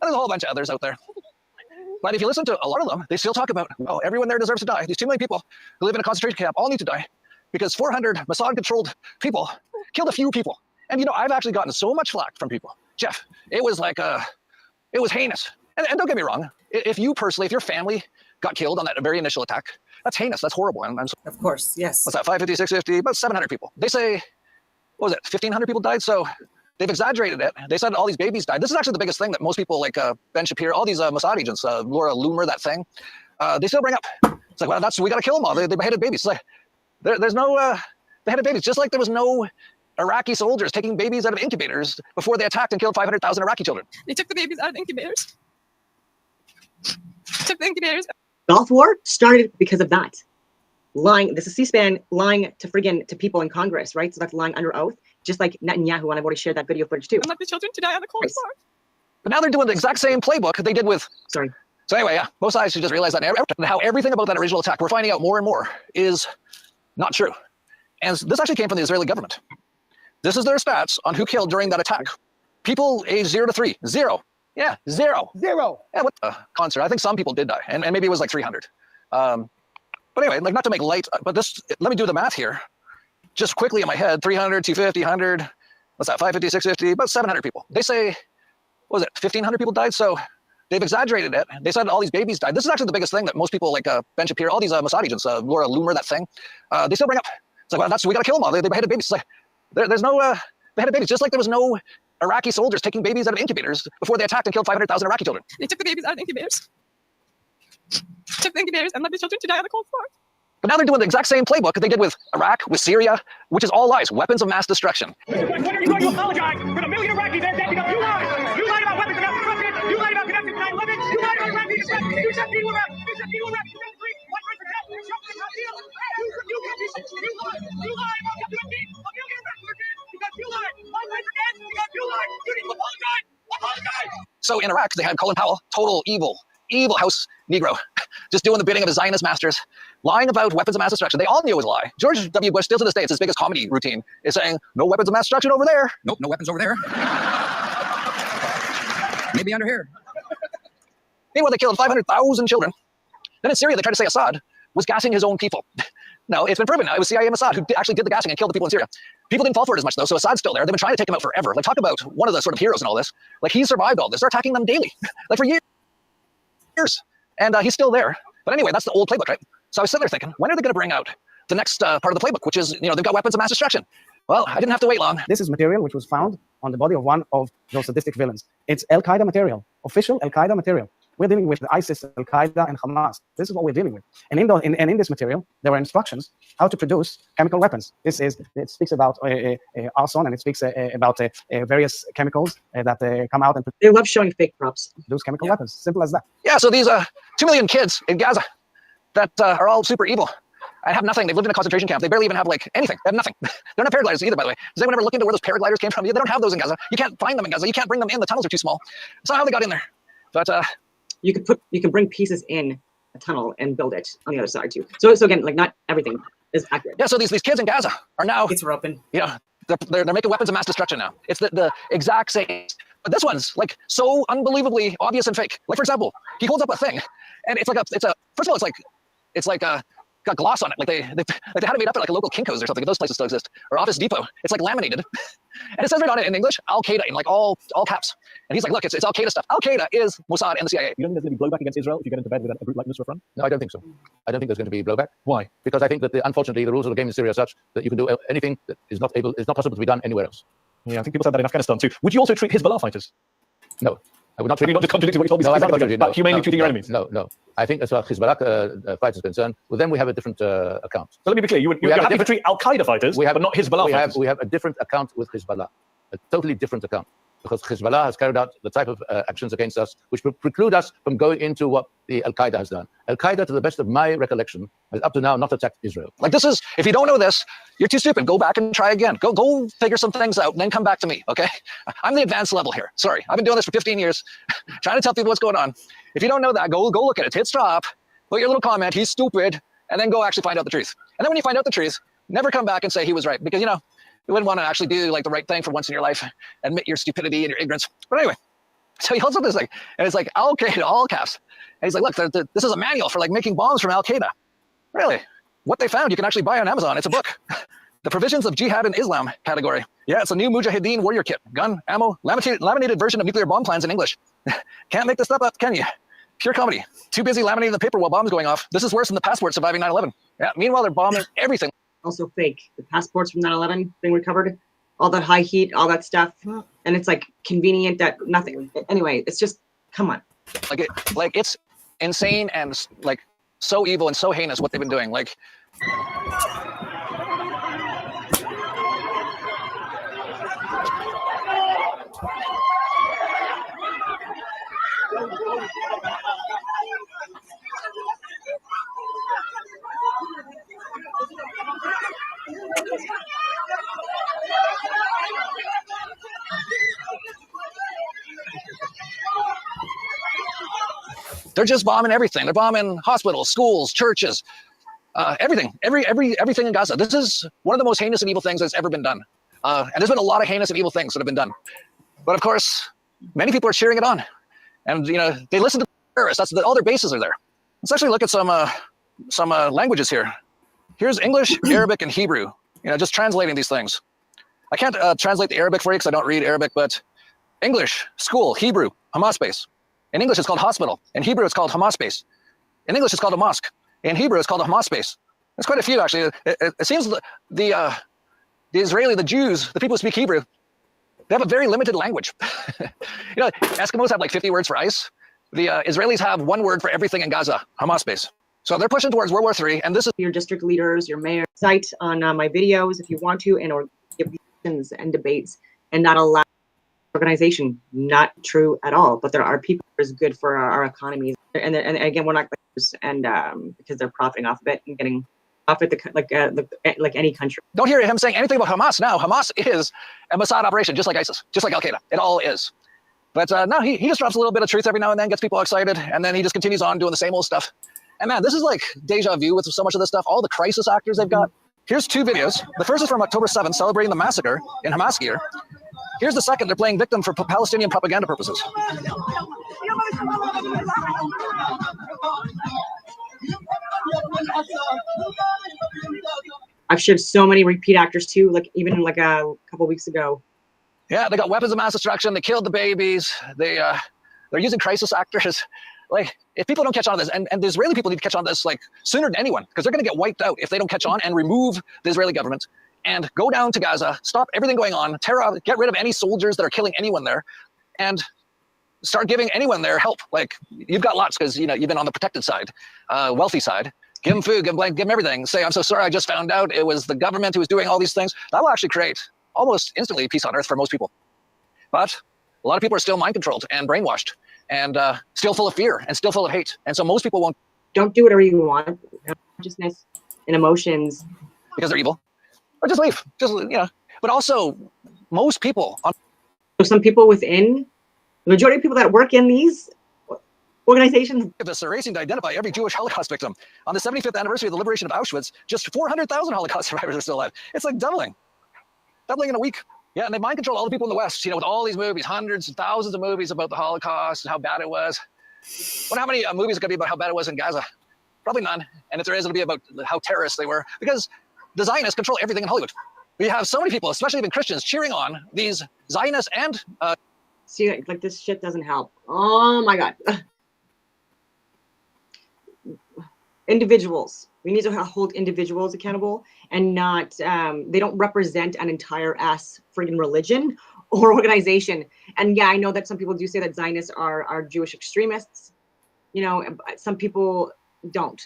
And there's a whole bunch of others out there. But if you listen to a lot of them, they still talk about, well, everyone there deserves to die. These 2 million people who live in a concentration camp all need to die because 400 Mossad-controlled people killed a few people. And, you know, I've actually gotten so much flack from people. Jeff, it was like, it was heinous. And don't get me wrong. If you personally, if your family got killed on that very initial attack, that's heinous. That's horrible. Of course, yes. What's that, 550, 650, about 700 people. They say, what was it, 1,500 people died? So they've exaggerated it. They said all these babies died. This is actually the biggest thing that most people like Ben Shapiro, all these Mossad agents, Laura Loomer, that thing, they still bring up. It's like, well, we got to kill them all. They beheaded babies. It's like, there's no beheaded babies. Just like there was no Iraqi soldiers taking babies out of incubators before they attacked and killed 500,000 Iraqi children. They took the babies out of incubators. Took the incubators. Gulf War started because of that. Lying, this is C-SPAN lying to people in Congress, right? So that's lying under oath, just like Netanyahu, and I've already shared that video footage too. And let the children to die on the cold floor. But now they're doing the exact same playbook they did with... Sorry. So anyway, yeah, both sides should just realize that how everything about that original attack, we're finding out more and more, is not true. And this actually came from the Israeli government. This is their stats on who killed during that attack. People aged 0 to 3. 0. Yeah, 0. 0. Yeah, what the concert? I think some people did die, and maybe it was like 300. But anyway, like not to make light, but this, let me do the math here. Just quickly in my head, 300, 250, 100, what's that, 550, 650, about 700 people. They say, what was it, 1,500 people died? So they've exaggerated it. They said all these babies died. This is actually the biggest thing that most people like Ben Shapiro, all these Mossad agents, Laura Loomer, that thing, they still bring up. It's like, well, we got to kill them all. They beheaded babies. It's like, there's no beheaded babies, just like there was no Iraqi soldiers taking babies out of incubators before they attacked and killed 500,000 Iraqi children. They took the babies out of incubators. Took the incubators and let the children to die on the cold floor. But now they're doing the exact same playbook they did with Iraq, with Syria, which is all lies, weapons of mass destruction. When are you going to apologize for the million Iraqis that are dead because you lied? You lied about weapons of mass destruction. You lied about Gaddafi 9/11. You lied about Iraqi destruction. You said people were You said people were one person dead. You lied. You lied about Gaddafi. A million Iraqis are dead because you lied. One person dead because you lied. You need to apologize. Apologize. So in Iraq, they had Colin Powell, total evil house Negro, just doing the bidding of his Zionist masters, lying about weapons of mass destruction. They all knew it was a lie. George W. Bush, still to this day, it's his biggest comedy routine, is saying, no weapons of mass destruction over there. Nope, no weapons over there. Maybe under here. Meanwhile, they killed 500,000 children. Then in Syria, they tried to say Assad was gassing his own people. No, it's been proven now. It was CIA and Assad who actually did the gassing and killed the people in Syria. People didn't fall for it as much, though, so Assad's still there. They've been trying to take him out forever. Like, talk about one of the sort of heroes in all this. Like, he survived all this. They're attacking them daily, like for years. And he's still there. But anyway, that's the old playbook, right? So I was sitting there thinking, when are they going to bring out the next part of the playbook, which is, you know, they've got weapons of mass destruction. Well, I didn't have to wait long. This is material which was found on the body of one of those sadistic villains. It's Al-Qaeda material, official Al-Qaeda material. We're dealing with ISIS, Al-Qaeda, and Hamas. This is what we're dealing with. And in this material, there were instructions how to produce chemical weapons. It speaks about arson, and it speaks about various chemicals that come out and they love showing fake props. Produce chemical weapons. Simple as that. Yeah, so these 2 million kids in Gaza that are all super evil and have nothing. They've lived in a concentration camp. They barely even have like anything. They have nothing. They're not paragliders either, by the way. Does anyone ever look into where those paragliders came from? They don't have those in Gaza. You can't find them in Gaza. You can't bring them in. The tunnels are too small. That's not how they got in there. But you can bring pieces in a tunnel and build it on the other side too. So again, like not everything is accurate. Yeah, so these kids in Gaza are now, it's open. You know, they're making weapons of mass destruction now. It's the exact same. But this one's like so unbelievably obvious and fake. Like for example, he holds up a thing, and it's a first of all, it's like got gloss on it. Like they had it made up at like a local Kinko's or something. Those places still exist. Or Office Depot. It's like laminated, and it says right on it in English, Al Qaeda in like all caps. And he's like, look, it's Al Qaeda stuff. Al Qaeda is Mossad and the CIA. You don't think there's going to be blowback against Israel if you get into bed with a group like Nusra Front? No, I don't think so. I don't think there's going to be blowback. Why? Because I think that unfortunately the rules of the game in Syria are such that you can do anything that is not possible to be done anywhere else. Yeah, I think people said that in Afghanistan too. Would you also treat Hezbollah fighters? No. I would not treat. Not just contradicting what you told me. No, I'm not contradicting. But humanely treating your enemies. No. I think as far as Hezbollah fighters are concerned, well, then we have a different account. So let me be clear, you're happy to treat Al-Qaeda fighters, but not Hezbollah fighters? We have a different account with Hezbollah, a totally different account. Because Hezbollah has carried out the type of actions against us which preclude us from going into what the Al-Qaeda has done. Al-Qaeda, to the best of my recollection, has up to now not attacked Israel. Like this is, if you don't know this, you're too stupid. Go back and try again. Go figure some things out and then come back to me, okay? I'm the advanced level here. Sorry, I've been doing this for 15 years, trying to tell people what's going on. If you don't know that, go look at it. Hit stop, put your little comment, he's stupid, and then go actually find out the truth. And then when you find out the truth, never come back and say he was right, because, you know, you wouldn't want to actually do like the right thing for once in your life, admit your stupidity and your ignorance. But anyway, so he holds up this thing, and it's like Al-Qaeda, all caps. And he's like, look, this is a manual for like making bombs from Al-Qaeda. Really? What they found, you can actually buy on Amazon. It's a book. The Provisions of Jihad in Islam category. Yeah, it's a new Mujahideen warrior kit. Gun, ammo, laminated version of nuclear bomb plans in English. Can't make this stuff up, can you? Pure comedy. Too busy laminating the paper while bombs going off. This is worse than the passport surviving 9/11. Yeah, meanwhile, they're bombing everything. Also fake. The passports from 9/11 being recovered, all that high heat, all that stuff, and it's like convenient that nothing. Anyway, it's just, come on. Like it's insane and like so evil and so heinous what they've been doing. Like. They're just bombing everything. They're bombing hospitals, schools, churches, everything, everything in Gaza. This is one of the most heinous and evil things that's ever been done. And there's been a lot of heinous and evil things that have been done. But of course, many people are cheering it on. And, you know, they listen to terrorists. All their bases are there. Let's actually look at some languages here. Here's English, Arabic, and Hebrew. You know, just translating these things. I can't translate the Arabic for you because I don't read Arabic, but English, school, Hebrew, Hamas base. In English, it's called hospital. In Hebrew, it's called Hamas base. In English, it's called a mosque. In Hebrew, it's called a Hamas base. There's quite a few, actually. It seems the Israeli, the Jews, the people who speak Hebrew, they have a very limited language. You know, Eskimos have like 50 words for ice. The Israelis have one word for everything in Gaza, Hamas base. So they're pushing towards World War III, and this is your district leaders, your mayor, site on my videos if you want to, and or give questions and debates, and not allow organization. Not true at all. But there are people who is good for our economies, and again, we're not and because they're profiting off of it and getting profit like any country. Don't hear him saying anything about Hamas now. Hamas is a Mossad operation, just like ISIS, just like Al-Qaeda. It all is. But no, he just drops a little bit of truth every now and then, gets people excited, and then he just continues on doing the same old stuff. And man, this is like deja vu with so much of this stuff. All the crisis actors they've got. Here's two videos. The first is from October 7th, celebrating the massacre in Hamas gear. Here's the second. They're playing victim for Palestinian propaganda purposes. I've shared so many repeat actors too, like even like a couple weeks ago. Yeah, they got weapons of mass destruction. They killed the babies. They're using crisis actors. Like, if people don't catch on to this, and the Israeli people need to catch on to this like sooner than anyone, because they're going to get wiped out if they don't catch on and remove the Israeli government and go down to Gaza, stop everything going on, get rid of any soldiers that are killing anyone there, and start giving anyone there help. Like, you've got lots because, you know, you've been on the protected side, wealthy side. Give them food, give them everything. Say, I'm so sorry, I just found out it was the government who was doing all these things. That will actually create almost instantly peace on earth for most people. But a lot of people are still mind controlled and brainwashed and still full of fear and still full of hate. And so most people won't. Don't do whatever you want. Consciousness and emotions. Because they're evil. Or just leave. Just, you know. But also, most people. Some people within, the majority of people that work in these organizations. This are racing to identify every Jewish Holocaust victim. On the 75th anniversary of the liberation of Auschwitz, just 400,000 Holocaust survivors are still alive. It's like doubling in a week. Yeah, and they mind control all the people in the West, you know, with all these movies, hundreds and thousands of movies about the Holocaust and how bad it was. Wonder how many movies are going to be about how bad it was in Gaza? Probably none. And if there is, it'll be about how terrorists they were, because the Zionists control everything in Hollywood. We have so many people, especially even Christians, cheering on these Zionists and... See, like this shit doesn't help. Oh my God. Individuals. We need to hold individuals accountable and not, they don't represent an entire ass friggin' religion or organization. And yeah, I know that some people do say that Zionists are Jewish extremists. You know, some people don't.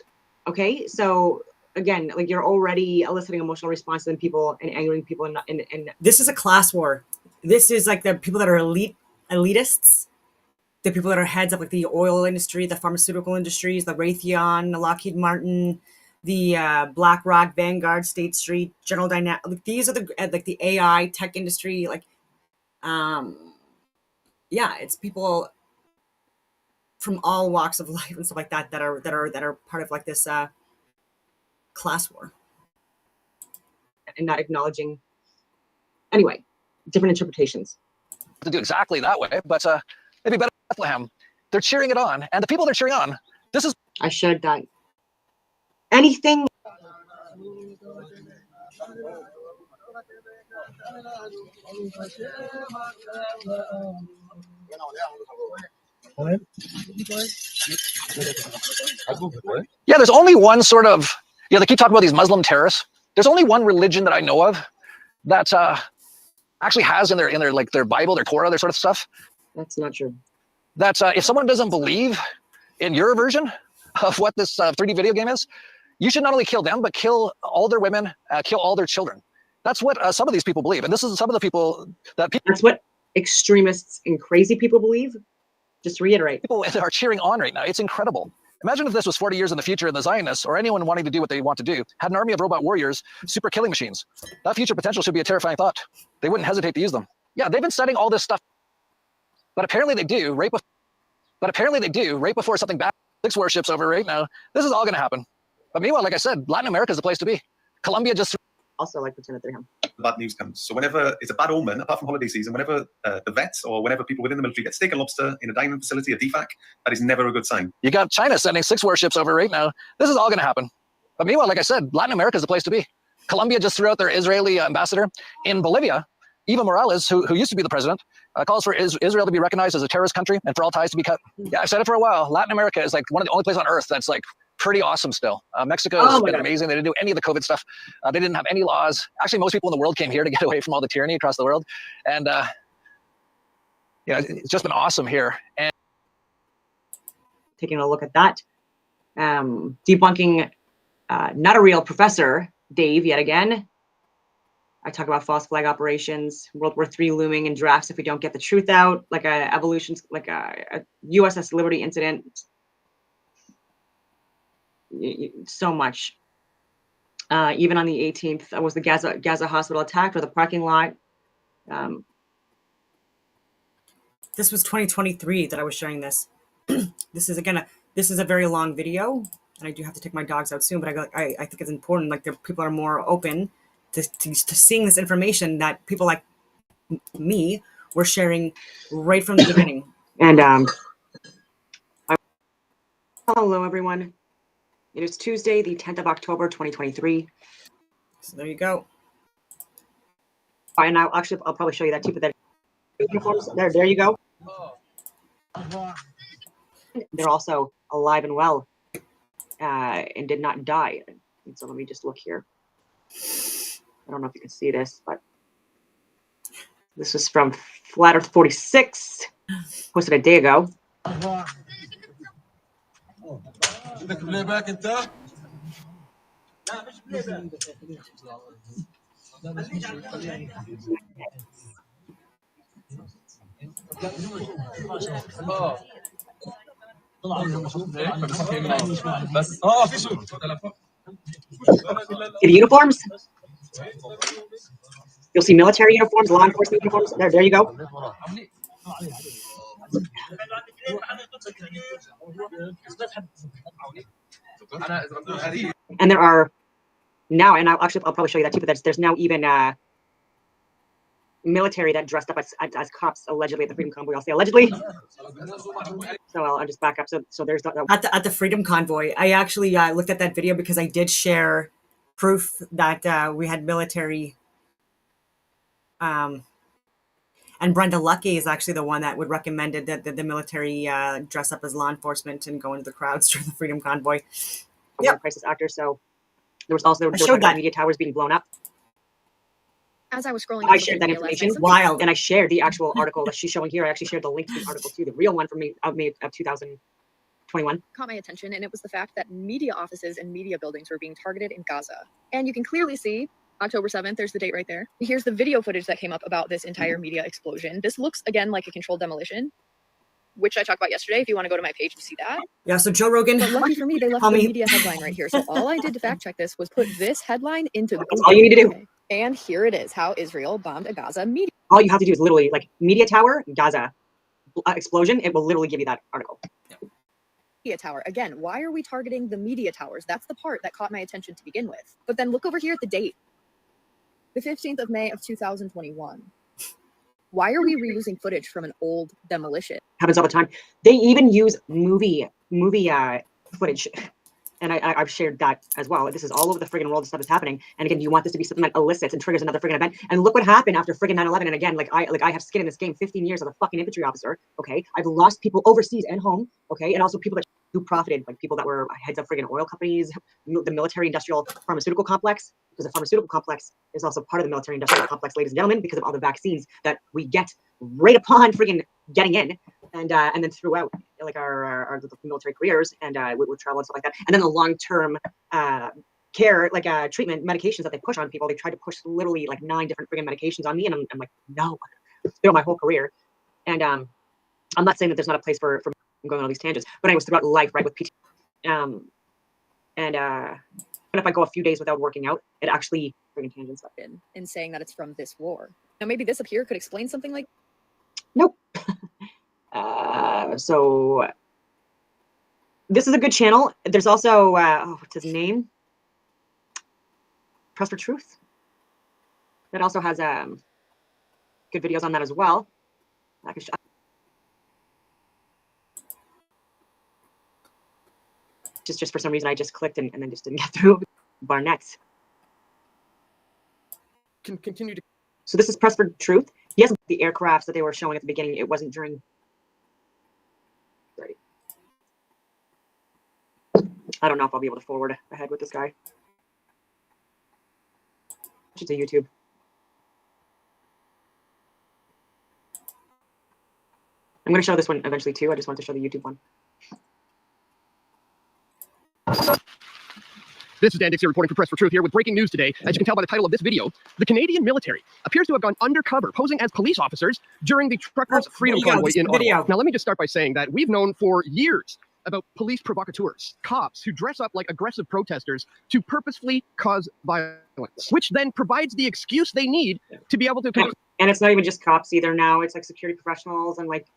Okay, so again, like you're already eliciting emotional responses in people and angering people, and this is a class war. This is like the people that are elitists, the people that are heads of like the oil industry, the pharmaceutical industries, the Raytheon, the Lockheed Martin, the BlackRock, Vanguard, State Street, General Dynamics. Like, these are the like the AI tech industry. Like, yeah, it's people from all walks of life and stuff like that that are part of like this class war, and not acknowledging. Anyway, different interpretations. To do exactly that way, but maybe better Bethlehem. They're cheering it on, and the people they're cheering on. This is. I shared that. Anything. Yeah, there's only one sort of. Yeah, they keep talking about these Muslim terrorists. There's only one religion that I know of that actually has in their like their Bible, their Torah, their sort of stuff. That's not true. That if someone doesn't believe in your version of what this 3D video game is, you should not only kill them, but kill all their women, kill all their children. That's what some of these people believe. And this is some of the people that people. That's what extremists and crazy people believe. Just to reiterate. People are cheering on right now. It's incredible. Imagine if this was 40 years in the future and the Zionists or anyone wanting to do what they want to do had an army of robot warriors, super killing machines. That future potential should be a terrifying thought. They wouldn't hesitate to use them. Yeah, they've been studying all this stuff. But apparently they do right before something bad. 6 warships over right now. This is all going to happen. But meanwhile, like I said, Latin America is the place to be. Colombia just. Also like Lieutenant 3 The bad news comes. So whenever it's a bad omen, apart from holiday season, whenever the vets or whenever people within the military get steak and lobster in a dining facility, a DFAC, that is never a good sign. You got China sending 6 warships over right now. This is all going to happen. But meanwhile, like I said, Latin America is the place to be. Colombia just threw out their Israeli ambassador. In Bolivia, Evo Morales, who used to be the president, calls for Israel to be recognized as a terrorist country and for all ties to be cut. Yeah, I've said it for a while. Latin America is like one of the only places on earth that's like pretty awesome still. Mexico has been amazing. They didn't do any of the COVID stuff. They didn't have any laws. Actually, most people in the world came here to get away from all the tyranny across the world. And you know, it's just been awesome here. And taking a look at that, debunking not a real professor, Dave, yet again. I talk about false flag operations, World War III looming in drafts if we don't get the truth out, like a evolutions, like a USS Liberty incident. So much. Even on the 18th, was the Gaza hospital attacked or the parking lot? This was 2023 that I was sharing this. This is again, this is a very long video, and I do have to take my dogs out soon. But I think it's important. Like people are more open to seeing this information that people like me were sharing right from the beginning. And hello everyone. It is Tuesday, the 10th of October, 2023. So there you go. And I'll probably show you that too. But uniforms, there you go. They're also alive and well, and did not die. And so let me just look here. I don't know if you can see this, but this is from Flat Earth 46, posted a day ago. The uniforms. You'll see military uniforms, law enforcement uniforms. There you go. And there are now, and I'll probably show you that too. But there's now even military that dressed up as cops allegedly at the Freedom Convoy. I'll say allegedly. So I'll just back up. So there's at the Freedom Convoy. I actually looked at that video because I did share proof that we had military. And Brenda Lucky is actually the one that would recommended that the military dress up as law enforcement and go into the crowds during the Freedom Convoy. Yeah, crisis actor. So there was also media towers being blown up. As I was scrolling, I shared that information. Wild, and I shared the actual article that she's showing here. I actually shared the link to the article too, the real one from May of 2023. 21. Caught my attention, and it was the fact that media offices and media buildings were being targeted in Gaza. And you can clearly see October 7th, there's the date right there. Here's the video footage that came up about this entire media explosion. This looks, again, like a controlled demolition, which I talked about yesterday, if you want to go to my page and see that. Yeah, so Joe Rogan. But lucky for me, they left How the many- media headline right here. So all I did to fact check this was put this headline into Google. That's all you need to do. And here it is, how Israel bombed a Gaza media. All you have to do is literally like media tower, Gaza explosion. It will literally give you that article. Media tower. Again, why are we targeting the media towers? That's the part that caught my attention to begin with. But then look over here at the date. The 15th of May of 2021. Why are we reusing footage from an old demolition? Happens all the time. They even use movie footage. And I've shared that as well. This is all over the friggin' world. This stuff is happening. And again, you want this to be something that elicits and triggers another friggin' event. And look what happened after friggin' 9/11. And again, I have skin in this game. 15 years as a fucking infantry officer. Okay, I've lost people overseas and home. Okay, and also people that who profited, like people that were heads of friggin' oil companies, the military-industrial pharmaceutical complex. Because the pharmaceutical complex is also part of the military-industrial complex, ladies and gentlemen, because of all the vaccines that we get right upon friggin' getting in, and then throughout like our military careers and with travel and stuff like that, and then the long-term care, like treatment medications that they push on people. They tried to push literally like 9 different friggin' medications on me, and I'm like, no, throughout my whole career. And I'm not saying that there's not a place for going on all these tangents, but I was throughout life, right, with PT. And if I go a few days without working out, it actually friggin' tangents up in saying that it's from this war. Now maybe this up here could explain something like. Nope. So this is a good channel. There's also what's his name? Press for Truth. That also has good videos on that as well. I can just for some reason I just clicked and then just didn't get through. Barnett's. Can continue to. So this is Press for Truth. Yes, the aircrafts that they were showing at the beginning, it wasn't during. Sorry. I don't know if I'll be able to forward ahead with this guy. It's a YouTube. I'm going to show this one eventually too. I just want to show the YouTube one. This is Dan Dixie reporting for Press for Truth here with breaking news today. As you can tell by the title of this video, the Canadian military appears to have gone undercover, posing as police officers during the Truckers' Freedom Convoy in Ottawa. Now, let me just start by saying that we've known for years about police provocateurs, cops who dress up like aggressive protesters to purposefully cause violence, which then provides the excuse they need to be able to. And it's not even just cops either now. It's like security professionals and like,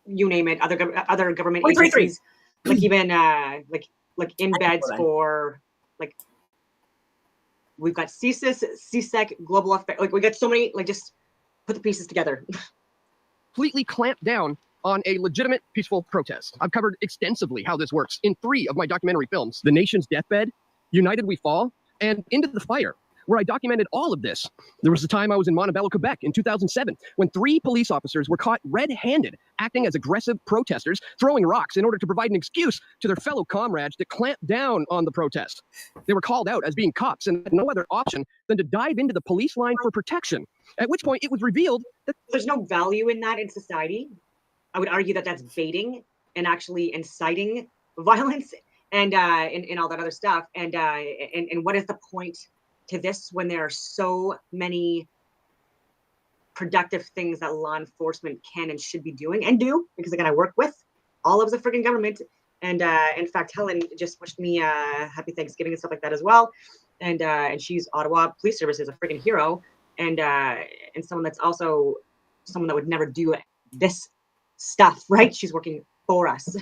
you name it, other government agencies, like even like in beds for. Like we've got CSIS, CSEC, Global Affairs. Like we got so many. Like just put the pieces together. Completely clamp down on a legitimate, peaceful protest. I've covered extensively how this works in 3 of my documentary films: The Nation's Deathbed, United We Fall, and Into the Fire, where I documented all of this. There was a time I was in Montebello, Quebec in 2007, when 3 police officers were caught red-handed acting as aggressive protesters, throwing rocks in order to provide an excuse to their fellow comrades to clamp down on the protest. They were called out as being cops and had no other option than to dive into the police line for protection, at which point it was revealed that there's no value in that in society. I would argue that that's baiting and actually inciting violence and all that other stuff. And what is the point to this when there are so many productive things that law enforcement can and should be doing and do? Because again, I work with all of the freaking government, and in fact, Helen just wished me happy Thanksgiving and stuff like that as well. And she's Ottawa Police Service is a freaking hero, and someone that's also someone that would never do this stuff, right? She's working for us.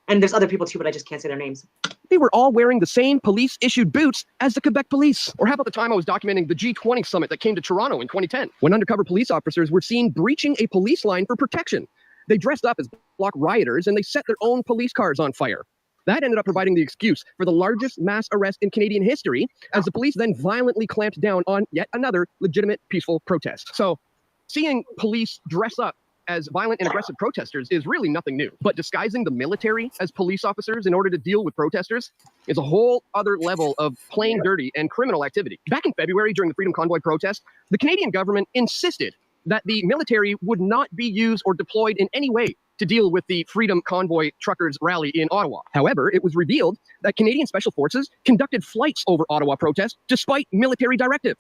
And there's other people too, but I just can't say their names. they were all wearing the same police-issued boots as the Quebec police. Or how about the time I was documenting the G20 summit that came to Toronto in 2010, when undercover police officers were seen breaching a police line for protection. They dressed up as block rioters and they set their own police cars on fire. That ended up providing the excuse for the largest mass arrest in Canadian history, as the police then violently clamped down on yet another legitimate peaceful protest. So seeing police dress up as violent and aggressive protesters is really nothing new. But disguising the military as police officers in order to deal with protesters is a whole other level of plain dirty and criminal activity. Back in February, during the Freedom Convoy protest, the Canadian government insisted that the military would not be used or deployed in any way to deal with the Freedom Convoy truckers rally in Ottawa. However, it was revealed that Canadian Special Forces conducted flights over Ottawa protests despite military directive.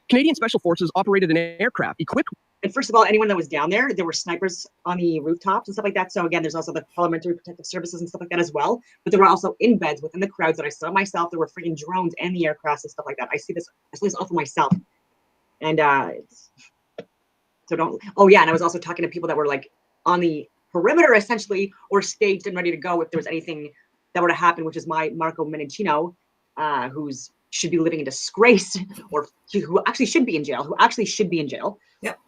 Canadian Special Forces operated an aircraft equipped. And first of all, anyone that was down there were snipers on the rooftops and stuff like that. So again, there's also the Parliamentary Protective Services and stuff like that as well. But there were also in beds within the crowds that I saw myself. There were freaking drones and the aircrafts and stuff like that. I see this all for myself. And so don't. Oh yeah, and I was also talking to people that were like on the perimeter essentially, or staged and ready to go if there was anything that were to happen, which is my Marco Menichino, who's should be living in disgrace, or who actually should be in jail, Yep.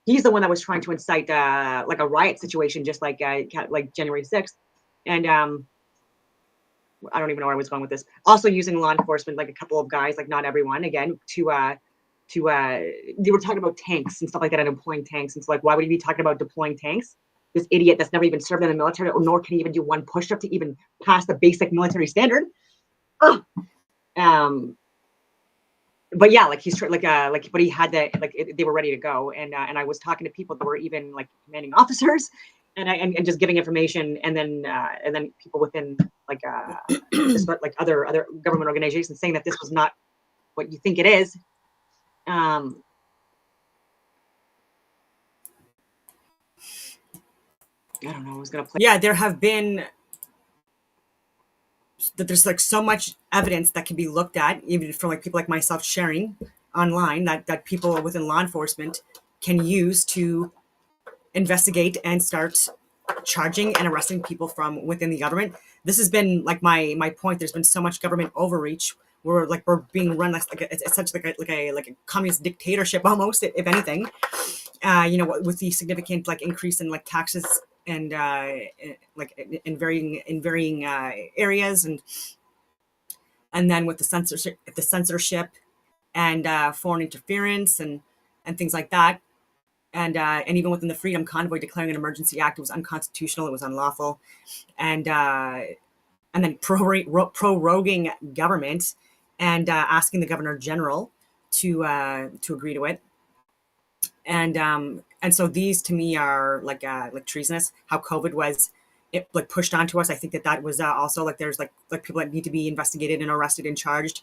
He's the one that was trying to incite like a riot situation, just like January 6th. And I don't even know where I was going with this. Also using law enforcement, like a couple of guys, like not everyone, again, they were talking about tanks and stuff like that, and employing tanks. And so like, why would he be talking about deploying tanks? This idiot that's never even served in the military, nor can he even do one push-up to even pass the basic military standard. Ugh. But yeah, like he's but he had that, like they were ready to go, and I was talking to people that were even like commanding officers, and just giving information, and then people within like like other government organizations saying that this was not what you think it is. I don't know. I was gonna play. Yeah, there have been. That there's like so much evidence that can be looked at, even from like people like myself sharing online, that people within law enforcement can use to investigate and start charging and arresting people from within the government. This has been like my point. There's been so much government overreach where like we're being run like it's essentially like a communist dictatorship almost, if anything. With the significant like increase in like taxes and like in varying areas, and then with the censorship and foreign interference and things like that, and even within the Freedom Convoy declaring an emergency act, it was unconstitutional, it was unlawful, and then proroguing government and asking the Governor General to agree to it. And so these to me are like treasonous. How COVID was like pushed onto us. I think that was also like there's like people that need to be investigated and arrested and charged.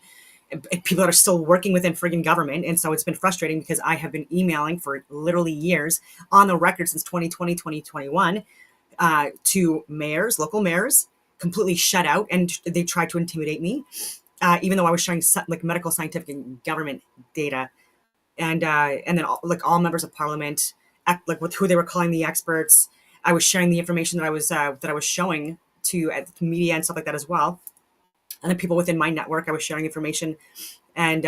And people that are still working within friggin' government. And so it's been frustrating because I have been emailing for literally years on the record since 2020, 2021 to mayors, local mayors, completely shut out, and they tried to intimidate me, even though I was sharing like medical, scientific, and government data. And then all members of parliament, like with who they were calling the experts, I was sharing the information that I was showing to media and stuff like that as well. And then people within my network, I was sharing information, and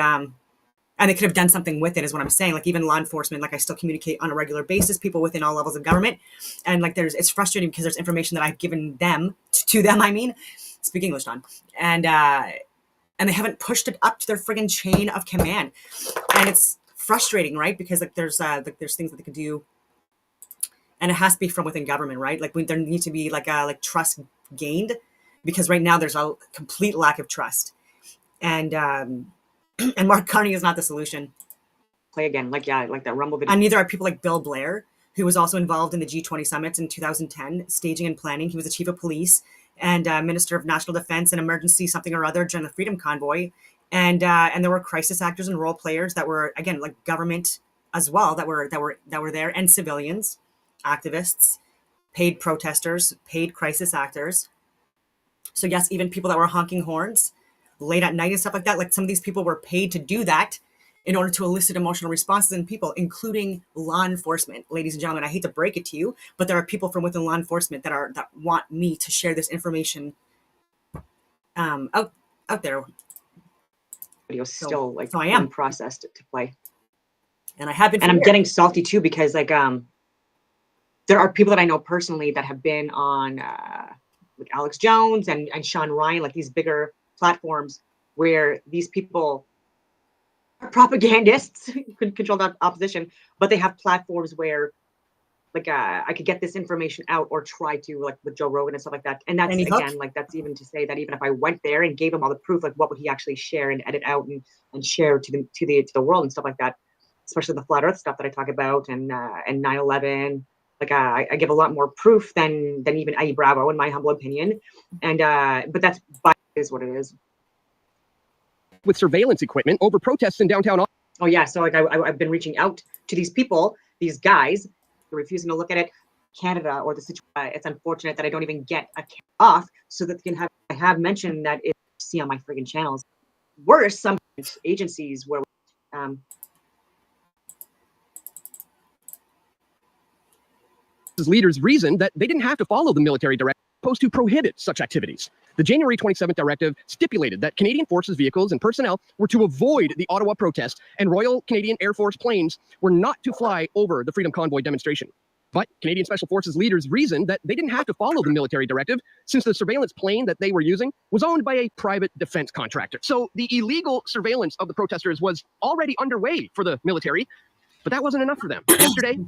they could have done something with it, is what I'm saying. Like even law enforcement, like I still communicate on a regular basis, people within all levels of government, and like it's frustrating because there's information that I've given them to them. I mean, speak English, Don, and they haven't pushed it up to their friggin' chain of command, and it's frustrating, right? Because like there's things that they can do, and it has to be from within government, right? Like there needs to be like trust gained, because right now there's a complete lack of trust, and Mark Carney is not the solution. Play again, like that Rumble video. And neither are people like Bill Blair, who was also involved in the G20 summits in 2010, staging and planning. He was the chief of police and Minister of National Defense and Emergency something or other during the Freedom Convoy. And there were crisis actors and role players that were, again, like government as well, that were there, and civilians, activists, paid protesters, paid crisis actors. So yes, even people that were honking horns late at night and stuff like that. Like some of these people were paid to do that in order to elicit emotional responses in people, including law enforcement. Ladies and gentlemen, I hate to break it to you, but there are people from within law enforcement that want me to share this information out there. Video's still like so I am processed to play, and I have been, and I'm getting salty too, because like there are people that I know personally that have been on like Alex Jones and Sean Ryan, like these bigger platforms where these people are propagandists, control the opposition, but they have platforms where like I could get this information out, or try to, like with Joe Rogan and stuff like that. And that's again, like that's even to say that even if I went there and gave him all the proof, like what would he actually share and edit out and share to the world and stuff like that, especially the flat earth stuff that I talk about, and 9/11 Like I give a lot more proof than even Eddie Bravo, in my humble opinion. And but that's is what it is. With surveillance equipment over protests in downtown. Oh yeah, so like I've been reaching out to these people, these guys, they're refusing to look at it. Canada or the situation. It's unfortunate that I don't even get a off so that they can have. I have mentioned that it see on my friggin' channels. Worse, some agencies where leaders reasoned that they didn't have to follow the military directive supposed to prohibit such activities. The January 27th directive stipulated that Canadian Forces vehicles and personnel were to avoid the Ottawa protest, and Royal Canadian Air Force planes were not to fly over the Freedom Convoy demonstration. But Canadian Special Forces leaders reasoned that they didn't have to follow the military directive since the surveillance plane that they were using was owned by a private defense contractor. So the illegal surveillance of the protesters was already underway for the military, but that wasn't enough for them. Yesterday,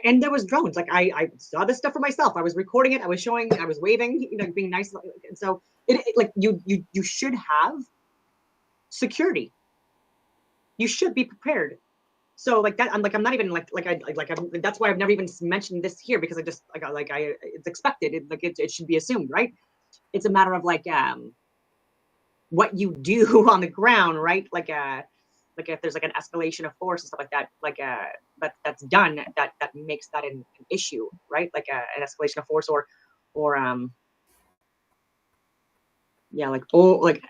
and there was drones. Like I saw this stuff for myself. I was recording it. I was showing. I was waving. You know, being nice. And so it like you should have security. You should be prepared. So like that, I'm not even that's why I've never even mentioned this here, because I just it's expected. It should be assumed, right? It's a matter of what you do on the ground, right? Like if there's like an escalation of force and stuff like that, that's done, that makes that an issue, right? Like an escalation of force or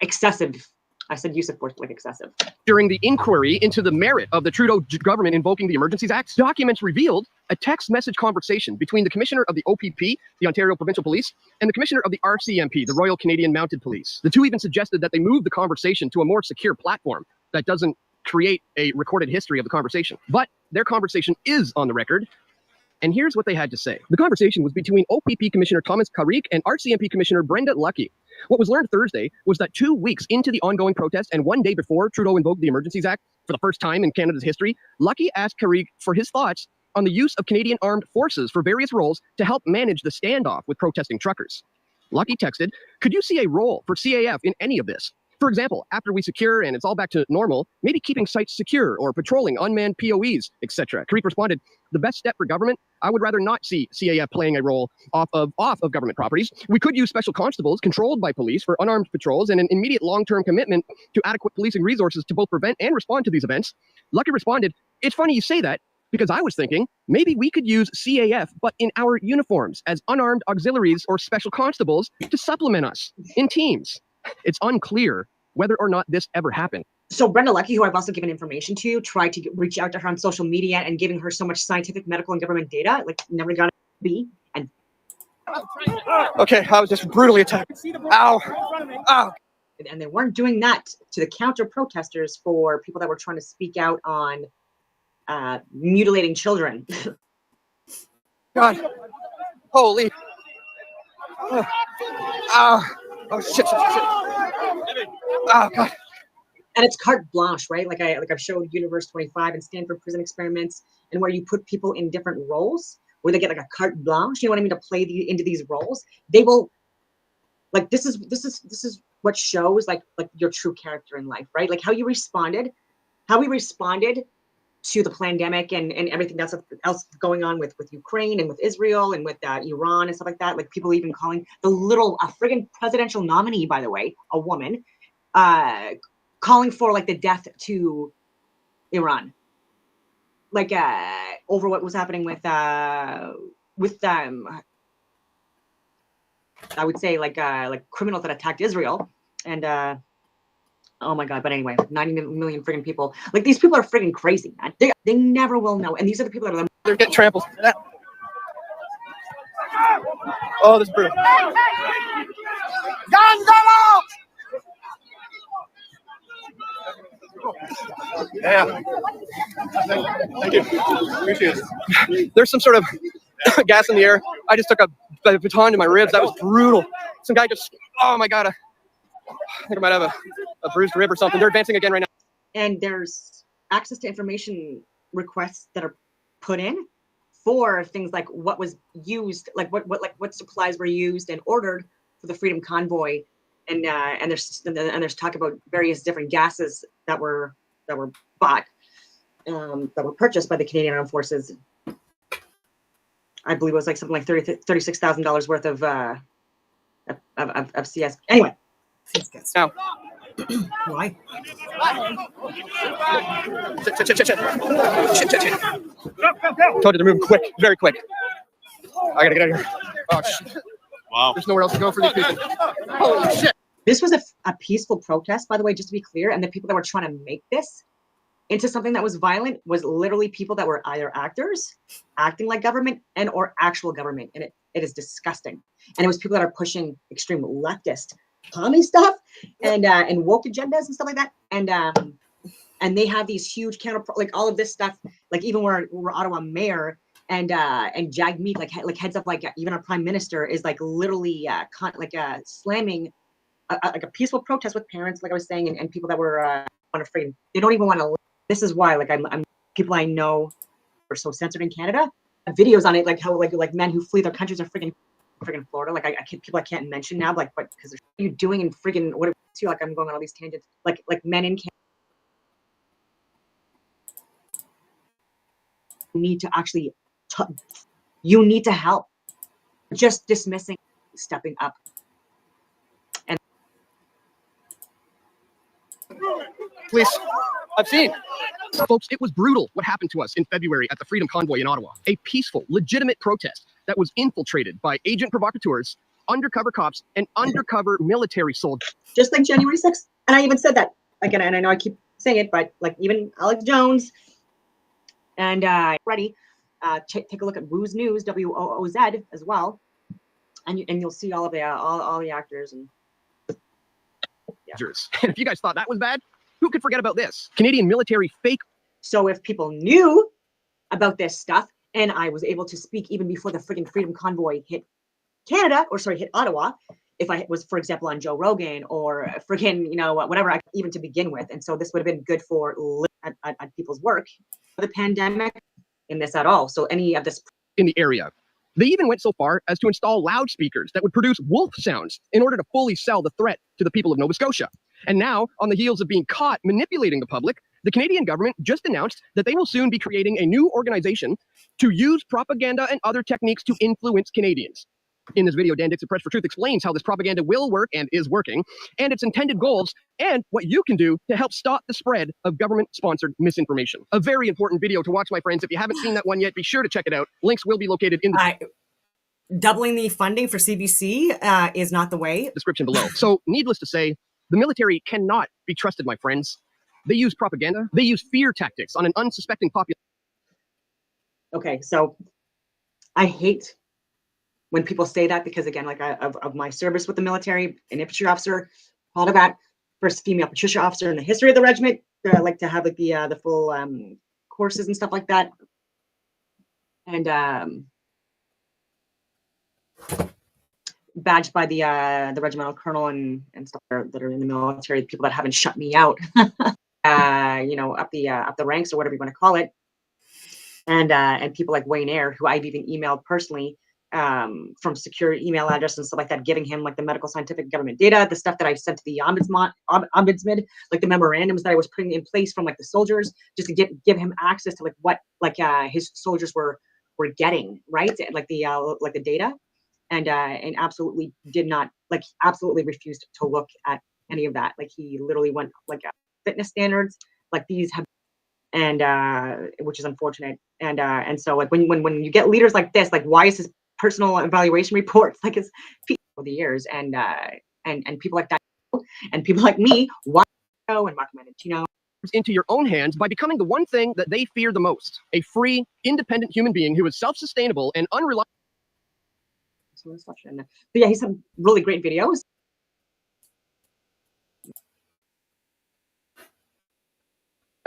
excessive. I said use of force, like excessive. During the inquiry into the merit of the Trudeau government invoking the Emergencies Act, documents revealed a text message conversation between the Commissioner of the OPP, the Ontario Provincial Police, and the Commissioner of the RCMP, the Royal Canadian Mounted Police. The two even suggested that they move the conversation to a more secure platform that doesn't create a recorded history of the conversation. But their conversation is on the record, and here's what they had to say. The conversation was between OPP Commissioner Thomas Carrick and RCMP Commissioner Brenda Lucky. What was learned Thursday was that 2 weeks into the ongoing protest and 1 day before Trudeau invoked the Emergencies Act for the first time in Canada's history, Lucky asked Carrick for his thoughts on the use of Canadian armed forces for various roles to help manage the standoff with protesting truckers. Lucky texted, "Could you see a role for CAF in any of this? For example, after we secure and it's all back to normal, maybe keeping sites secure or patrolling unmanned POEs, etc." Carrick responded, "The best step for government, I would rather not see CAF playing a role off of government properties. We could use special constables controlled by police for unarmed patrols and an immediate long-term commitment to adequate policing resources to both prevent and respond to these events." Lucky responded, "It's funny you say that, because I was thinking maybe we could use CAF, but in our uniforms as unarmed auxiliaries or special constables to supplement us in teams. It's unclear whether or not this ever happened." So Brenda Lucky, who I've also given information to, tried to reach out to her on social media and giving her so much scientific, medical, and government data, like never gonna be. And okay, I was just brutally attacked. Ow! Ow! And they weren't doing that to the counter protesters for people that were trying to speak out on mutilating children. God, holy! Oh shit! Oh God! And it's carte blanche, right? I've showed Universe 25 and Stanford prison experiments, and where you put people in different roles, where they get like a carte blanche. You know what I mean? To play into these roles, they will. Like this is what shows like your true character in life, right? Like how we responded to the pandemic and everything that's else going on with Ukraine and with Israel and with Iran and stuff like that. Like people even calling a friggin' presidential nominee, by the way, a woman, calling for like the death to Iran, like over what was happening with I would say like criminals that attacked Israel and oh my God. But anyway, 90 million friggin' people. Like these people are friggin' crazy, man. They never will know. And these are the people that are they're getting trampled. Oh, this is brutal. Gonzalo! Yeah. Thank you. Appreciate it. There's some sort of gas in the air. I just took a baton to my ribs. That was brutal. Some guy just, oh my God. I think I might have a bruised rib or something. They're advancing again right now. And there's access to information requests that are put in for things like what was used, like what supplies were used and ordered for the Freedom Convoy. And there's talk about various different gases that were bought, that were purchased by the Canadian Armed Forces. I believe it was like something like $36,000 worth of CS. Anyway. Now. Why? Shit. Told you to move quick, very quick. I gotta get out of here. Oh shit. Wow. There's nowhere else to go for these people. Holy shit. This was a peaceful protest, by the way, just to be clear. And the people that were trying to make this into something that was violent was literally people that were either actors, acting like government, and or actual government. And it is disgusting. And it was people that are pushing extreme leftist commie stuff and woke agendas and stuff like that. And they have these huge like all of this stuff, like even we're Ottawa mayor and Jagmeet, like heads up, like even our prime minister is like literally slamming like a peaceful protest with parents, like I was saying, and people that were unafraid. They don't even want to. This is why, like I'm people I know are so censored in Canada. Videos on it, like how like men who flee their countries are freaking Florida. Like I can't, people I can't mention now, like but because what are you doing in freaking what? Like I'm going on all these tangents. Like men in Canada need to actually. You need to help. Just dismissing, stepping up. Please. I've seen. Folks, it was brutal what happened to us in February at the Freedom Convoy in Ottawa. A peaceful, legitimate protest that was infiltrated by agent provocateurs, undercover cops, and undercover military soldiers. Just like January 6th. And I even said that again, and I know I keep saying it, but like even Alex Jones and Ready, take a look at Wooz News, WOOZ as well, and you'll see all of the all the actors and. Yeah. And if you guys thought that was bad, who could forget about this? Canadian military fake. So if people knew about this stuff, and I was able to speak even before the friggin' Freedom Convoy hit Canada, or sorry, hit Ottawa, if I was, for example, on Joe Rogan or friggin', whatever, even to begin with. And so this would have been good for at people's work. The pandemic in this at all. So any of this in the area. They even went so far as to install loudspeakers that would produce wolf sounds in order to fully sell the threat to the people of Nova Scotia. And now, on the heels of being caught manipulating the public, the Canadian government just announced that they will soon be creating a new organization to use propaganda and other techniques to influence Canadians. In this video, Dan Dixon Press for Truth explains how this propaganda will work and is working, and its intended goals, and what you can do to help stop the spread of government-sponsored misinformation. A very important video to watch, my friends. If you haven't seen that one yet, be sure to check it out. Links will be located in the doubling the funding for CBC is not the way. Description below. So, needless to say, the military cannot be trusted, my friends. They use propaganda. They use fear tactics on an unsuspecting population. Okay, so I hate when people say that because, again, like of my service with the military, an infantry officer, all of that, first female Patricia officer in the history of the regiment. I like to have like the full courses and stuff like that, and badged by the regimental colonel and stuff that are in the military, people that haven't shut me out, up the ranks or whatever you want to call it, and people like Wayne Eyre, who I've even emailed personally. From secure email address and stuff like that, giving him like the medical scientific government data, the stuff that I sent to the ombudsman, like the memorandums that I was putting in place from like the soldiers, just to give him access to like what his soldiers were getting, right? Like the data, and absolutely did not, like, absolutely refused to look at any of that. Like he literally went like fitness standards, like these have, and which is unfortunate. And so like when you get leaders like this, like why is his personal evaluation reports like it's over the years, and people like that and people like me, and Marco Mendocino, into your own hands by becoming the one thing that they fear the most: a free, independent human being who is self-sustainable and unreliable. So yeah, he's some really great videos.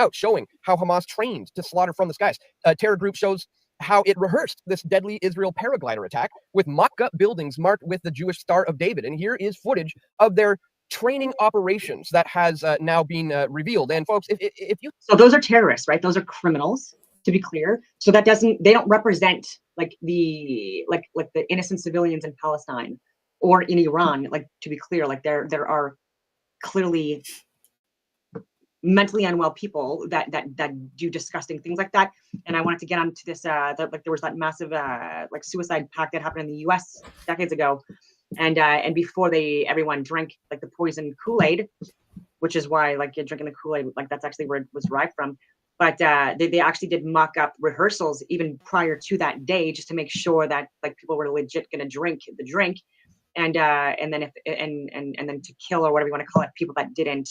Out showing how Hamas trained to slaughter from the skies. A terror group shows how it rehearsed this deadly Israel paraglider attack with mock-up buildings marked with the Jewish Star of David. And here is footage of their training operations that has now been revealed. And folks, if you... So those are terrorists, right? Those are criminals, to be clear. So that they don't represent like the innocent civilians in Palestine or in Iran. Like, to be clear, like there are clearly mentally unwell people that do disgusting things like that. And I wanted to get onto this. Like there was that massive like suicide pact that happened in the U.S. decades ago, and before everyone drank like the poison Kool-Aid, which is why like you're drinking the Kool-Aid, like that's actually where it was derived from. But they actually did mock up rehearsals even prior to that day, just to make sure that like people were legit going to drink the drink, and then and then to kill, or whatever you want to call it, people that didn't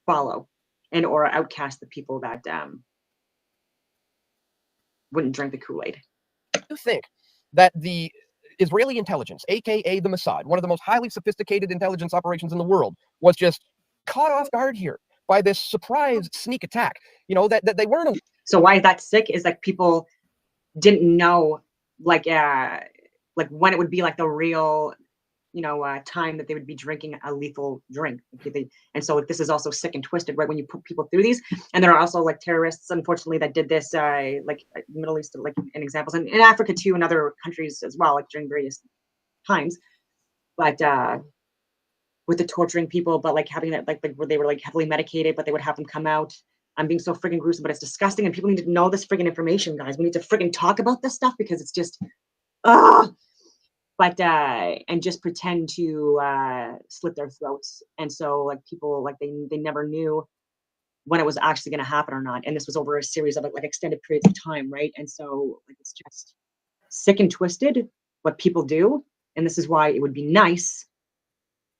follow and or outcast the people that wouldn't drink the Kool-Aid. You think that the Israeli intelligence, aka the Mossad, one of the most highly sophisticated intelligence operations in the world, was just caught off guard here by this surprise sneak attack? You know, that they weren't. So why is that sick? Is like people didn't know like when it would be like the real time that they would be drinking a lethal drink. And so this is also sick and twisted, right? When you put people through these, and there are also like terrorists, unfortunately, that did this, like Middle East, like in examples, and in Africa too, and other countries as well, like during various times. But with the torturing people, but like having that, like where they were like heavily medicated, but they would have them come out. I'm being so friggin' gruesome, but it's disgusting, and people need to know this friggin' information, guys. We need to friggin' talk about this stuff because it's just, but and just pretend to slit their throats. And so like people like they never knew when it was actually going to happen or not, and this was over a series of like extended periods of time, right? And so like it's just sick and twisted what people do, and this is why it would be nice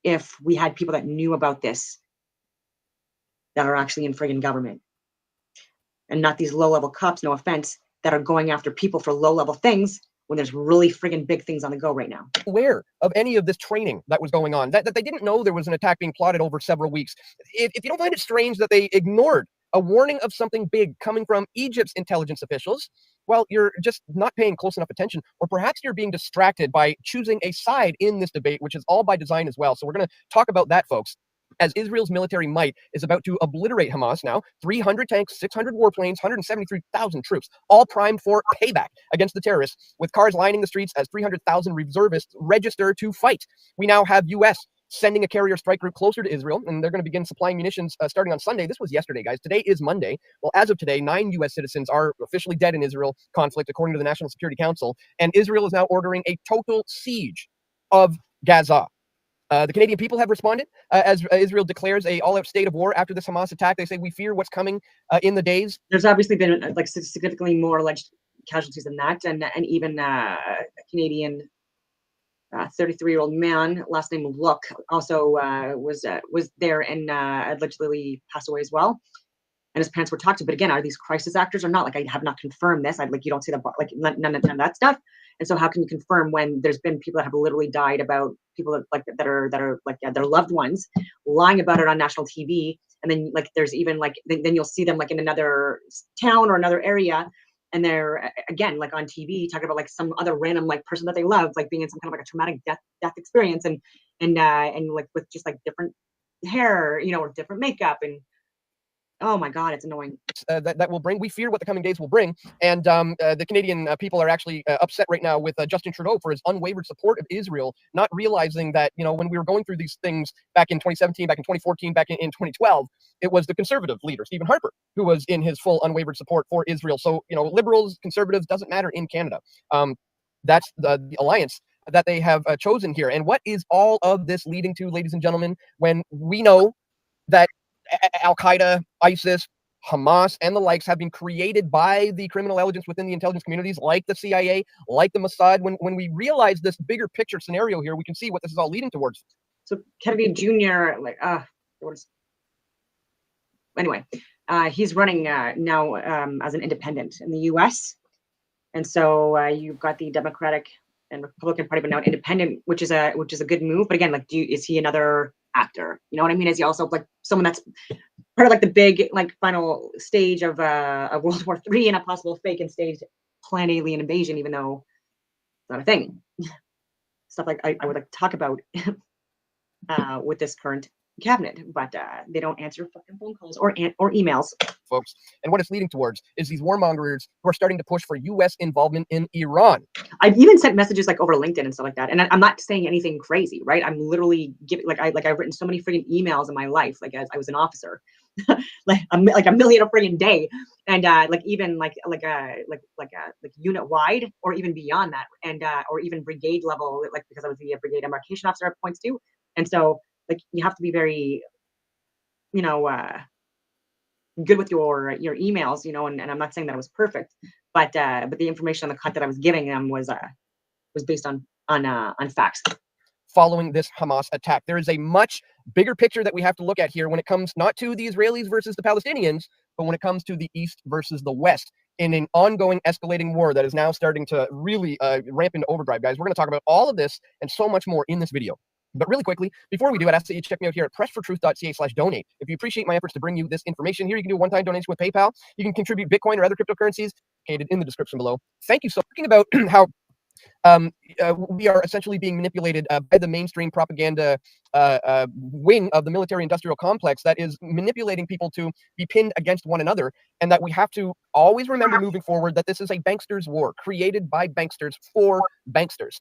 if we had people that knew about this that are actually in friggin' government, and not these low-level cops, no offense, that are going after people for low-level things when there's really friggin' big things on the go right now. Aware of any of this training that was going on, that they didn't know there was an attack being plotted over several weeks. If you don't find it strange that they ignored a warning of something big coming from Egypt's intelligence officials, well, you're just not paying close enough attention, or perhaps you're being distracted by choosing a side in this debate, which is all by design as well. So we're going to talk about that, folks. As Israel's military might is about to obliterate Hamas now, 300 tanks, 600 warplanes, 173,000 troops, all primed for payback against the terrorists, with cars lining the streets as 300,000 reservists register to fight. We now have U.S. sending a carrier strike group closer to Israel, and they're going to begin supplying munitions starting on Sunday. This was yesterday, guys. Today is Monday. Well, as of today, 9 U.S. citizens are officially dead in Israel conflict, according to the National Security Council, and Israel is now ordering a total siege of Gaza. The Canadian people have responded as Israel declares a all-out state of war after this Hamas attack. They say, we fear what's coming in the days. There's obviously been like significantly more alleged casualties than that, and even a Canadian 33-year-old man, last name Look, also was there and allegedly passed away as well. And his parents were talked to, but again, are these crisis actors or not? Like, I have not confirmed this. You don't see none of that stuff. And so how can you confirm when there's been people that have literally died about people that are their loved ones lying about it on national TV, and then like there's even like then you'll see them like in another town or another area, and they're again like on TV talking about like some other random like person that they love like being in some kind of like a traumatic death experience, and like with just like different hair, or different makeup, and oh my God, it's annoying. That will bring. We fear what the coming days will bring. And the Canadian people are actually upset right now with Justin Trudeau for his unwavered support of Israel, not realizing that, when we were going through these things back in 2017, back in 2014, back in 2012, it was the conservative leader, Stephen Harper, who was in his full unwavered support for Israel. So, liberals, conservatives, doesn't matter in Canada. That's the alliance that they have chosen here. And what is all of this leading to, ladies and gentlemen, when we know that Al-Qaeda, ISIS, Hamas, and the likes have been created by the criminal intelligence within the intelligence communities, like the CIA, like the Mossad? When we realize this bigger picture scenario here, we can see what this is all leading towards. So Kennedy Jr., anyway, he's running now as an independent in the U.S. And so you've got the Democratic and Republican Party, but now independent, which is a good move. But again, is he another actor? You know what I mean? Is he also like someone that's part of like the big like final stage of World War III and a possible fake and staged planned alien invasion, even though it's not a thing? Stuff like I would like to talk about with this current cabinet, but they don't answer fucking phone calls or emails. Folks, and what it's leading towards is these warmongers who are starting to push for U.S. involvement in Iran. I've even sent messages like over LinkedIn and stuff like that, and I'm not saying anything crazy, right? I'm literally giving I've written so many freaking emails in my life, like as I was an officer, like a million a freaking day, and even like unit wide or even beyond that, and or even brigade level, like because I was the brigade embarkation officer at points too, and so like you have to be very, good with your emails, and I'm not saying that it was perfect, but the information on the cut that I was giving them was based on facts. Following this Hamas attack, there is a much bigger picture that we have to look at here when it comes not to the Israelis versus the Palestinians, but when it comes to the East versus the West in an ongoing escalating war that is now starting to really ramp into overdrive, guys. We're going to talk about all of this and so much more in this video. But really quickly, before we do, I'd ask that you check me out here at pressfortruth.ca/donate. If you appreciate my efforts to bring you this information here, you can do a one-time donation with PayPal. You can contribute Bitcoin or other cryptocurrencies located in the description below. Thank you so much. Talking about how we are essentially being manipulated by the mainstream propaganda wing of the military-industrial complex that is manipulating people to be pinned against one another, and that we have to always remember moving forward that this is a banksters war created by banksters for banksters.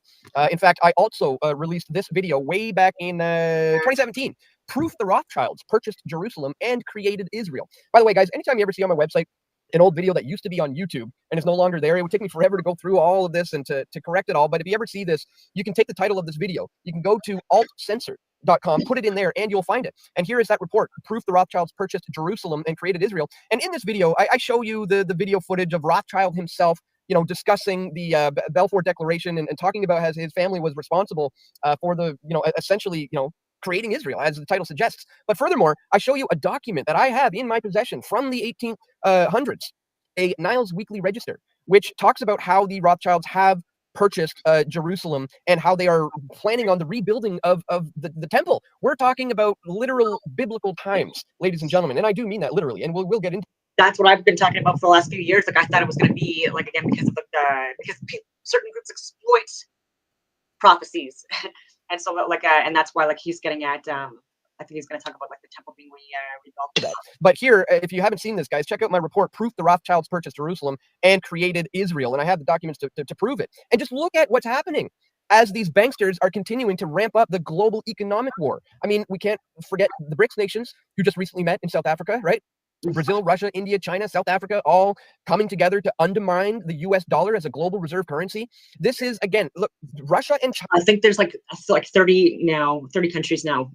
In fact, I also released this video way back in 2017. Proof the Rothschilds purchased Jerusalem and created Israel. By the way, guys, anytime you ever see on my website an old video that used to be on YouTube and is no longer there, it would take me forever to go through all of this and to correct it all. But if you ever see this, you can take the title of this video, you can go to altcensor.com, put it in there, and you'll find it. And here is that report: proof the Rothschilds purchased Jerusalem and created Israel. And in this video, I show you the video footage of Rothschild himself, discussing the Balfour Declaration and talking about how his family was responsible for the, essentially, creating Israel, as the title suggests. But furthermore, I show you a document that I have in my possession from the 1800s, a Niles Weekly Register, which talks about how the Rothschilds have purchased Jerusalem and how they are planning on the rebuilding of the temple. We're talking about literal biblical times, ladies and gentlemen, and I do mean that literally, and we'll get into. That's what I've been talking about for the last few years. Like I thought it was going to be like, again, because of certain groups exploit prophecies. And so and that's why he's getting at I think he's going to talk about the temple being rebuilt. But here, if you haven't seen this, guys, check out my report, Proof the Rothschilds Purchased Jerusalem and Created Israel. And I have the documents to prove it. And just look at what's happening as these banksters are continuing to ramp up the global economic war. I mean, we can't forget the BRICS nations who just recently met in South Africa, right? Brazil, Russia, India, China, South Africa, all coming together to undermine the US dollar as a global reserve currency. This is, again, look, Russia and China. I think there's like 30 countries now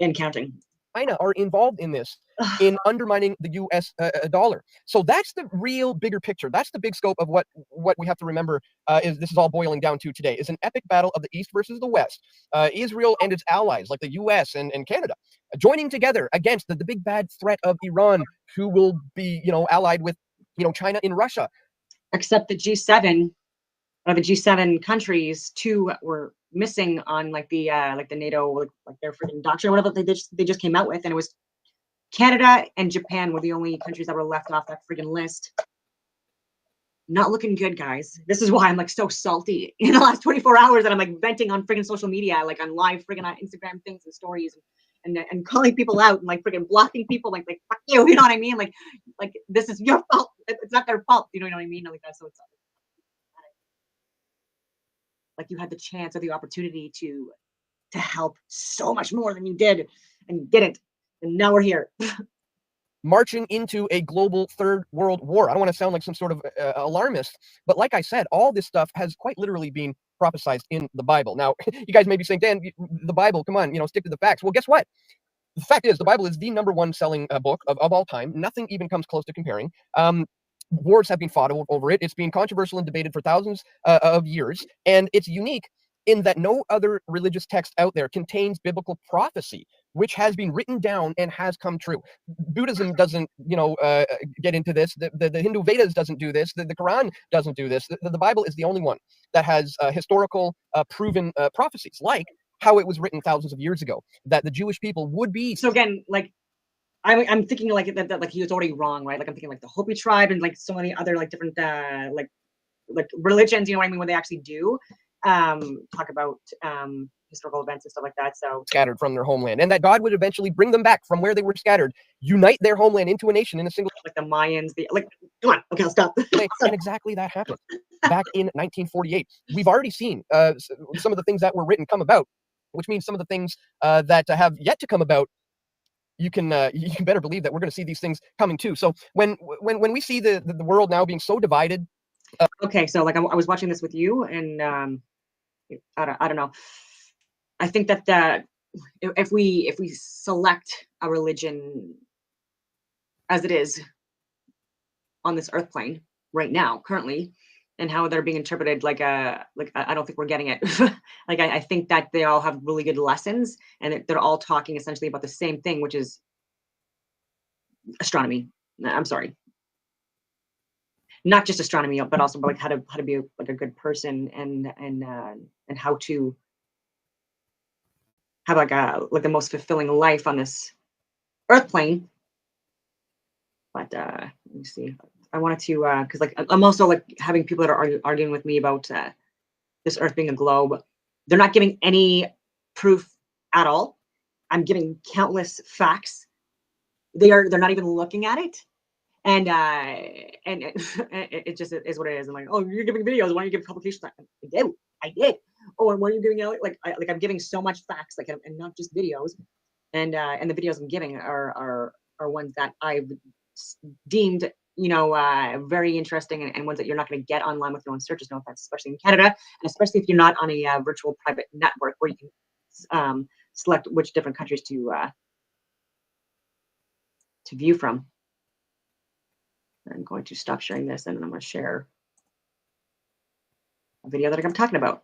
and counting. China are involved in this, in undermining the US dollar. So that's the real bigger picture. That's the big scope of what we have to remember is this is all boiling down to today, is an epic battle of the East versus the West. Israel and its allies like the US and Canada joining together against the big bad threat of Iran, who will be, allied with, China in Russia. Except the G7, or the G7 countries, 2 were missing on the NATO, their freaking doctrine or whatever they just came out with, and it was Canada and Japan were the only countries that were left off that freaking list. Not looking good, guys. This is why I'm so salty in the last 24 hours that I'm venting on freaking social media, on live freaking on Instagram things and stories, and calling people out and freaking blocking people, fuck you, you know what I mean? Like this is your fault. It's not their fault, you know what I mean? So it's you had the chance or the opportunity to help so much more than you did, and you didn't, and now we're here. Marching into a global third world war. I don't want to sound like some sort of alarmist, but like I said, all this stuff has quite literally been prophesied in the Bible. Now, you guys may be saying, Dan, the Bible, come on, stick to the facts. Well, guess what? The fact is, the Bible is the #1 selling book of all time. Nothing even comes close to comparing. Wars have been fought over it. It's been controversial and debated for thousands of years, and it's unique in that no other religious text out there contains biblical prophecy, which has been written down and has come true. Buddhism doesn't, get into this. The Hindu Vedas doesn't do this. The Quran doesn't do this. The Bible is the only one that has historical, proven prophecies, like how it was written thousands of years ago, that the Jewish people would be. So again, I'm thinking that he was already wrong, right? I'm thinking the Hopi tribe and so many other different religions, you know what I mean, where they actually do talk about historical events and stuff like that. So scattered from their homeland, and that God would eventually bring them back from where they were scattered, unite their homeland into a nation in a single. Like the Mayans, come on, okay, I'll stop. And exactly that happened back in 1948. We've already seen some of the things that were written come about, which means some of the things that have yet to come about. You can better believe that we're going to see these things coming too. So when we see the world now being so divided. Okay, so like I was watching this with you, and I don't know. I think that if we select a religion as it is on this earth plane right now, currently, and how they're being interpreted, like I don't think we're getting it. Like I think that they all have really good lessons, and they're all talking essentially about the same thing, which is astronomy. I'm sorry, not just astronomy, but also like how to be like a good person, and how to have like the most fulfilling life on this earth plane. But let me see. I wanted to because like I'm also like having people that are arguing with me about this earth being a globe. They're not giving any proof at all. I'm giving countless facts. They're not even looking at it. And it just is what it is. I'm like, oh, you're giving videos. Why don't you give publications? I did. Oh, and why are you giving out like I'm giving so much facts, like, and not just videos. And the videos I'm giving are ones that I've deemed, very interesting, and ones that you're not going to get online with your own searches. No offense, especially in Canada, and especially if you're not on a virtual private network where you can select which different countries to view from. I'm going to stop sharing this, and I'm going to share a video that I'm talking about,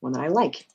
one that I like.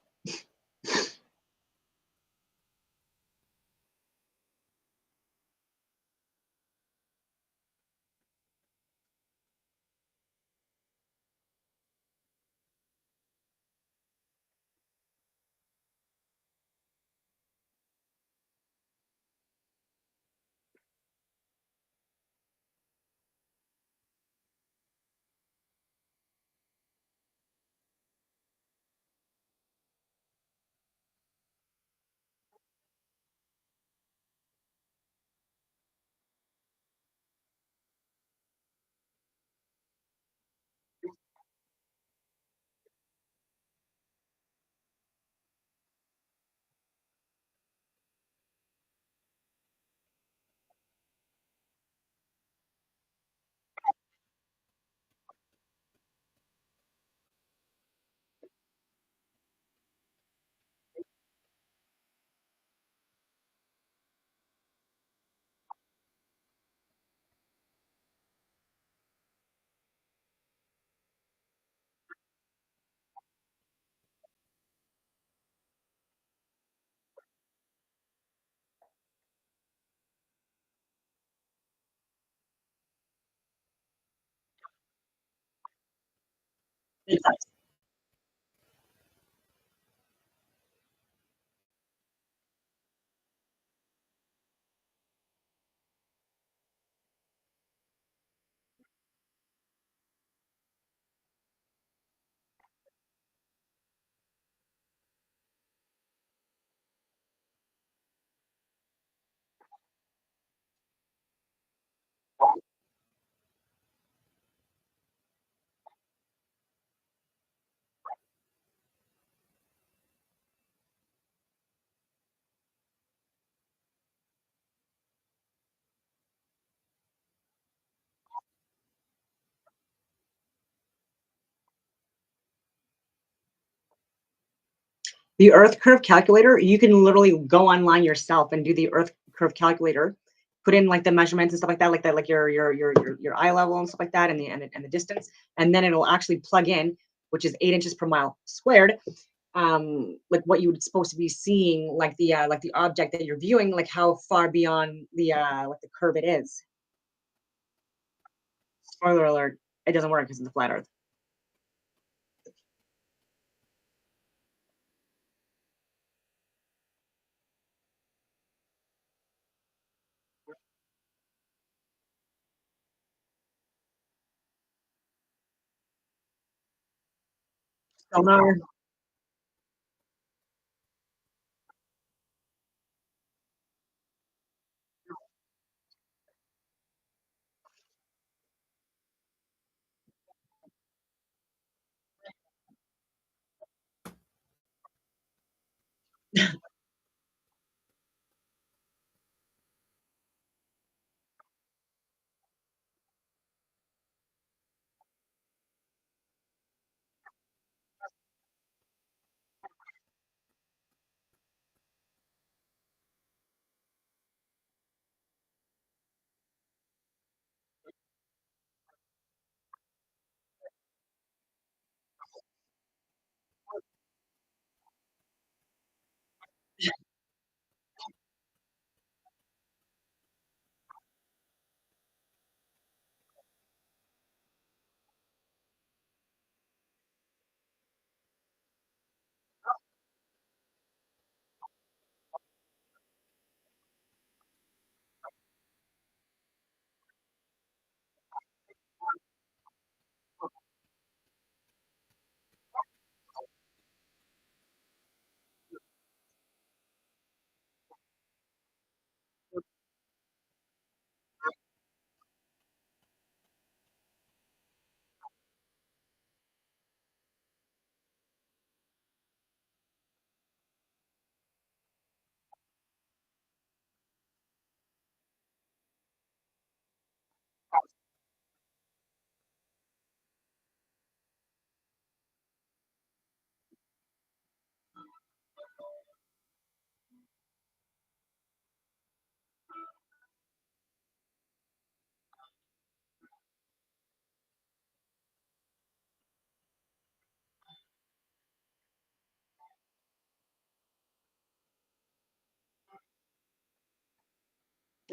The Earth curve calculator, you can literally go online yourself and do the Earth curve calculator, put in like the measurements and stuff like that, like your eye level and stuff like that, and the distance, and then it'll actually plug in, which is 8 inches per mile squared, like what you would supposed to be seeing, like the object that you're viewing, like how far beyond the like the curve it is. Spoiler alert, it doesn't work because it's a flat Earth. Sonar.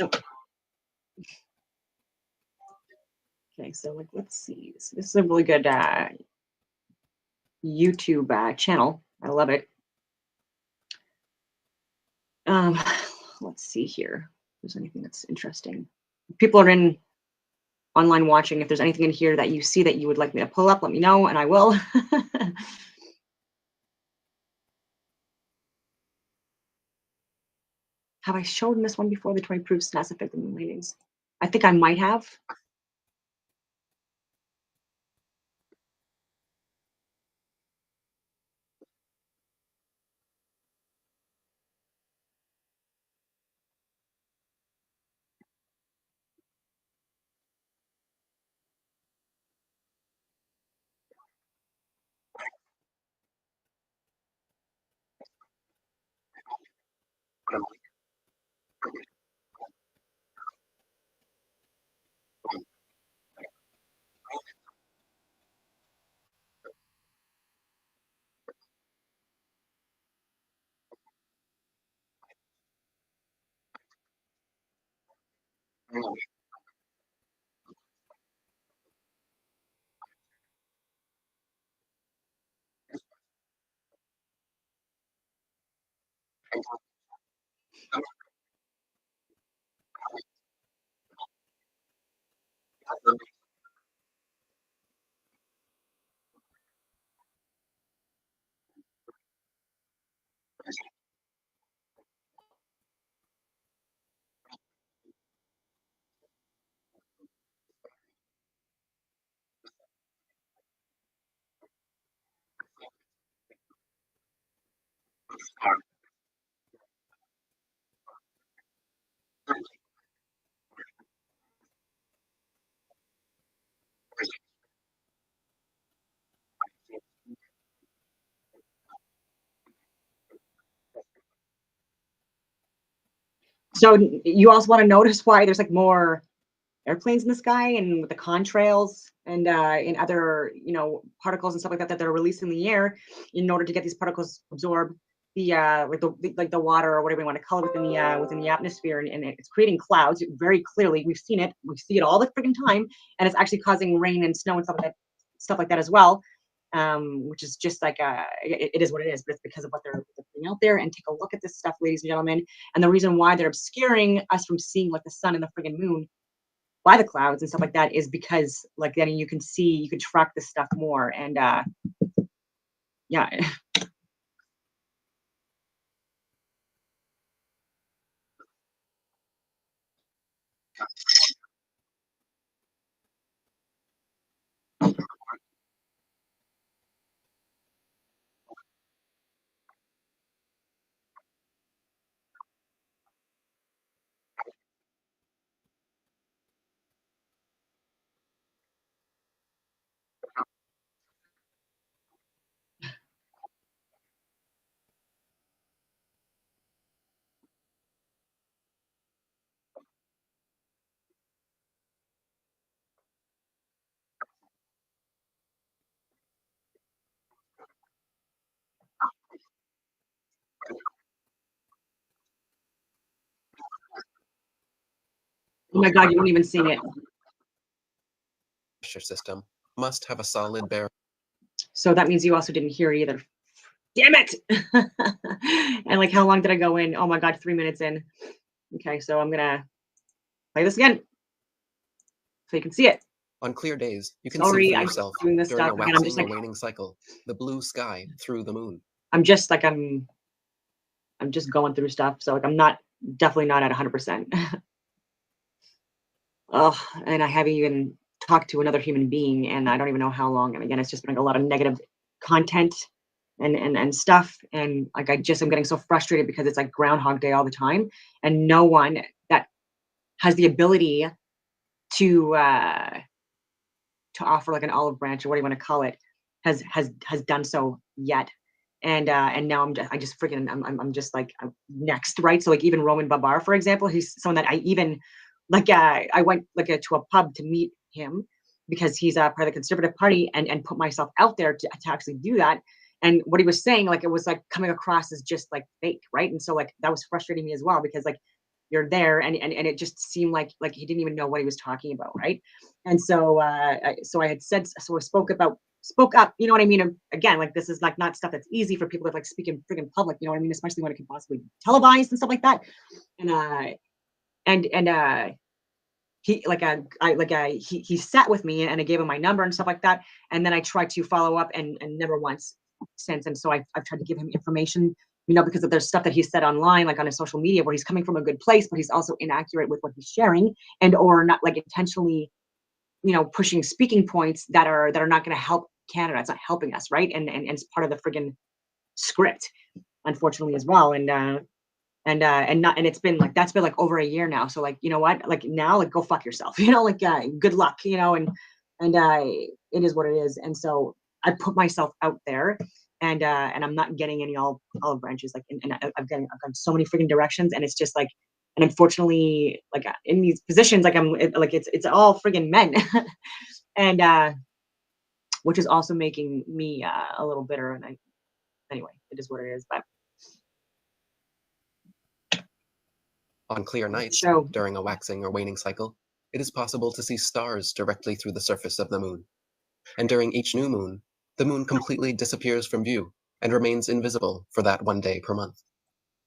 Okay, so like, let's see. This is a really good YouTube channel. I love it. Let's see here. If there's anything that's interesting. People are in online watching. If there's anything in here that you see that you would like me to pull up, let me know, and I will. Have I shown this one before? The 20 proofs SNAS effect in the meetings. I think I might have. So you also want to notice why there's like more airplanes in the sky and with the contrails and in other, particles and stuff like that that they're releasing in the air in order to get these particles absorb the like the water or whatever you want to call it within the atmosphere, and it's creating clouds very clearly. We've seen it. We see it all the freaking time, and it's actually causing rain and snow and stuff like that as well. Which is just like it is what it is, but it's because of what they're putting out there. And take a look at this stuff, ladies and gentlemen. And the reason why they're obscuring us from seeing like the sun and the friggin' moon by the clouds and stuff like that is because like then you can track this stuff more. And yeah. Oh my God, you weren't even seeing it. System must have a solid bearing. So that means you also didn't hear it either. Damn it! And like, how long did I go in? Oh my God, 3 minutes in. Okay, so I'm gonna play this again so you can see it. On clear days, you can Sorry, see for I'm yourself doing this during stuff, a and I'm just waxing like, or waning cycle, the blue sky through the moon. I'm just going through stuff. So like, I'm definitely not at 100%. Oh, and I haven't even talked to another human being, and I don't even know how long. And again, it's just been like a lot of negative content and stuff. And like, I'm getting so frustrated because it's like Groundhog Day all the time, and no one that has the ability to offer like an olive branch or what do you want to call it has done so yet. And now I'm just like, I'm next, right? So like even Roman Babar, for example, he's someone that I even like. I went like to a pub to meet him because he's part of the Conservative Party, and put myself out there to actually do that. And what he was saying, like, it was like coming across as just like fake, right? And so like that was frustrating me as well, because like you're there, and it just seemed like he didn't even know what he was talking about, right? And so so I had said, so I spoke up, you know what I mean? Again, like, this is like not stuff that's easy for people to like speak in friggin' public, you know what I mean? Especially when it can possibly be televised and stuff like that. And he sat with me, and I gave him my number and stuff like that, and then I tried to follow up, and never once since. And so I've tried to give him information, you know, because there's stuff that he said online, like on his social media, where he's coming from a good place, but he's also inaccurate with what he's sharing, and or not like intentionally, you know, pushing speaking points that are not going to help Canada. It's not helping us, right? And it's part of the friggin' script, unfortunately, as well. And it's been like, that's been like over a year now. So like, you know what, like now, like, go fuck yourself, you know, like, good luck, you know. And it is what it is. And so I put myself out there, and I'm not getting any olive branches, like, and I've gone so many freaking directions, and it's just like, and unfortunately, like, in these positions, like, it's all friggin' men. And which is also making me a little bitter. And anyway, it is what it is. But on clear nights, during a waxing or waning cycle, it is possible to see stars directly through the surface of the moon. And during each new moon, the moon completely disappears from view and remains invisible for that one day per month.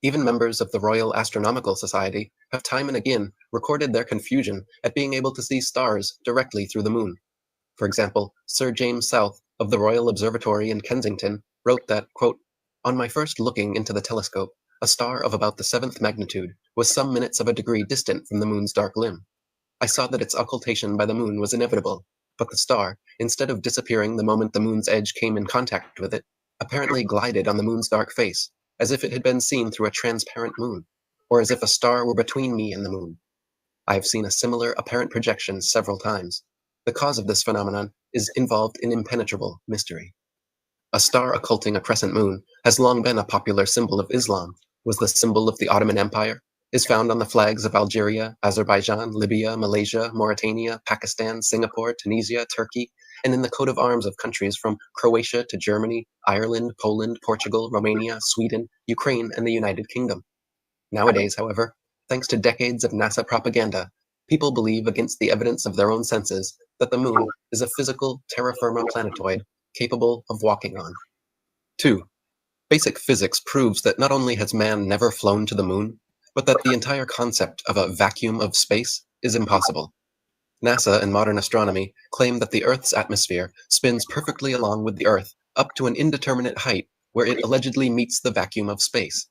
Even members of the Royal Astronomical Society have time and again recorded their confusion at being able to see stars directly through the moon. For example, Sir James South of the Royal Observatory in Kensington wrote that, quote, "On my first looking into the telescope, a star of about the 7th magnitude was some minutes of a degree distant from the moon's dark limb. I saw that its occultation by the moon was inevitable, but the star, instead of disappearing the moment the moon's edge came in contact with it, apparently glided on the moon's dark face, as if it had been seen through a transparent moon, or as if a star were between me and the moon. I have seen a similar apparent projection several times. The cause of this phenomenon is involved in impenetrable mystery. A star occulting a crescent moon has long been a popular symbol of Islam, was the symbol of the Ottoman Empire, is found on the flags of Algeria, Azerbaijan, Libya, Malaysia, Mauritania, Pakistan, Singapore, Tunisia, Turkey, and in the coat of arms of countries from Croatia to Germany, Ireland, Poland, Portugal, Romania, Sweden, Ukraine, and the United Kingdom. Nowadays, however, thanks to decades of NASA propaganda, people believe against the evidence of their own senses that the moon is a physical terra firma planetoid capable of walking on. 2. Basic physics proves that not only has man never flown to the moon, but that the entire concept of a vacuum of space is impossible. NASA and modern astronomy claim that the Earth's atmosphere spins perfectly along with the Earth up to an indeterminate height where it allegedly meets the vacuum of space.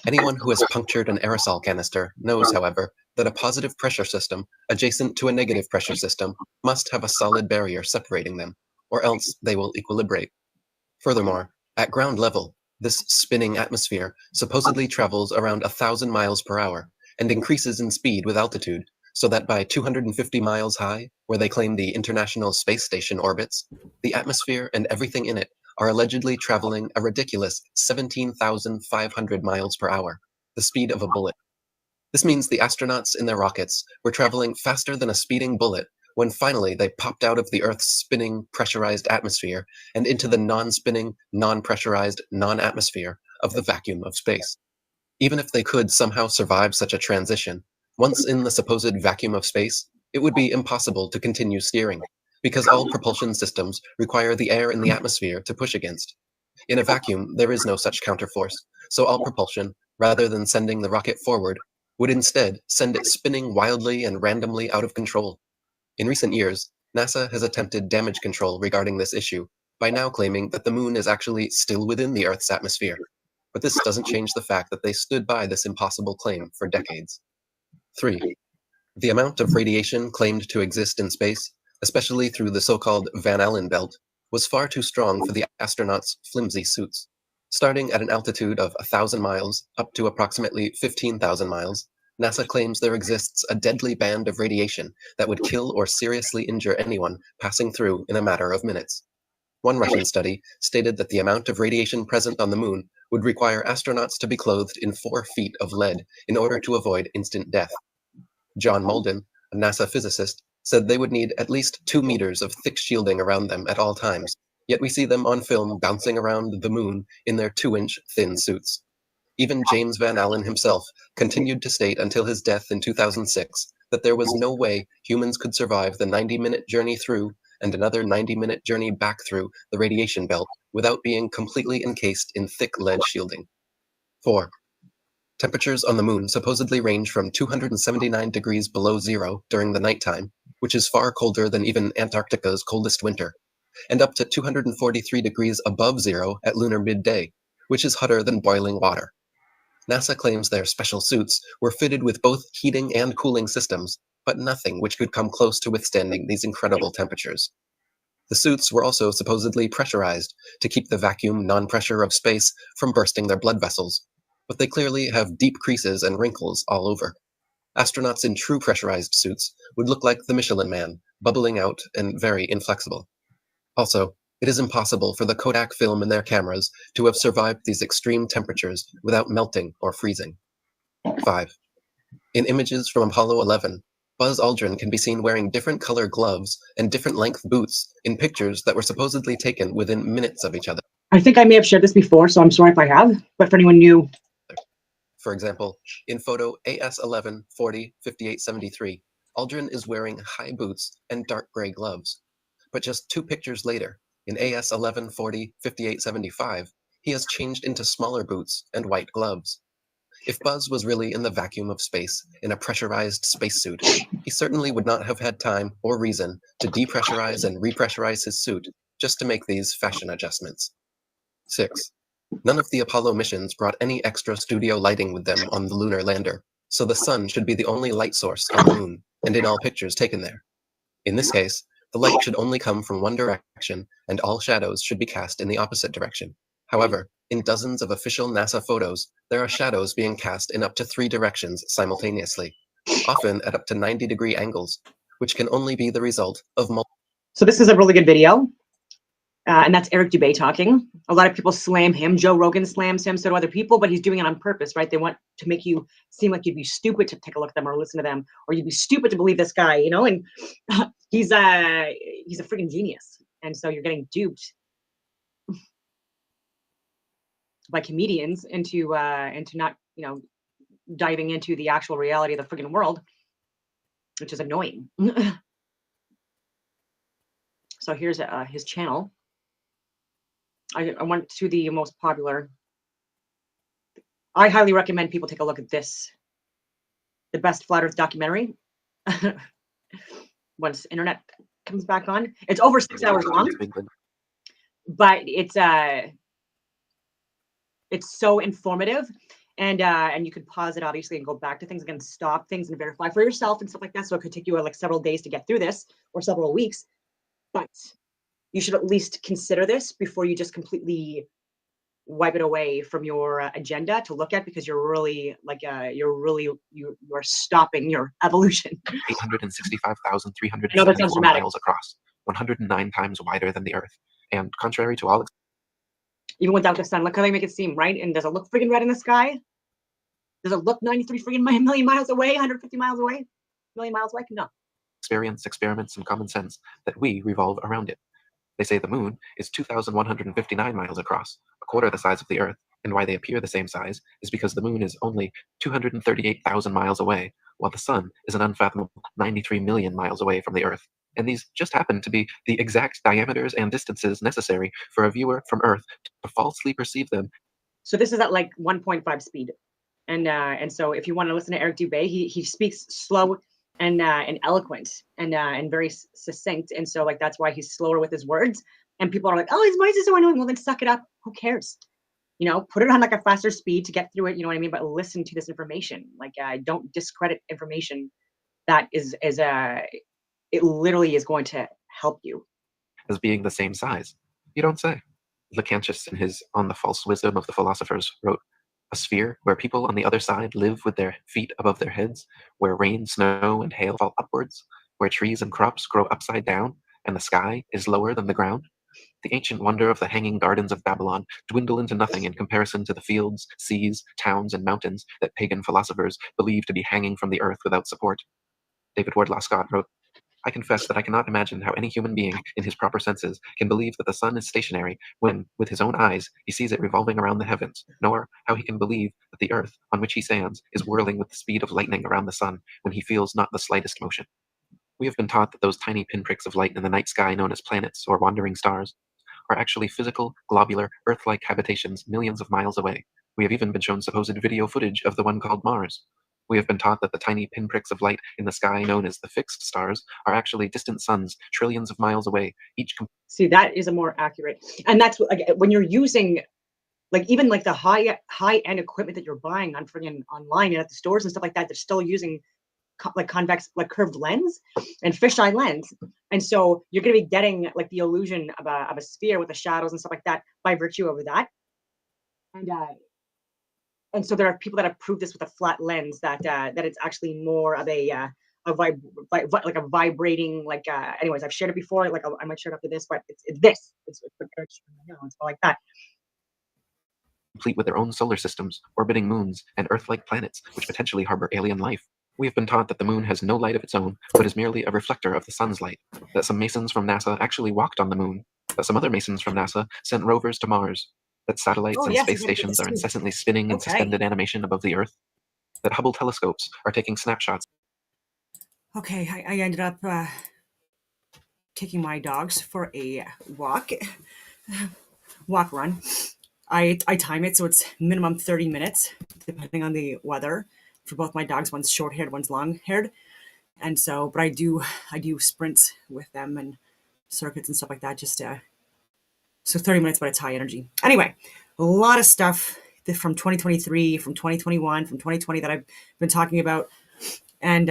Anyone who has punctured an aerosol canister knows, however, that a positive pressure system adjacent to a negative pressure system must have a solid barrier separating them, or else they will equilibrate. Furthermore, at ground level, this spinning atmosphere supposedly travels around 1,000 miles per hour and increases in speed with altitude, so that by 250 miles high, where they claim the International Space Station orbits, the atmosphere and everything in it are allegedly traveling a ridiculous 17,500 miles per hour, the speed of a bullet. This means the astronauts in their rockets were traveling faster than a speeding bullet when finally they popped out of the Earth's spinning, pressurized atmosphere and into the non-spinning, non-pressurized, non-atmosphere of the vacuum of space. Even if they could somehow survive such a transition, once in the supposed vacuum of space, it would be impossible to continue steering, because all propulsion systems require the air in the atmosphere to push against. In a vacuum, there is no such counterforce, so all propulsion, rather than sending the rocket forward, would instead send it spinning wildly and randomly out of control. In recent years, NASA has attempted damage control regarding this issue by now claiming that the moon is actually still within the Earth's atmosphere. But this doesn't change the fact that they stood by this impossible claim for decades. 3. The amount of radiation claimed to exist in space, especially through the so-called Van Allen belt, was far too strong for the astronauts' flimsy suits. Starting at an altitude of 1,000 miles up to approximately 15,000 miles, NASA claims there exists a deadly band of radiation that would kill or seriously injure anyone passing through in a matter of minutes. One Russian study stated that the amount of radiation present on the moon would require astronauts to be clothed in 4 feet of lead in order to avoid instant death. John Malden, a NASA physicist, said they would need at least 2 meters of thick shielding around them at all times, yet we see them on film bouncing around the moon in their 2-inch thin suits. Even James Van Allen himself continued to state until his death in 2006 that there was no way humans could survive the 90-minute journey through and another 90-minute journey back through the radiation belt without being completely encased in thick lead shielding. 4. Temperatures on the moon supposedly range from 279 degrees below zero during the nighttime, which is far colder than even Antarctica's coldest winter, and up to 243 degrees above zero at lunar midday, which is hotter than boiling water. NASA claims their special suits were fitted with both heating and cooling systems, but nothing which could come close to withstanding these incredible temperatures. The suits were also supposedly pressurized to keep the vacuum non-pressure of space from bursting their blood vessels, but they clearly have deep creases and wrinkles all over. Astronauts in true pressurized suits would look like the Michelin Man, bubbling out and very inflexible. Also, it is impossible for the Kodak film in their cameras to have survived these extreme temperatures without melting or freezing. 5. In images from Apollo 11, Buzz Aldrin can be seen wearing different color gloves and different length boots in pictures that were supposedly taken within minutes of each other. I think I may have shared this before, so I'm sorry if I have, but for anyone new. For example, in photo AS11405873, Aldrin is wearing high boots and dark gray gloves. But just 2 pictures later, in AS11405875, he has changed into smaller boots and white gloves. If Buzz was really in the vacuum of space in a pressurized spacesuit, he certainly would not have had time or reason to depressurize and repressurize his suit just to make these fashion adjustments. 6. None of the Apollo missions brought any extra studio lighting with them on the lunar lander, so the sun should be the only light source on the moon and in all pictures taken there. In this case, the light should only come from one direction and all shadows should be cast in the opposite direction. However, in dozens of official NASA photos, there are shadows being cast in up to 3 directions simultaneously, often at up to 90-degree angles, which can only be the result of multiple. So this is a really good video. And that's Eric Dubay talking. A lot of people slam him. Joe Rogan slams him, so do other people, but he's doing it on purpose, right? They want to make you seem like you'd be stupid to take a look at them or listen to them, or you'd be stupid to believe this guy, you know? And he's a freaking genius. And so you're getting duped by comedians into not, you know, diving into the actual reality of the freaking world, which is annoying. So here's his channel. I went to the most popular. I highly recommend people take a look at this. The best flat earth documentary. Once internet comes back on. It's over 6 hours long. But it's so informative. And you could pause it obviously and go back to things, again, stop things and verify for yourself and stuff like that. So it could take you like several days to get through this or several weeks. But you should at least consider this before you just completely wipe it away from your agenda to look at, because you're really like you are stopping your evolution. 865,374 miles across, 109 times wider than the Earth, and contrary to all. Even without the sun, look how they make it seem, right? And does it look freaking red in the sky? Does it look 93 freaking million miles away, 150 miles away, million miles away? No. Experience, experiments, and common sense that we revolve around it. They say the moon is 2,159 miles across, a quarter the size of the Earth, and why they appear the same size is because the moon is only 238,000 miles away, while the sun is an unfathomable 93 million miles away from the Earth. And these just happen to be the exact diameters and distances necessary for a viewer from Earth to falsely perceive them. So this is at like 1.5 speed. And so if you want to listen to Eric Dubay, he speaks slow and eloquent and very succinct, and so like that's why he's slower with his words. And people are like, oh, his voice is so annoying. Well, then suck it up. Who cares? You know, put it on like a faster speed to get through it. You know what I mean? But listen to this information. Like, don't discredit information that is it literally is going to help you. As being the same size, you don't say. Lactantius, in his On the False Wisdom of the Philosophers, wrote, a sphere where people on the other side live with their feet above their heads, where rain, snow, and hail fall upwards, where trees and crops grow upside down, and the sky is lower than the ground. The ancient wonder of the hanging gardens of Babylon dwindle into nothing in comparison to the fields, seas, towns, and mountains that pagan philosophers believe to be hanging from the earth without support. David Wardlaw Scott wrote, I confess that I cannot imagine how any human being in his proper senses can believe that the sun is stationary when, with his own eyes, he sees it revolving around the heavens, nor how he can believe that the earth on which he stands is whirling with the speed of lightning around the sun when he feels not the slightest motion. We have been taught that those tiny pinpricks of light in the night sky known as planets or wandering stars are actually physical, globular, Earth-like habitations millions of miles away. We have even been shown supposed video footage of the one called Mars. We have been taught that the tiny pinpricks of light in the sky known as the fixed stars are actually distant suns trillions of miles away, each See, that is a more accurate, and that's what, like, when you're using, like, even like the high end equipment that you're buying on friggin' online and at the stores and stuff like that, they're still using like convex, like curved lens and fisheye lens, and so you're going to be getting like the illusion of a sphere with the shadows and stuff like that by virtue of that. And so there are people that have proved this with a flat lens that that it's actually more of a like a vibrating, like anyways, I've shared it before, like I might share it after this, but it's this, it's like that. complete with their own solar systems, orbiting moons, and Earth-like planets, which potentially harbor alien life. We have been taught that the moon has no light of its own, but is merely a reflector of the sun's light, that some masons from NASA actually walked on the moon, that some other masons from NASA sent rovers to Mars, that satellites and space stations are incessantly spinning in suspended animation above the Earth, that Hubble telescopes are taking snapshots. Okay, I ended up taking my dogs for a walk run. I time it so it's minimum 30 minutes, depending on the weather, for both my dogs. One's short-haired, one's long-haired, and so, but I do sprints with them and circuits and stuff like that. Just so 30 minutes, but it's high energy. Anyway, a lot of stuff from 2023, from 2021, from 2020 that I've been talking about, and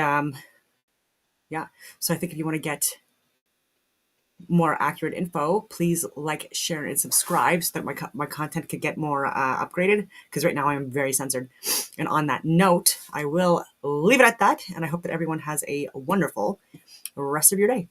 yeah. So I think if you want to get more accurate info, please like, share, and subscribe so that my content could get more upgraded, because right now I'm very censored. And on that note, I will leave it at that, and I hope that everyone has a wonderful rest of your day.